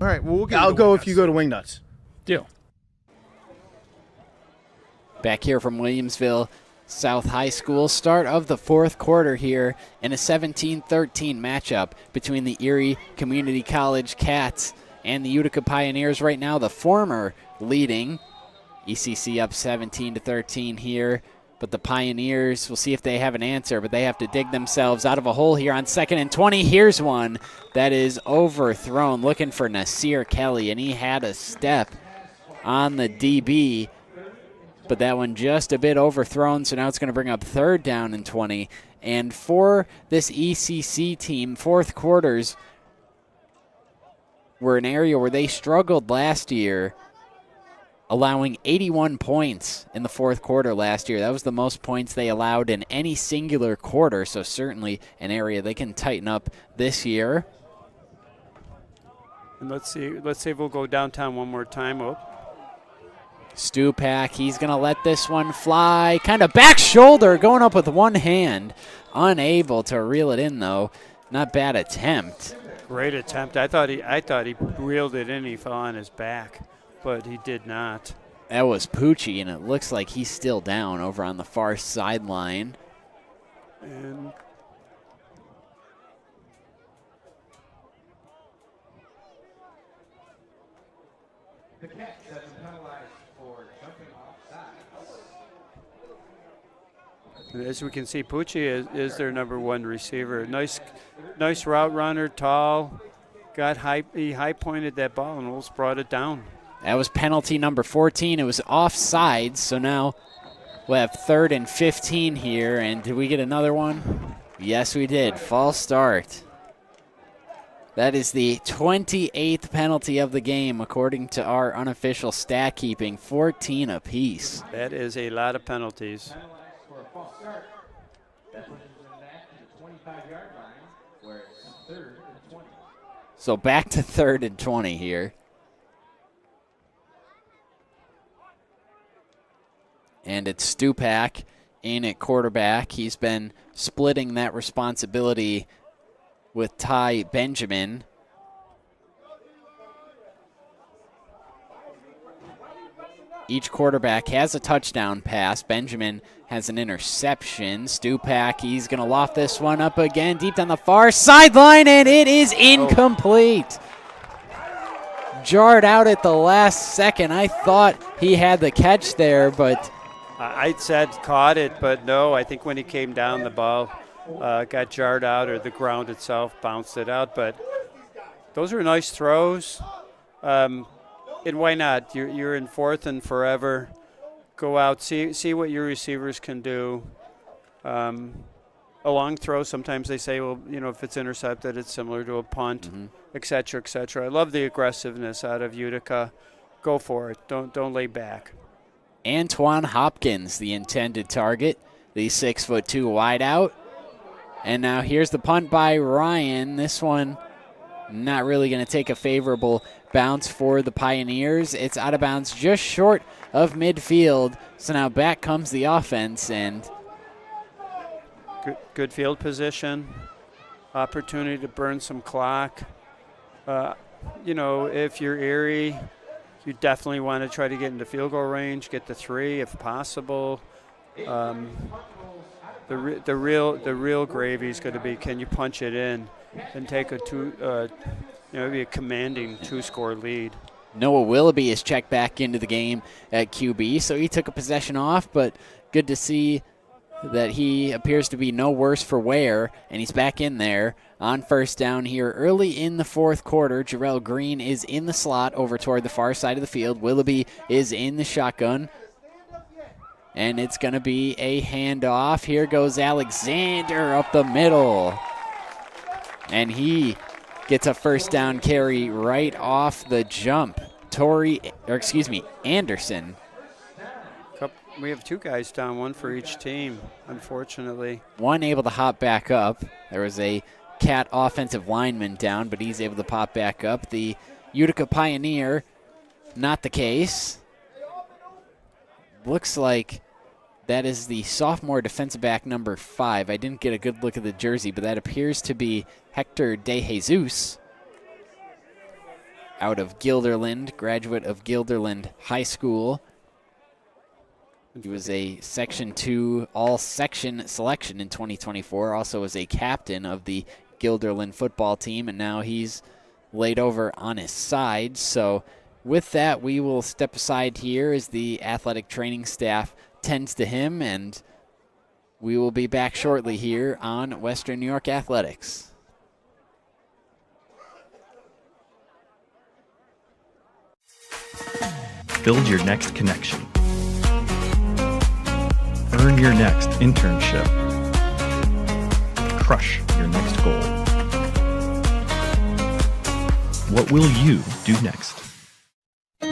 All right, well, I'll go if you go to Wingnuts. Deal. Back here from Williamsville South High School, start of the fourth quarter here in a 17-13 matchup between the Erie Community College Cats and the Utica Pioneers. Right now, the former leading. ECC up 17-13 here, but the Pioneers, we'll see if they have an answer, but they have to dig themselves out of a hole here on 2nd and 20. Here's one that is overthrown, looking for Nasir Kelly, and he had a step on the DB, but that one just a bit overthrown, so now it's going to bring up 3rd down and 20. And for this ECC team, fourth quarters were an area where they struggled last year, allowing 81 points in the fourth quarter last year. That was the most points they allowed in any singular quarter, so certainly an area they can tighten up this year. And let's see if we'll go downtown one more time. Oh. Stupak, he's going to let this one fly. Kind of back shoulder, going up with one hand. Unable to reel it in, though. Not bad attempt. Great attempt. I thought he reeled it in. He fell on his back, but he did not. That was Pucci, and it looks like he's still down over on the far sideline. And the Cats have been penalized for jumping off sides. as we can see, Pucci is their number one receiver. Nice route runner, tall. He high pointed that ball and almost brought it down. That was penalty number 14. It was offsides, so now we'll have 3rd and 15 here. And did we get another one? Yes, we did. False start. That is the 28th penalty of the game, according to our unofficial stat keeping. 14 apiece. That is a lot of penalties. For a false start, that pushes them back to the 25-yard line, where it's 3rd and 20. So back to 3rd and 20 here. And it's Stupak in at quarterback. He's been splitting that responsibility with Ty Benjamin. Each quarterback has a touchdown pass. Benjamin has an interception. Stupak, he's going to loft this one up again deep down the far sideline, and it is incomplete. Jarred out at the last second. I thought he had the catch there, but I said caught it, but no. I think when he came down, the ball got jarred out, or the ground itself bounced it out. But those are nice throws. And why not? You're in 4th and forever. Go out, see what your receivers can do. A long throw, sometimes they say, well, if it's intercepted, it's similar to a punt, et cetera, et cetera. I love the aggressiveness out of Utica. Go for it. Don't lay back. Antoine Hopkins, the intended target, the 6'2" wideout. And now here's the punt by Ryan. This one not really going to take a favorable bounce for the Pioneers. It's out of bounds just short of midfield. So now back comes the offense, and good field position, opportunity to burn some clock. If you're Erie, you definitely want to try to get into field goal range, get the 3 if possible. The real gravy is going to be, can you punch it in and take maybe a commanding 2-score lead. Noah Willoughby is checked back into the game at QB, so he took a possession off, but good to see that he appears to be no worse for wear, and he's back in there on first down here early in the fourth quarter. Jarrell Green is in the slot over toward the far side of the field. Willoughby is in the shotgun, and it's going to be a handoff. Here goes Alexander up the middle, and he gets a first down carry right off the jump. Anderson. We have two guys down, one for each team, unfortunately. One able to hop back up. There was a Cat offensive lineman down, but he's able to pop back up. The Utica Pioneer, not the case. Looks like that is the sophomore defensive back number 5. I didn't get a good look at the jersey, but that appears to be Hector De Jesus out of Guilderland, graduate of Guilderland High School. He was a Section 2 all-section selection in 2024, also was a captain of the Guilderland football team, and now he's laid over on his side. So with that, we will step aside here as the athletic training staff tends to him, and we will be back shortly here on Western New York Athletics. Build your next connection. Earn your next internship. Crush your next goal. What will you do next?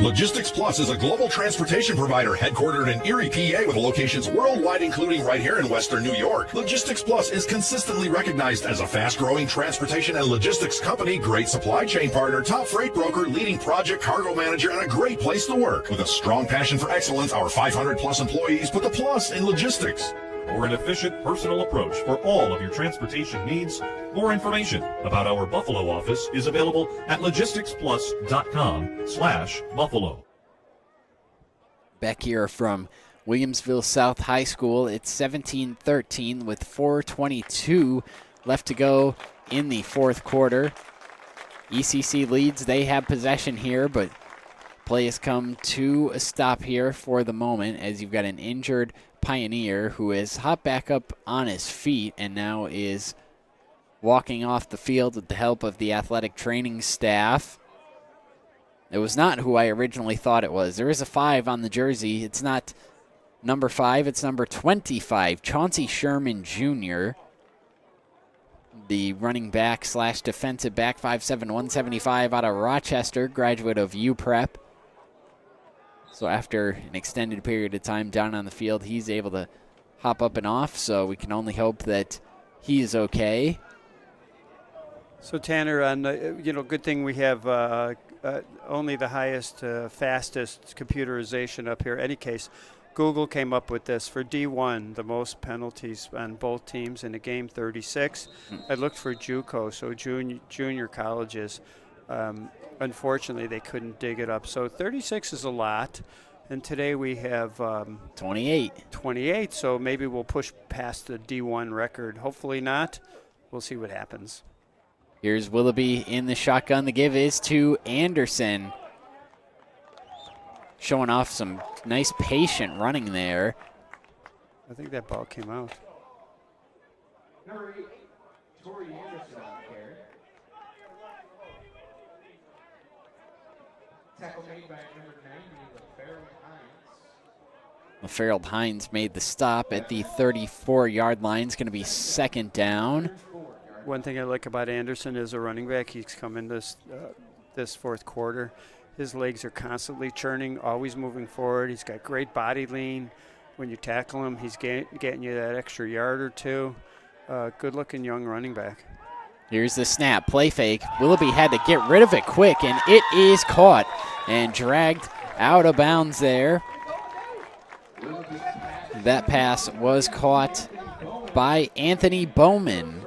Logistics Plus is a global transportation provider headquartered in Erie, PA with locations worldwide, including right here in Western New York. Logistics Plus is consistently recognized as a fast-growing transportation and logistics company, great supply chain partner, top freight broker, leading project cargo manager, and a great place to work. With a strong passion for excellence, our 500-plus employees put the plus in logistics. For an efficient, personal approach for all of your transportation needs, more information about our Buffalo office is available at logisticsplus.com/Buffalo. Back here from Williamsville South High School, it's 17-13 with 4:22 left to go in the fourth quarter. ECC leads. They have possession here, but play has come to a stop here for the moment as you've got an injured Pioneer who has hopped back up on his feet and now is walking off the field with the help of the athletic training staff. It was not who I originally thought it was. There is a 5 on the jersey. It's not number 5, it's number 25, Chauncey Sherman Jr., the running back / defensive back, 5'7", 175 out of Rochester, graduate of UPrep. So after an extended period of time down on the field, he's able to hop up and off, so we can only hope that he is okay. So Tanner, on good thing we have only the highest, fastest computerization up here. Any case, Google came up with this for D1, the most penalties on both teams in the game, 36. I looked for JUCO, so junior colleges. Unfortunately, they couldn't dig it up. So 36 is a lot, and today we have 28. 28, so maybe we'll push past the D1 record. Hopefully not. We'll see what happens. Here's Willoughby in the shotgun. The give is to Anderson. Showing off some nice patient running there. I think that ball came out. Number 8, Tori Anderson on the carry. Tackle made by number 90, LaFerald Hines made the stop at the 34-yard line. It's going to be second down. One thing I like about Anderson is a running back. He's come in this fourth quarter. His legs are constantly churning, always moving forward. He's got great body lean. When you tackle him, he's getting you that extra yard or two. Good-looking young running back. Here's the snap, play fake. Willoughby had to get rid of it quick, and it is caught and dragged out of bounds there. That pass was caught by Anthony Bowman.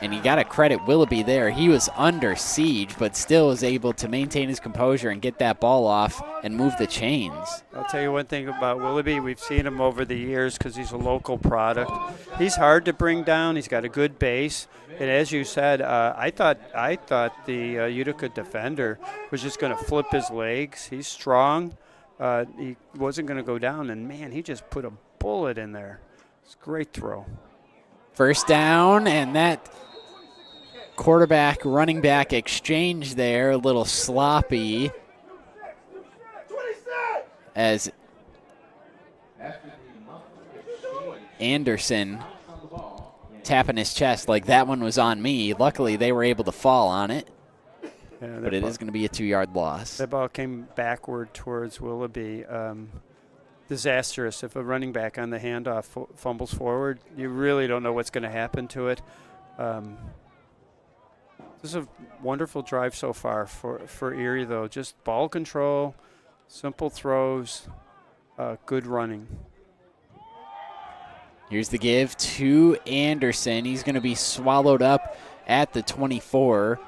And you got to credit Willoughby there. He was under siege, but still was able to maintain his composure and get that ball off and move the chains. I'll tell you one thing about Willoughby. We've seen him over the years because he's a local product. He's hard to bring down. He's got a good base. And as you said, I thought the Utica defender was just going to flip his legs. He's strong. He wasn't going to go down. And, man, he just put a bullet in there. It's a great throw. First down, and that quarterback running back exchange there, a little sloppy as Anderson tapping his chest like that one was on me. Luckily, they were able to fall on it, but it is going to be a 2-yard loss. That ball came backward towards Willoughby. Disastrous. If a running back on the handoff fumbles forward, you really don't know what's going to happen to it. This is a wonderful drive so far for Erie, though. Just ball control, simple throws, good running. Here's the give to Anderson. He's going to be swallowed up at the 24.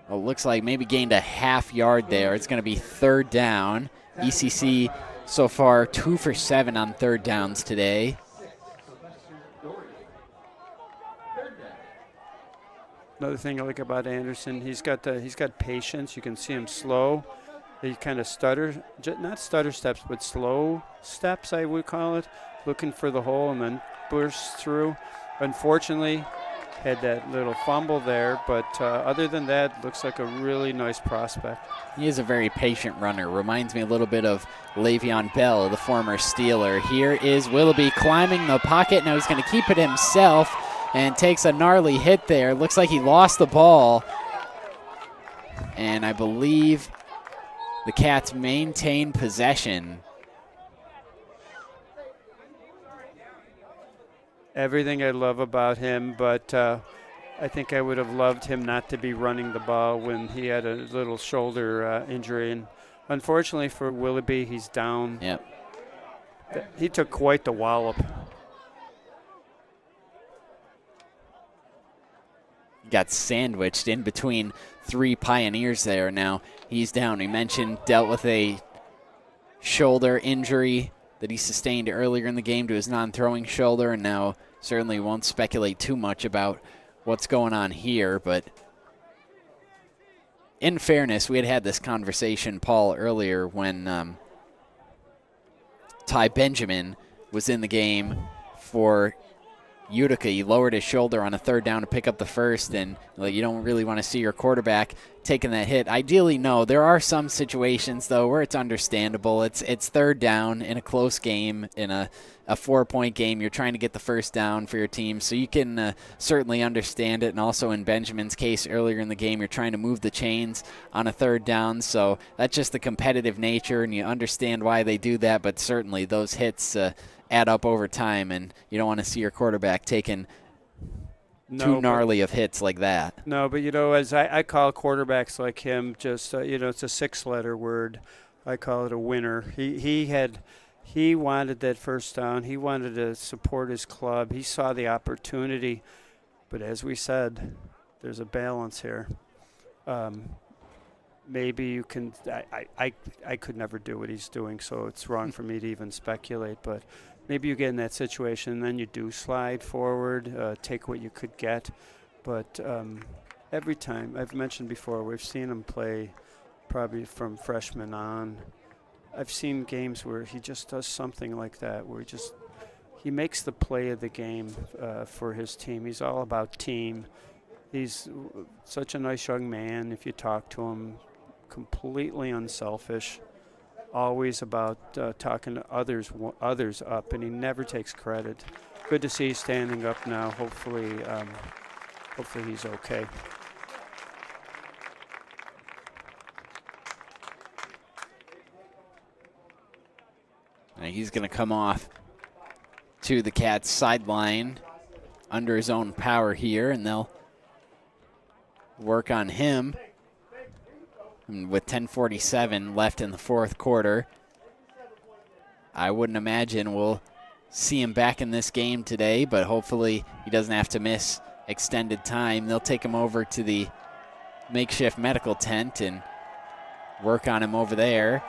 Well, it looks like maybe gained a half-yard there. It's going to be 3rd down. ECC so far 2 for 7 on 3rd downs today. Another thing I like about Anderson, he's got patience. You can see him slow. He kind of not stutter steps, but slow steps, I would call it, looking for the hole and then bursts through. Unfortunately, had that little fumble there, but other than that, looks like a really nice prospect. He is a very patient runner. Reminds me a little bit of Le'Veon Bell, the former Steeler. Here is Willoughby climbing the pocket. Now he's going to keep it himself and takes a gnarly hit there. Looks like he lost the ball. And I believe the Cats maintain possession. Everything I love about him, but I think I would have loved him not to be running the ball when he had a little shoulder injury. And unfortunately for Willoughby, he's down. Yep. He took quite the wallop. Got sandwiched in between 3 Pioneers there. Now he's down. We mentioned dealt with a shoulder injury that he sustained earlier in the game to his non-throwing shoulder, and now certainly won't speculate too much about what's going on here. But in fairness, we had this conversation, Paul, earlier when Ty Benjamin was in the game for Utica. He lowered his shoulder on a 3rd down to pick up the first, and you don't really want to see your quarterback taking that hit. Ideally, no. There are some situations, though, where it's understandable. It's 3rd down in a close game, in a 4-point game. You're trying to get the first down for your team, so you can certainly understand it. And also in Benjamin's case earlier in the game, you're trying to move the chains on a 3rd down, so that's just the competitive nature, and you understand why they do that. But certainly those hits add up over time, and you don't want to see your quarterback taking too gnarly of hits like that. No, but, as I call quarterbacks like him, just, it's a 6-letter word. I call it a winner. He wanted that first down. He wanted to support his club. He saw the opportunity. But as we said, there's a balance here. Maybe you can I could never do what he's doing, so it's wrong for me to even speculate. But maybe you get in that situation, and then you do slide forward, take what you could get. But every time, I've mentioned before, we've seen him play probably from freshman on. I've seen games where he just does something like that, where he makes the play of the game for his team. He's all about team. He's such a nice young man. If you talk to him, completely unselfish, always about talking to others up, and he never takes credit. Good to see he's standing up now. Hopefully he's okay. He's going to come off to the Cats sideline under his own power here, and they'll work on him. And with 10:47 left in the 4th quarter, I wouldn't imagine we'll see him back in this game today, but hopefully he doesn't have to miss extended time. They'll take him over to the makeshift medical tent and work on him over there.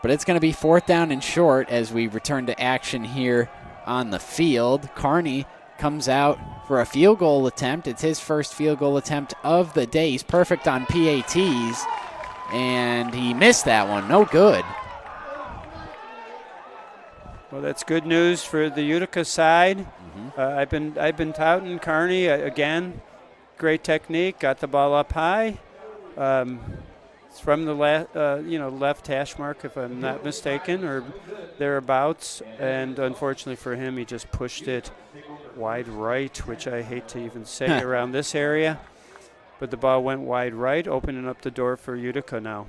But it's going to be 4th down and short as we return to action here on the field. Carney comes out for a field goal attempt. It's his first field goal attempt of the day. He's perfect on PATs, and he missed that one. No good. Well, that's good news for the Utica side. I've been touting Kearney again. Great technique. Got the ball up high. It's from the left hash mark, if I'm not mistaken, or thereabouts. And unfortunately for him, he just pushed it wide right, which I hate to even say around this area. But the ball went wide right, opening up the door for Utica now.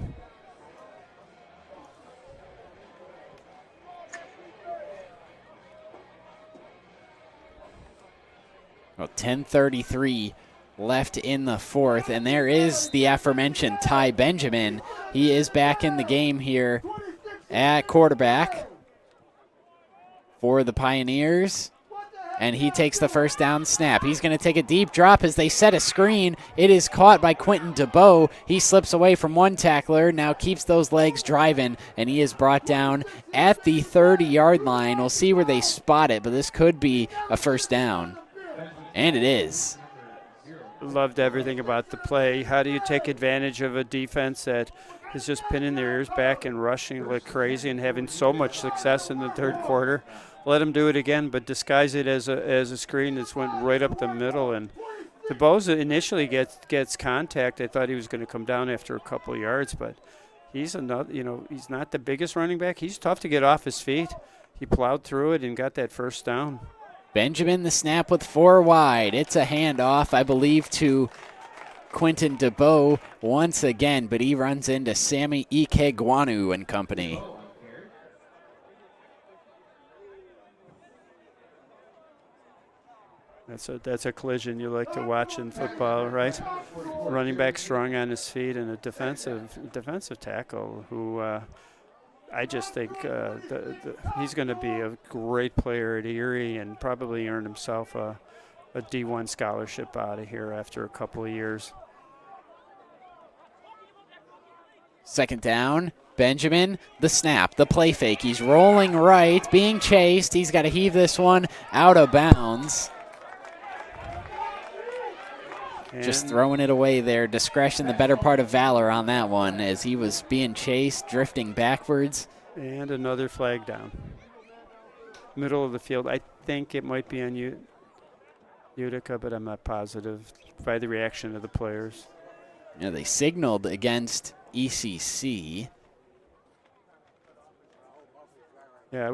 Well, 10:33 left in the fourth, and there is the aforementioned Ty Benjamin. He is back in the game here at quarterback for the Pioneers, and he takes the first down snap. He's going to take a deep drop as they set a screen. It is caught by Quentin DeBow. He slips away from one tackler, now keeps those legs driving, and he is brought down at the 30-yard line. We'll see where they spot it, but this could be a first down. And it is. Loved everything about the play. How do you take advantage of a defense that is just pinning their ears back and rushing like crazy and having so much success in the third quarter? Let them do it again, but disguise it as a screen that's went right up the middle. And DeBow initially gets contact. I thought he was going to come down after a couple of yards, but he's another. He's not the biggest running back. He's tough to get off his feet. He plowed through it and got that first down. Benjamin the snap with 4 wide. It's a handoff, I believe, to Quentin DeBow once again, but he runs into Sammy Ikegwanu and company. That's a collision you like to watch in football, right? Running back strong on his feet and a defensive tackle who I just think he's going to be a great player at Erie and probably earn himself a D1 scholarship out of here after a couple of years. Second down, Benjamin, the snap, the play fake. He's rolling right, being chased. He's got to heave this one out of bounds. Just throwing it away there. Discretion, the better part of valor on that one as he was being chased, drifting backwards. And another flag down. Middle of the field. I think it might be on Utica, but I'm not positive by the reaction of the players. Yeah, they signaled against ECC. Yeah,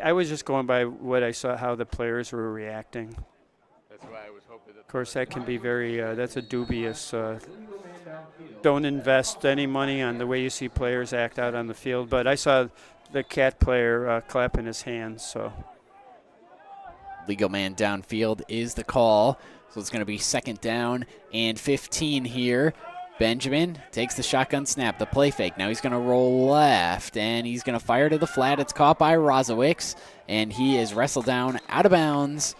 I was just going by what I saw, how the players were reacting. That's why I was hoping that. Of course, that can be very, that's a dubious, don't invest any money on the way you see players act out on the field. But I saw the Cat player clapping his hands, so. Legal man downfield is the call. So it's going to be second down and 15 here. Benjamin takes the shotgun snap, the play fake. Now he's going to roll left, and he's going to fire to the flat. It's caught by Rozowicz, and he is wrestled down out of bounds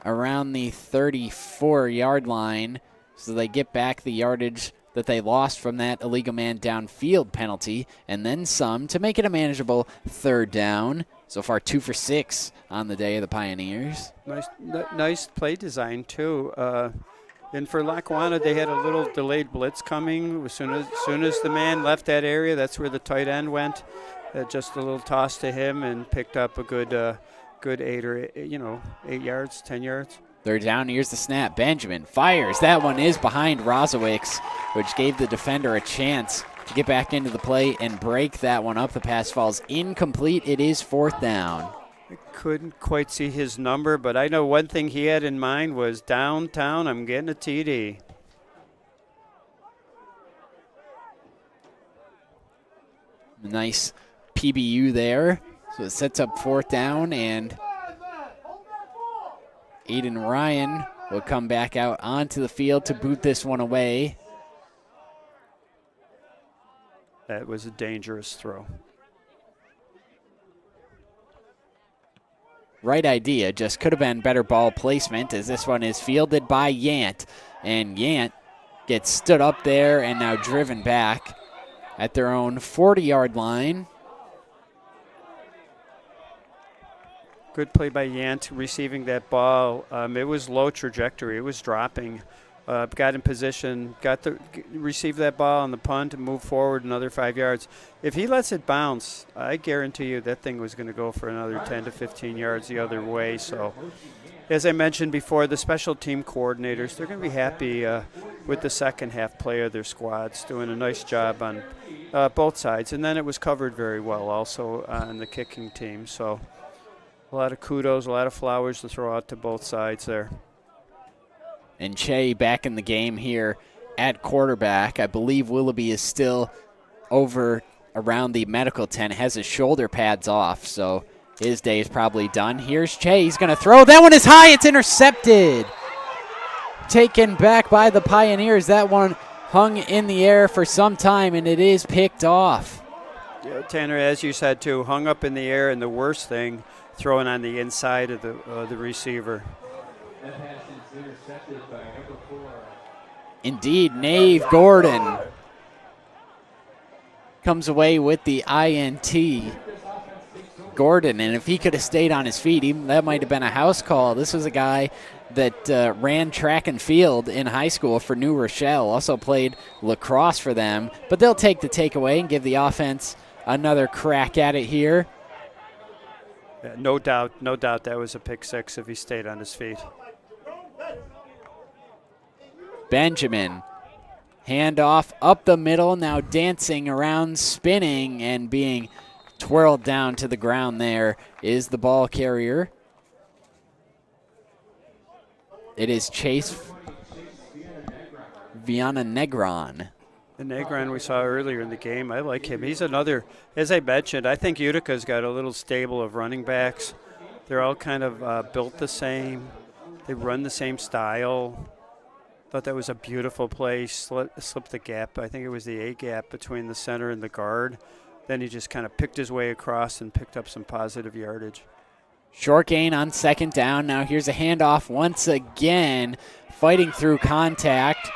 around the 34-yard line. So they get back the yardage that they lost from that illegal man downfield penalty, and then some to make it a manageable third down. So far 2 for 6 on the day of the Pioneers. Nice play design, too. And for Lackawanna, they had a little delayed blitz coming. As soon as the man left that area, that's where the tight end went. Just a little toss to him and picked up a good 8 yards, 10 yards. Third down, here's the snap. Benjamin fires. That one is behind Rozowicz, which gave the defender a chance to get back into the play and break that one up. The pass falls incomplete. It is fourth down. I couldn't quite see his number, but I know one thing he had in mind was downtown, I'm getting a TD. Nice PBU there. So it sets up fourth down, and Aiden Ryan will come back out onto the field to boot this one away. That was a dangerous throw. Right idea, just could have been better ball placement as this one is fielded by Yant. And Yant gets stood up there and now driven back at their own 40-yard line. Good play by Yant receiving that ball. It was low trajectory. It was dropping. got in position, received that ball on the punt and moved forward another 5 yards. If he lets it bounce, I guarantee you that thing was going to go for another 10 to 15 yards the other way. So, as I mentioned before, the special team coordinators, they're going to be happy with the second half play of their squads, doing a nice job on both sides. And then it was covered very well also on the kicking team. So, a lot of kudos, a lot of flowers to throw out to both sides there. And Che back in the game here at quarterback. I believe Willoughby is still over around the medical tent, has his shoulder pads off, so his day is probably done. Here's Che. He's going to throw. That one is high. It's intercepted. Taken back by the Pioneers. That one hung in the air for some time, and it is picked off. Yeah, Tanner, as you said, too, hung up in the air, and the worst thing, throwing on the inside of the receiver. Indeed, Nave Gordon comes away with the INT. Gordon, and if he could have stayed on his feet, that might have been a house call. This was a guy that ran track and field in high school for New Rochelle, also played lacrosse for them, but they'll take the takeaway and give the offense another crack at it here. Yeah, no doubt that was a pick six if he stayed on his feet. Benjamin, handoff up the middle, now dancing around, spinning, and being twirled down to the ground there is the ball carrier. It is Chase Viana-Negron. The Negron we saw earlier in the game, I like him. He's another, as I mentioned, I think Utica's got a little stable of running backs. They're all kind of built the same. They run the same style. Thought that was a beautiful play. Slipped the gap. I think it was the A gap between the center and the guard. Then he just kind of picked his way across and picked up some positive yardage. Short gain on second down. Now here's a handoff once again. Fighting through contact.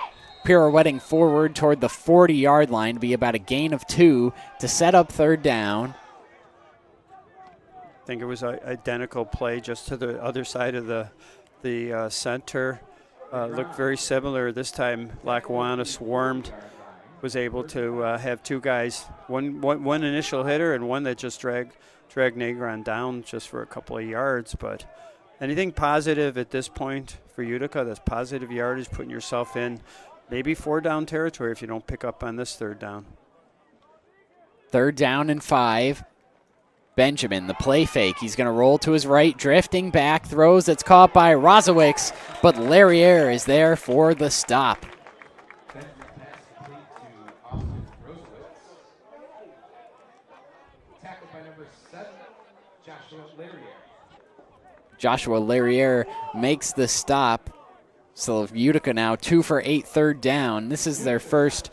Pirouetting forward toward the 40-yard line to be about a gain of 2 to set up third down. I think it was an identical play just to the other side of the center. Looked very similar. This time Lackawanna swarmed, was able to have two guys, one initial hitter and one that just dragged Negron down just for a couple of yards. But anything positive at this point for Utica, that's positive yardage, putting yourself in maybe 4-down territory if you don't pick up on this third down. 3rd down and 5. Benjamin, the play fake. He's going to roll to his right, drifting back, throws. It's caught by Rosowicz, but Larriere is there for the stop. Joshua Larriere makes the stop. So Utica now 2 for 8 3rd down. This is their first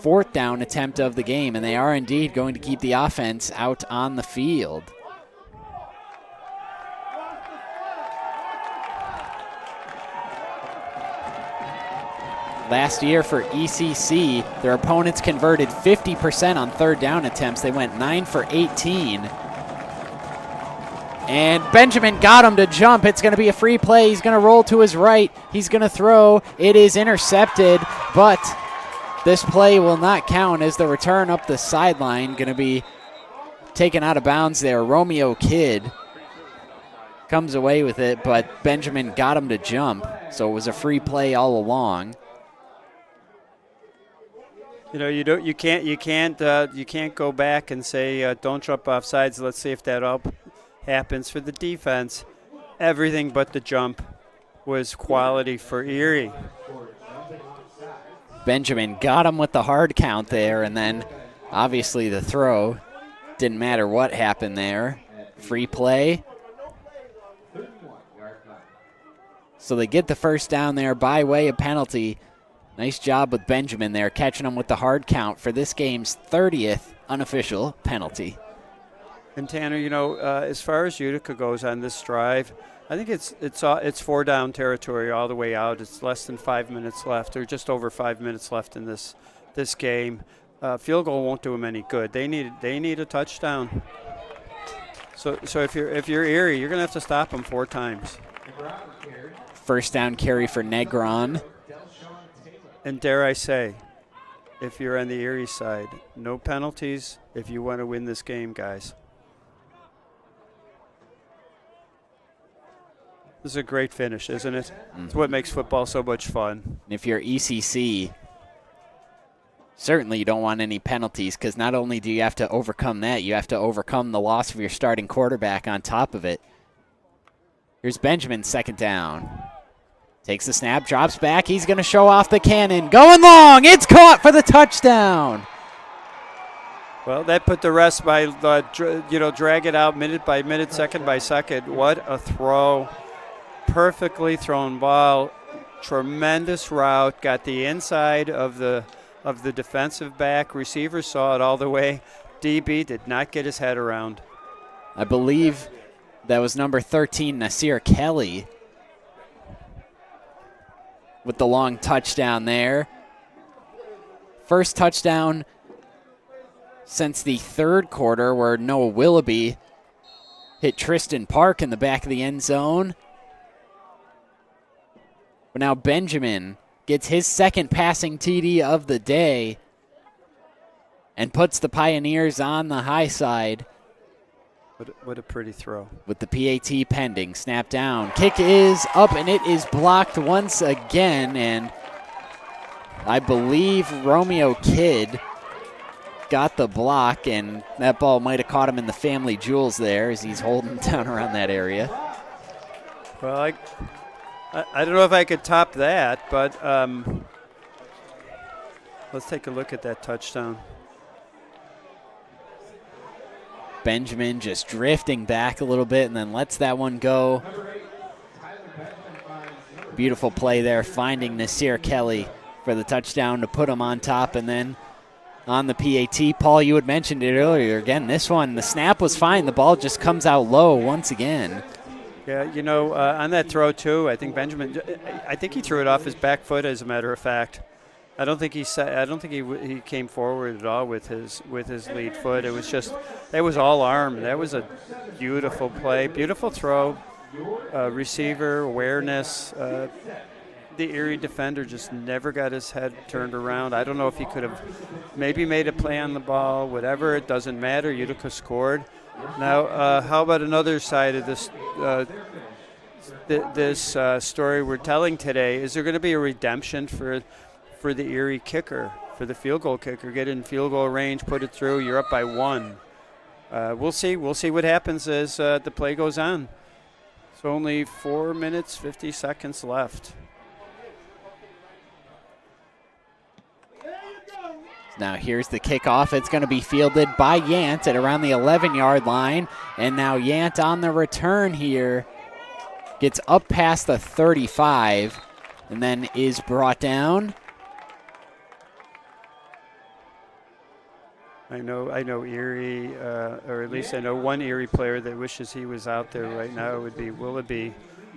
4th down attempt of the game, and they are indeed going to keep the offense out on the field. Last year for ECC, their opponents converted 50% on 3rd down attempts. They went 9 for 18. And Benjamin got him to jump. It's going to be a free play. He's going to roll to his right. He's going to throw. It is intercepted, but this play will not count as the return up the sideline going to be taken out of bounds there. Romeo Kidd comes away with it, but Benjamin got him to jump, so it was a free play all along. You know, you can't go back and say don't jump off sides. Let's see if that all happens for the defense. Everything but the jump was quality for Erie. Benjamin got him with the hard count there, and then obviously the throw. Didn't matter what happened there. Free play. So they get the first down there by way of penalty. Nice job with Benjamin there, catching him with the hard count for this game's 30th unofficial penalty. And Tanner, you know, as far as Utica goes on this drive, I think it's 4-down territory all the way out. It's less than 5 minutes left, or just over 5 minutes left in this game. Field goal won't do them any good. They need a touchdown. So if you're Erie, you're gonna have to stop them 4 times. First down carry for Negron. And dare I say, if you're on the Erie side, no penalties if you want to win this game, guys. This is a great finish, isn't it? It's what makes football so much fun. If you're ECC, certainly you don't want any penalties, because not only do you have to overcome that, you have to overcome the loss of your starting quarterback on top of it. Here's Benjamin, second down. Takes the snap, drops back. He's going to show off the cannon. Going long. It's caught for the touchdown. Well, that put the rest by, drag it out minute by minute, second by second. What a throw. Perfectly thrown ball. Tremendous route. Got the inside of the defensive back. Receiver saw it all the way. DB did not get his head around. I believe that was number 13, Nasir Kelly, with the long touchdown there. First touchdown since the third quarter, where Noah Willoughby hit Tristan Park in the back of the end zone. But now Benjamin gets his second passing TD of the day and puts the Pioneers on the high side. What a pretty throw. With the PAT pending. Snap down. Kick is up, and it is blocked once again. And I believe Romeo Kidd got the block, and that ball might have caught him in the family jewels there as he's holding down around that area. Well, I don't know if I could top that, but let's take a look at that touchdown. Benjamin just drifting back a little bit and then lets that one go. Beautiful play there, finding Nasir Kelly for the touchdown to put him on top. And then on the PAT, Paul, you had mentioned it earlier. Again, this one, the snap was fine. The ball just comes out low once again. Yeah, on that throw too, I think he threw it off his back foot, as a matter of fact. I don't think he came forward at all with his lead foot. It was all arm. That was a beautiful play, beautiful throw, receiver awareness. The Erie defender just never got his head turned around. I don't know if he could have maybe made a play on the ball. Whatever, it doesn't matter. Utica scored. Now, how about another side of this? This story we're telling today? Is there going to be a redemption for the Erie kicker, for the field goal kicker? Get in field goal range, put it through, you're up by 1. We'll see what happens as the play goes on. So only 4 minutes, 50 seconds left. Now here's the kickoff. It's going to be fielded by Yant at around the 11-yard line. And now Yant on the return here gets up past the 35 and then is brought down. I know Erie, or at least I know one Erie player that wishes he was out there right now. It would be Willoughby.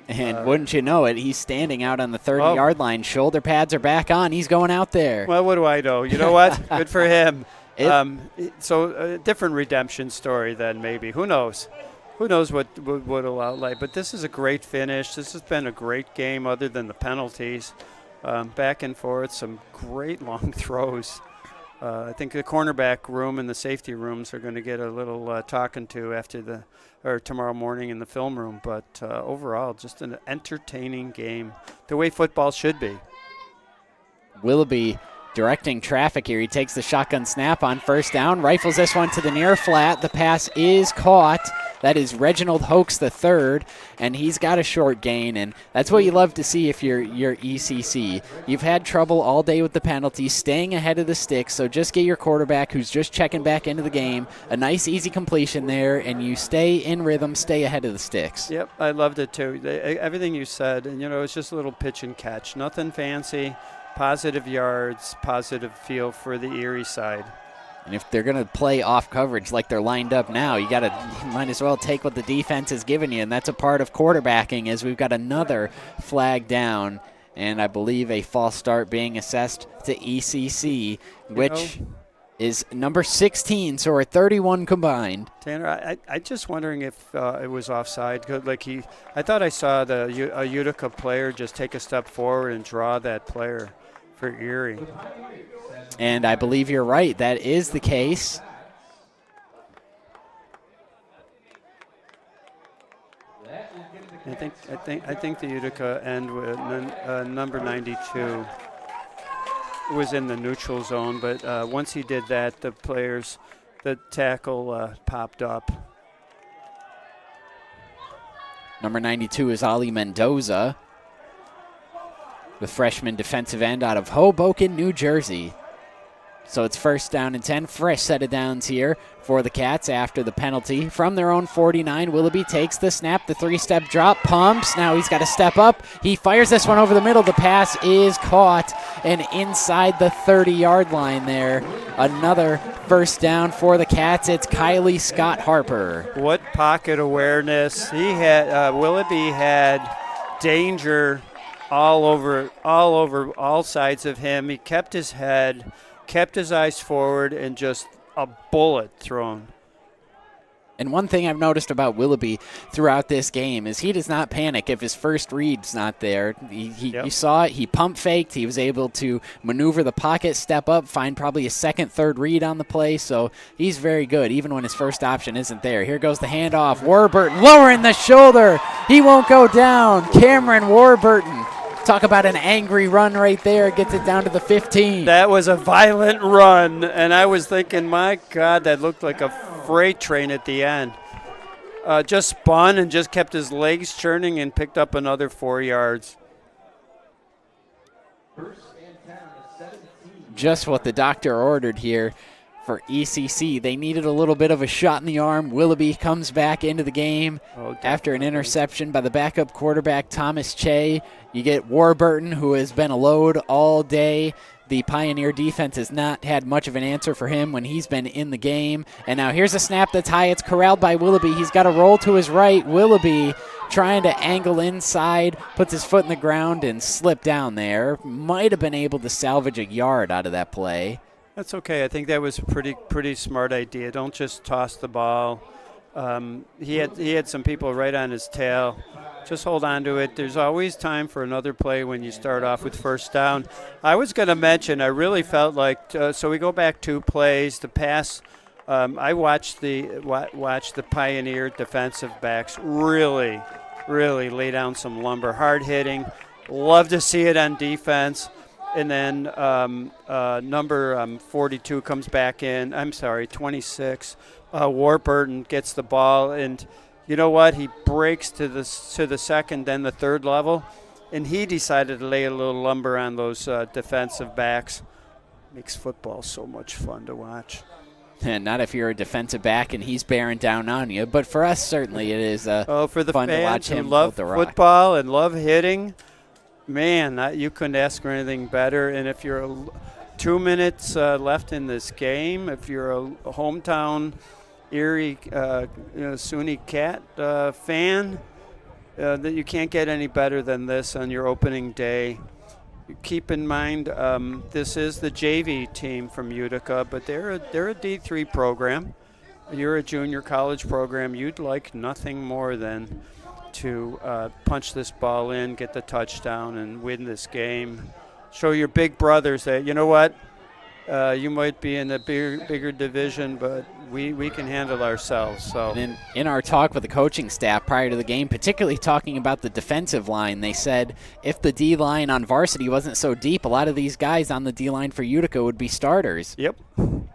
And wouldn't you know it, he's standing out on the 30-yard line. Shoulder pads are back on. He's going out there. Well, what do I know? You know what? Good for him. So a different redemption story then, maybe. Who knows? Who knows what it'll outlay. But this is a great finish. This has been a great game other than the penalties. Back and forth, some great long throws. I think the cornerback room and the safety rooms are going to get a little talking to tomorrow morning in the film room. But overall, just an entertaining game, the way football should be. Willoughby directing traffic here. He takes the shotgun snap on first down, rifles this one to the near flat. The pass is caught. That is Reginald Hoax III, and he's got a short gain, and that's what you love to see if you're ECC. You've had trouble all day with the penalties, staying ahead of the sticks, so just get your quarterback who's just checking back into the game, a nice easy completion there, and you stay in rhythm, stay ahead of the sticks. Yep, I loved it too. Everything you said, and it's just a little pitch and catch. Nothing fancy, positive yards, positive feel for the Erie side. And if they're going to play off coverage like they're lined up now, you might as well take what the defense has given you, and that's a part of quarterbacking, as we've got another flag down, and I believe a false start being assessed to ECC, which is number 16, so we're 31 combined. Tanner, I just wondering if it was offside. I thought I saw a Utica player just take a step forward and draw that player for Erie. And I believe you're right. That is the case. I think the Utica end with number 92 was in the neutral zone, but once he did that, the tackle popped up. Number 92 is Ali Mendoza, the freshman defensive end out of Hoboken, New Jersey. So it's 1st down and 10. Fresh set of downs here for the Cats after the penalty. From their own 49, Willoughby takes the snap, the 3-step drop, pumps. Now he's got to step up. He fires this one over the middle. The pass is caught and inside the 30-yard line there. Another 1st down for the Cats. It's Kylie Scott Harper. What pocket awareness. He had Willoughby had danger all over all sides of him. He kept his head, kept his eyes forward, and just a bullet thrown. And one thing I've noticed about Willoughby throughout this game is he does not panic if his first read's not there. You saw it. He pump faked. He was able to maneuver the pocket, step up, find probably a second, third read on the play. So he's very good, even when his first option isn't there. Here goes the handoff. Warburton lowering the shoulder. He won't go down. Cameron Warburton. Talk about an angry run right there. Gets it down to the 15. That was a violent run, and I was thinking, my God, that looked like a freight train at the end. Just spun and just kept his legs churning and picked up another 4 yards. Just what the doctor ordered here for ECC. They needed a little bit of a shot in the arm. Willoughby comes back into the game after an interception by the backup quarterback, Thomas Che. You get Warburton, who has been a load all day. The Pioneer defense has not had much of an answer for him when he's been in the game. And now here's a snap that's high. It's corralled by Willoughby. He's got to roll to his right. Willoughby trying to angle inside, puts his foot in the ground and slip down there. Might have been able to salvage a yard out of that play. That's okay. I think that was a pretty smart idea. Don't just toss the ball. He had some people right on his tail. Just hold on to it. There's always time for another play when you start off with 1st down. I was going to mention, I really felt like, so we go back 2 plays. The pass, I watched the Pioneer defensive backs really lay down some lumber. Hard hitting. Love to see it on defense. And then number 42 comes back in. I'm sorry, 26. Warburton gets the ball, and you know what? He breaks to the second, then the 3rd level, and he decided to lay a little lumber on those defensive backs. Makes football so much fun to watch. And not if you're a defensive back and he's bearing down on you, but for us certainly it is for the fun to watch fans who him love the rock. football and love hitting. Man, you couldn't ask for anything better. And if you're 2 minutes left in this game, if you're a hometown Erie SUNY Cat fan, that you can't get any better than this on your opening day. Keep in mind, this is the JV team from Utica, but they're a D3 program. You're a junior college program. You'd like nothing more than to punch this ball in, get the touchdown, and win this game. Show your big brothers that, you know what, you might be in a bigger division, but we can handle ourselves. So and in our talk with the coaching staff prior to the game, particularly talking about the defensive line, they said if the D-line on varsity wasn't so deep, a lot of these guys on the D-line for Utica would be starters. Yep.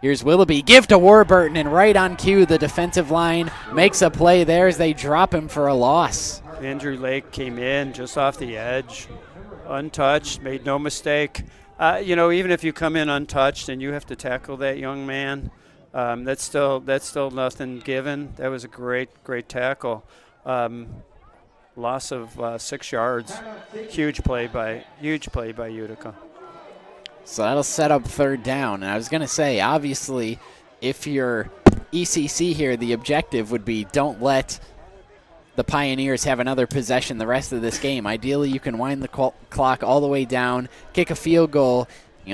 Here's Willoughby, give to Warburton, and right on cue, the defensive line makes a play there as they drop him for a loss. Andrew Lake came in just off the edge, untouched, made no mistake. Even if you come in untouched and you have to tackle that young man, that's still nothing given. That was a great tackle. Loss of 6 yards. Huge play by Utica. So that'll set up 3rd down. And I was going to say, obviously, if you're ECC here, the objective would be don't let the Pioneers have another possession the rest of this game. Ideally, you can wind the clock all the way down, kick a field goal,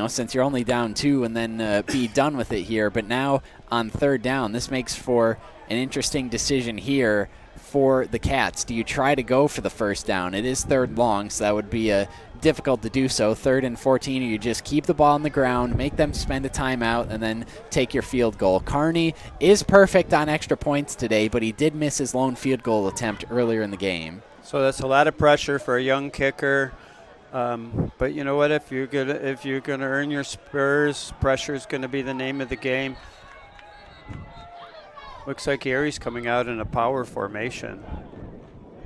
since you're only down 2, and then be done with it here. But now on 3rd down, this makes for an interesting decision here for the Cats. Do you try to go for the first down? It is third long, so that would be difficult to do so. 3rd and 14, or you just keep the ball on the ground, make them spend a timeout, and then take your field goal. Carney is perfect on extra points today, but he did miss his lone field goal attempt earlier in the game. So that's a lot of pressure for a young kicker. But you know what? If you're gonna earn your spurs, pressure is going to be the name of the game. Looks like Erie's coming out in a power formation.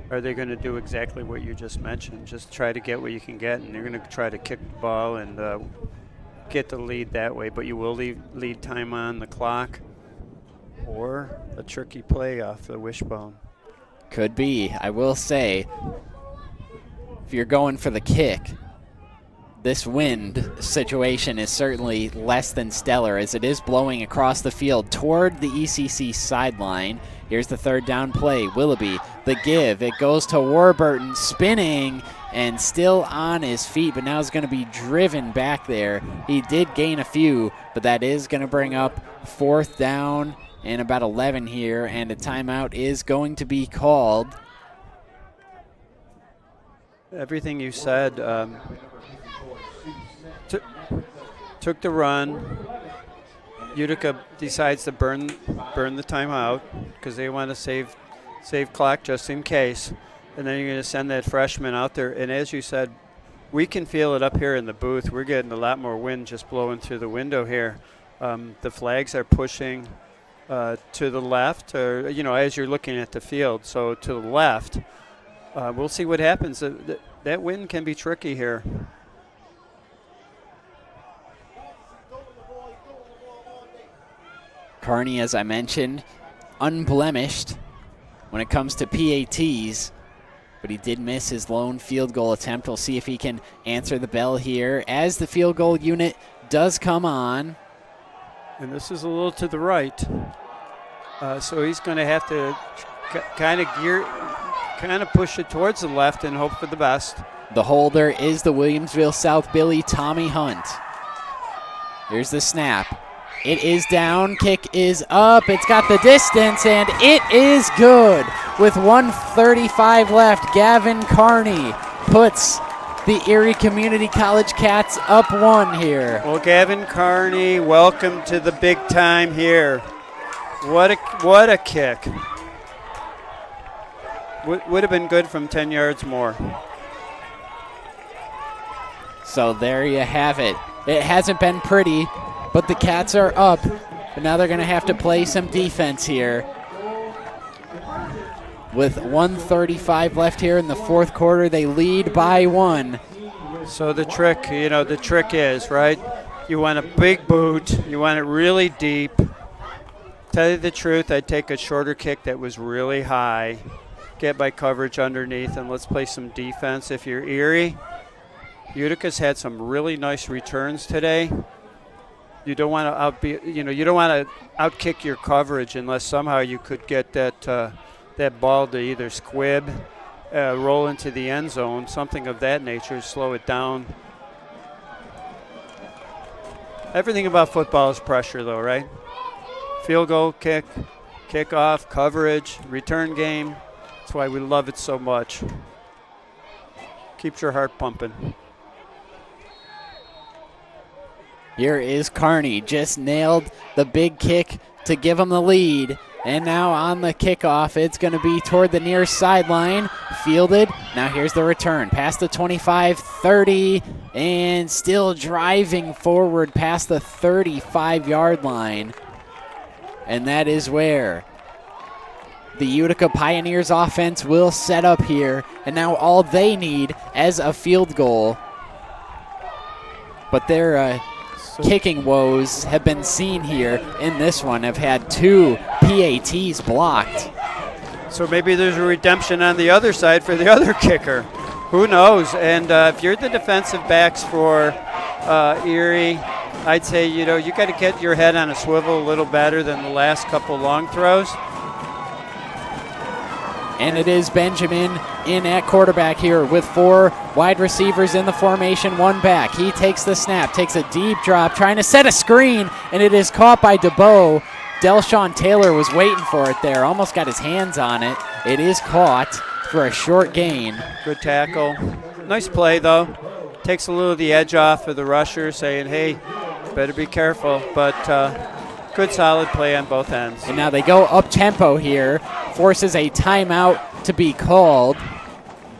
Are they going to do exactly what you just mentioned? Just try to get what you can get, and you're going to try to kick the ball and get the lead that way, but you will leave lead time on the clock, or a tricky play off the wishbone. Could be. I will say, if you're going for the kick, this wind situation is certainly less than stellar, as it is blowing across the field toward the ECC sideline. Here's the 3rd down play. Willoughby, the give. It goes to Warburton, spinning and still on his feet, but now is going to be driven back there. He did gain a few, but that is going to bring up 4th down and about 11 here, and a timeout is going to be called. Everything you said, took the run. Utica decides to burn the timeout because they want to save clock just in case. And then you're going to send that freshman out there. And as you said, we can feel it up here in the booth. We're getting a lot more wind just blowing through the window here. The flags are pushing to the left, or as you're looking at the field. So to the left. We'll see what happens. That wind can be tricky here. Carney, as I mentioned, unblemished when it comes to PATs, but he did miss his lone field goal attempt. We'll see if he can answer the bell here as the field goal unit does come on. And this is a little to the right. So he's going to have to kind of push it towards the left and hope for the best. The holder is the Williamsville South Billy, Tommy Hunt. Here's the snap. It is down, kick is up, it's got the distance, and it is good. With 1:35 left, Gavin Carney puts the Erie Community College Cats up 1 here. Well, Gavin Carney, welcome to the big time here. What a kick. Would have been good from 10 yards more. So there you have it. It hasn't been pretty, but the Cats are up. But now they're going to have to play some defense here. With 1:35 left here in the 4th quarter, they lead by 1. So the trick is, right? You want a big boot. You want it really deep. Tell you the truth, I'd take a shorter kick that was really high. Get my coverage underneath, and let's play some defense. If you're Erie, Utica's had some really nice returns today. You don't want to outkick your coverage unless somehow you could get that ball to either squib, roll into the end zone, something of that nature, slow it down. Everything about football is pressure, though, right? Field goal, kick, kickoff, coverage, return game. That's why we love it so much. Keeps your heart pumping. Here is Carney, just nailed the big kick to give him the lead. And now on the kickoff, it's going to be toward the near sideline. Fielded. Now here's the return. Past the 25-30, and still driving forward past the 35-yard line. And that is where the Utica Pioneers offense will set up here. And now all they need as a field goal. But their kicking woes have been seen here in this one. Have had 2 PATs blocked. So maybe there's a redemption on the other side for the other kicker. Who knows? And if you're the defensive backs for Erie, I'd say, you got to get your head on a swivel a little better than the last couple long throws. And it is Benjamin in at quarterback here with 4 wide receivers in the formation, 1 back. He takes the snap, takes a deep drop, trying to set a screen, and it is caught by DeBow. Delshawn Taylor was waiting for it there, almost got his hands on it. It is caught for a short gain. Good tackle. Nice play, though. Takes a little of the edge off of the rusher, saying, hey, better be careful. But good solid play on both ends. And now they go up-tempo here, forces a timeout to be called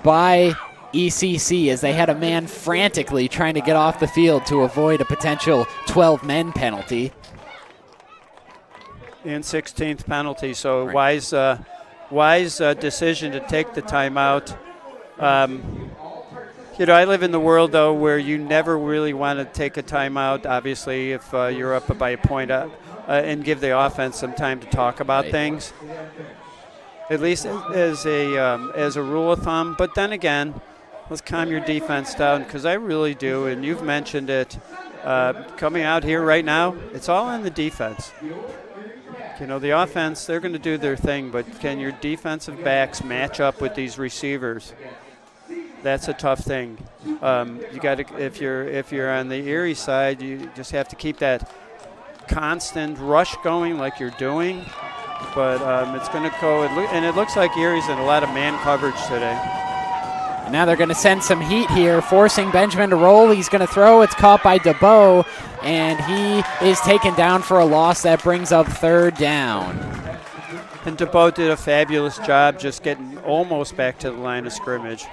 by ECC as they had a man frantically trying to get off the field to avoid a potential 12-men penalty. And 16th penalty, so right. wise decision to take the timeout. I live in the world, though, where you never really want to take a timeout, obviously, if you're up by a point and give the offense some time to talk about things, at least as a rule of thumb. But then again, let's calm your defense down, because I really do, and you've mentioned it, coming out here right now, it's all on the defense. The offense, they're going to do their thing, but can your defensive backs match up with these receivers? That's a tough thing. You got to, if you're on the Erie side, you just have to keep that constant rush going like you're doing. But it's going to go, and it looks like Erie's in a lot of man coverage today. And now they're going to send some heat here, forcing Benjamin to roll. He's going to throw. It's caught by DeBow, and he is taken down for a loss. That brings up 3rd down. And DeBow did a fabulous job just getting almost back to the line of scrimmage.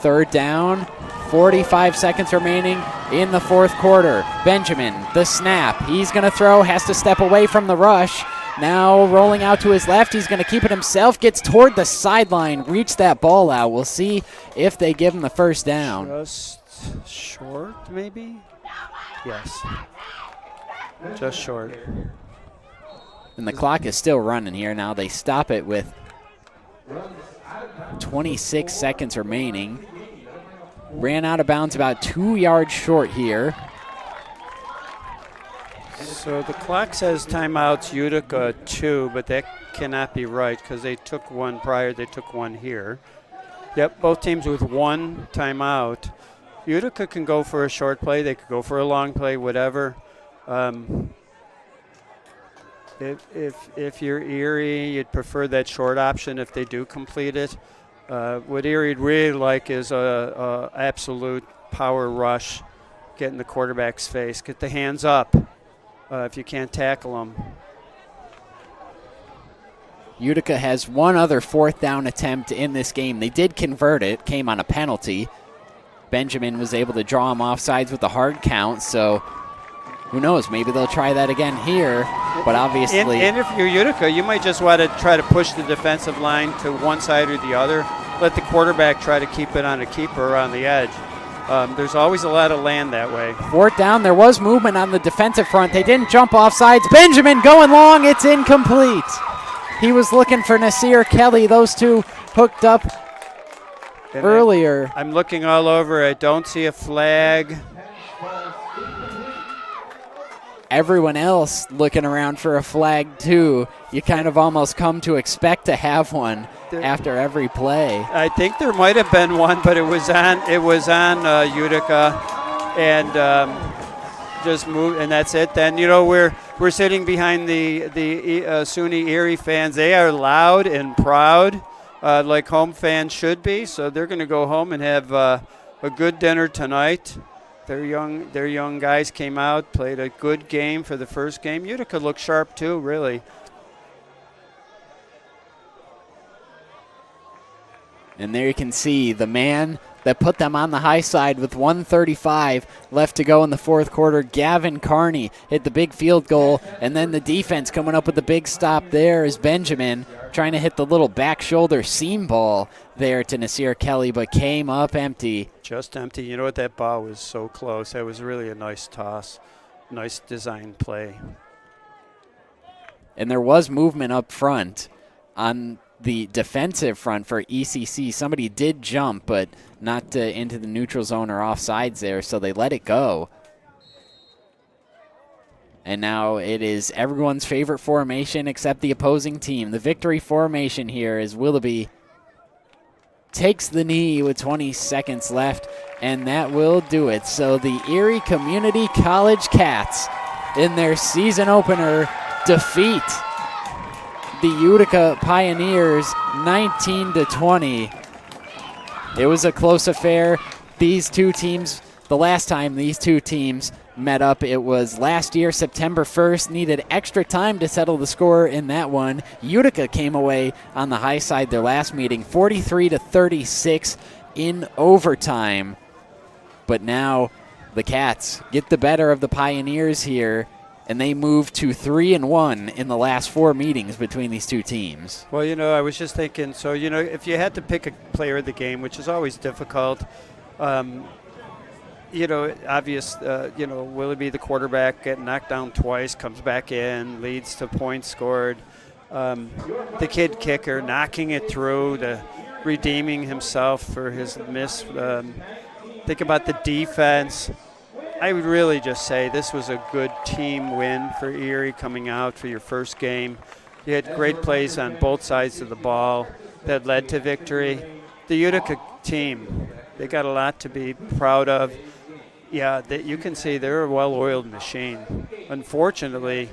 3rd down, 45 seconds remaining in the 4th quarter. Benjamin, the snap. He's going to throw, has to step away from the rush. Now rolling out to his left, he's going to keep it himself, gets toward the sideline, reach that ball out. We'll see if they give him the 1st down. Just short, maybe? Yes. Just short. And the clock is still running here. Now they stop it with 26 seconds remaining. Ran out of bounds about 2 yards short here. So the clock says timeouts Utica 2, but that cannot be right because they took one prior, they took one here. Yep, both teams with 1 timeout. Utica can go for a short play, they could go for a long play, whatever. If you're Erie, you'd prefer that short option if they do complete it. What Erie'd really like is a absolute power rush, get in the quarterback's face, get the hands up. If you can't tackle them. Utica has one other 4th down attempt in this game. They did convert it, came on a penalty. Benjamin was able to draw him offsides with a hard count, so who knows, maybe they'll try that again here, but obviously... And if you're Utica, you might just want to try to push the defensive line to one side or the other. Let the quarterback try to keep it on a keeper on the edge. There's always a lot of land that way. 4th down, there was movement on the defensive front. They didn't jump off sides. Benjamin going long, it's incomplete. He was looking for Nasir Kelly. Those two hooked up earlier. I'm looking all over. I don't see a flag. Everyone else looking around for a flag too. You kind of almost come to expect to have one after every play. I think there might have been one, but it was on Utica, and just moved, and that's it. Then we're sitting behind the SUNY Erie fans. They are loud and proud, like home fans should be. So they're going to go home and have a good dinner tonight. Their young guys came out, played a good game for the first game. Utica looked sharp too, really. And there you can see the man that put them on the high side with 1:35 left to go in the 4th quarter. Gavin Carney hit the big field goal, and then the defense coming up with the big stop there is Benjamin trying to hit the little back shoulder seam ball there to Nasir Kelly, but came up empty. Just empty. You know what? That ball was so close. That was really a nice toss. Nice design play. And there was movement up front on the defensive front for ECC. Somebody did jump, but not into the neutral zone or offsides there, so they let it go. And now it is everyone's favorite formation except the opposing team. The victory formation here is Willoughby takes the knee with 20 seconds left, and that will do it. So the Erie Community College Cats in their season opener defeat the Utica Pioneers 19-20. It was a close affair. These two teams, the last time these two teams met up, it was last year, September 1st. Needed extra time to settle the score in that one. Utica came away on the high side their last meeting, 43-36 in overtime. But now the Cats get the better of the Pioneers here, and they move to 3-1 in the last 4 meetings between these two teams. Well, I was just thinking, so, if you had to pick a player of the game, which is always difficult, obvious, will it be the quarterback getting knocked down twice, comes back in, leads to points scored. The kid kicker knocking it through, redeeming himself for his miss. Think about the defense. I would really just say this was a good team win for Erie coming out for your first game. You had great plays on both sides of the ball that led to victory. The Utica team, they got a lot to be proud of. Yeah, you can see they're a well-oiled machine. Unfortunately,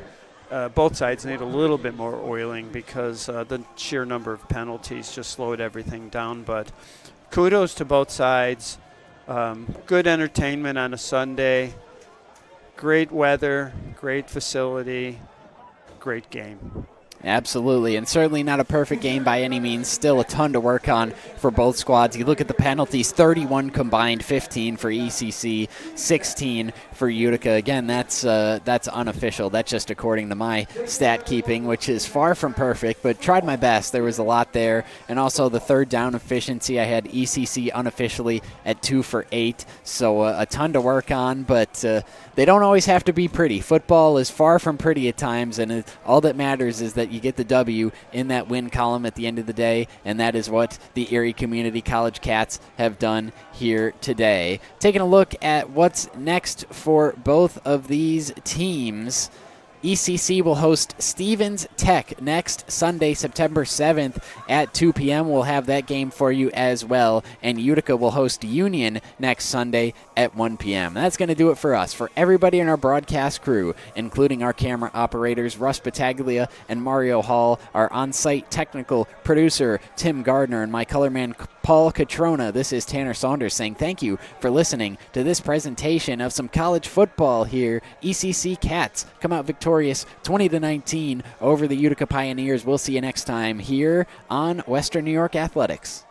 both sides need a little bit more oiling because the sheer number of penalties just slowed everything down. But kudos to both sides. Good entertainment on a Sunday. Great weather, great facility, great game. Absolutely, and certainly not a perfect game by any means. Still a ton to work on for both squads. You look at the penalties, 31 combined, 15 for ECC, 16 for Utica. Again, that's unofficial. That's just according to my stat keeping, which is far from perfect, but tried my best. There was a lot there. And also the third down efficiency, I had ECC unofficially at 2 for 8, so a ton to work on, but they don't always have to be pretty. Football is far from pretty at times, and all that matters is that you get the W in that win column at the end of the day, and that is what the Erie Community College Cats have done here today. Taking a look at what's next for both of these teams. ECC will host Stevens Tech next Sunday, September 7th at 2 p.m. We'll have that game for you as well. And Utica will host Union next Sunday at 1 p.m. That's going to do it for us. For everybody in our broadcast crew, including our camera operators, Russ Battaglia and Mario Hall, our on-site technical producer, Tim Gardner, and my color man, Paul Catrona, this is Tanner Saunders saying thank you for listening to this presentation of some college football here. ECC Cats come out victorious 20-19 over the Utica Pioneers. We'll see you next time here on Western New York Athletics.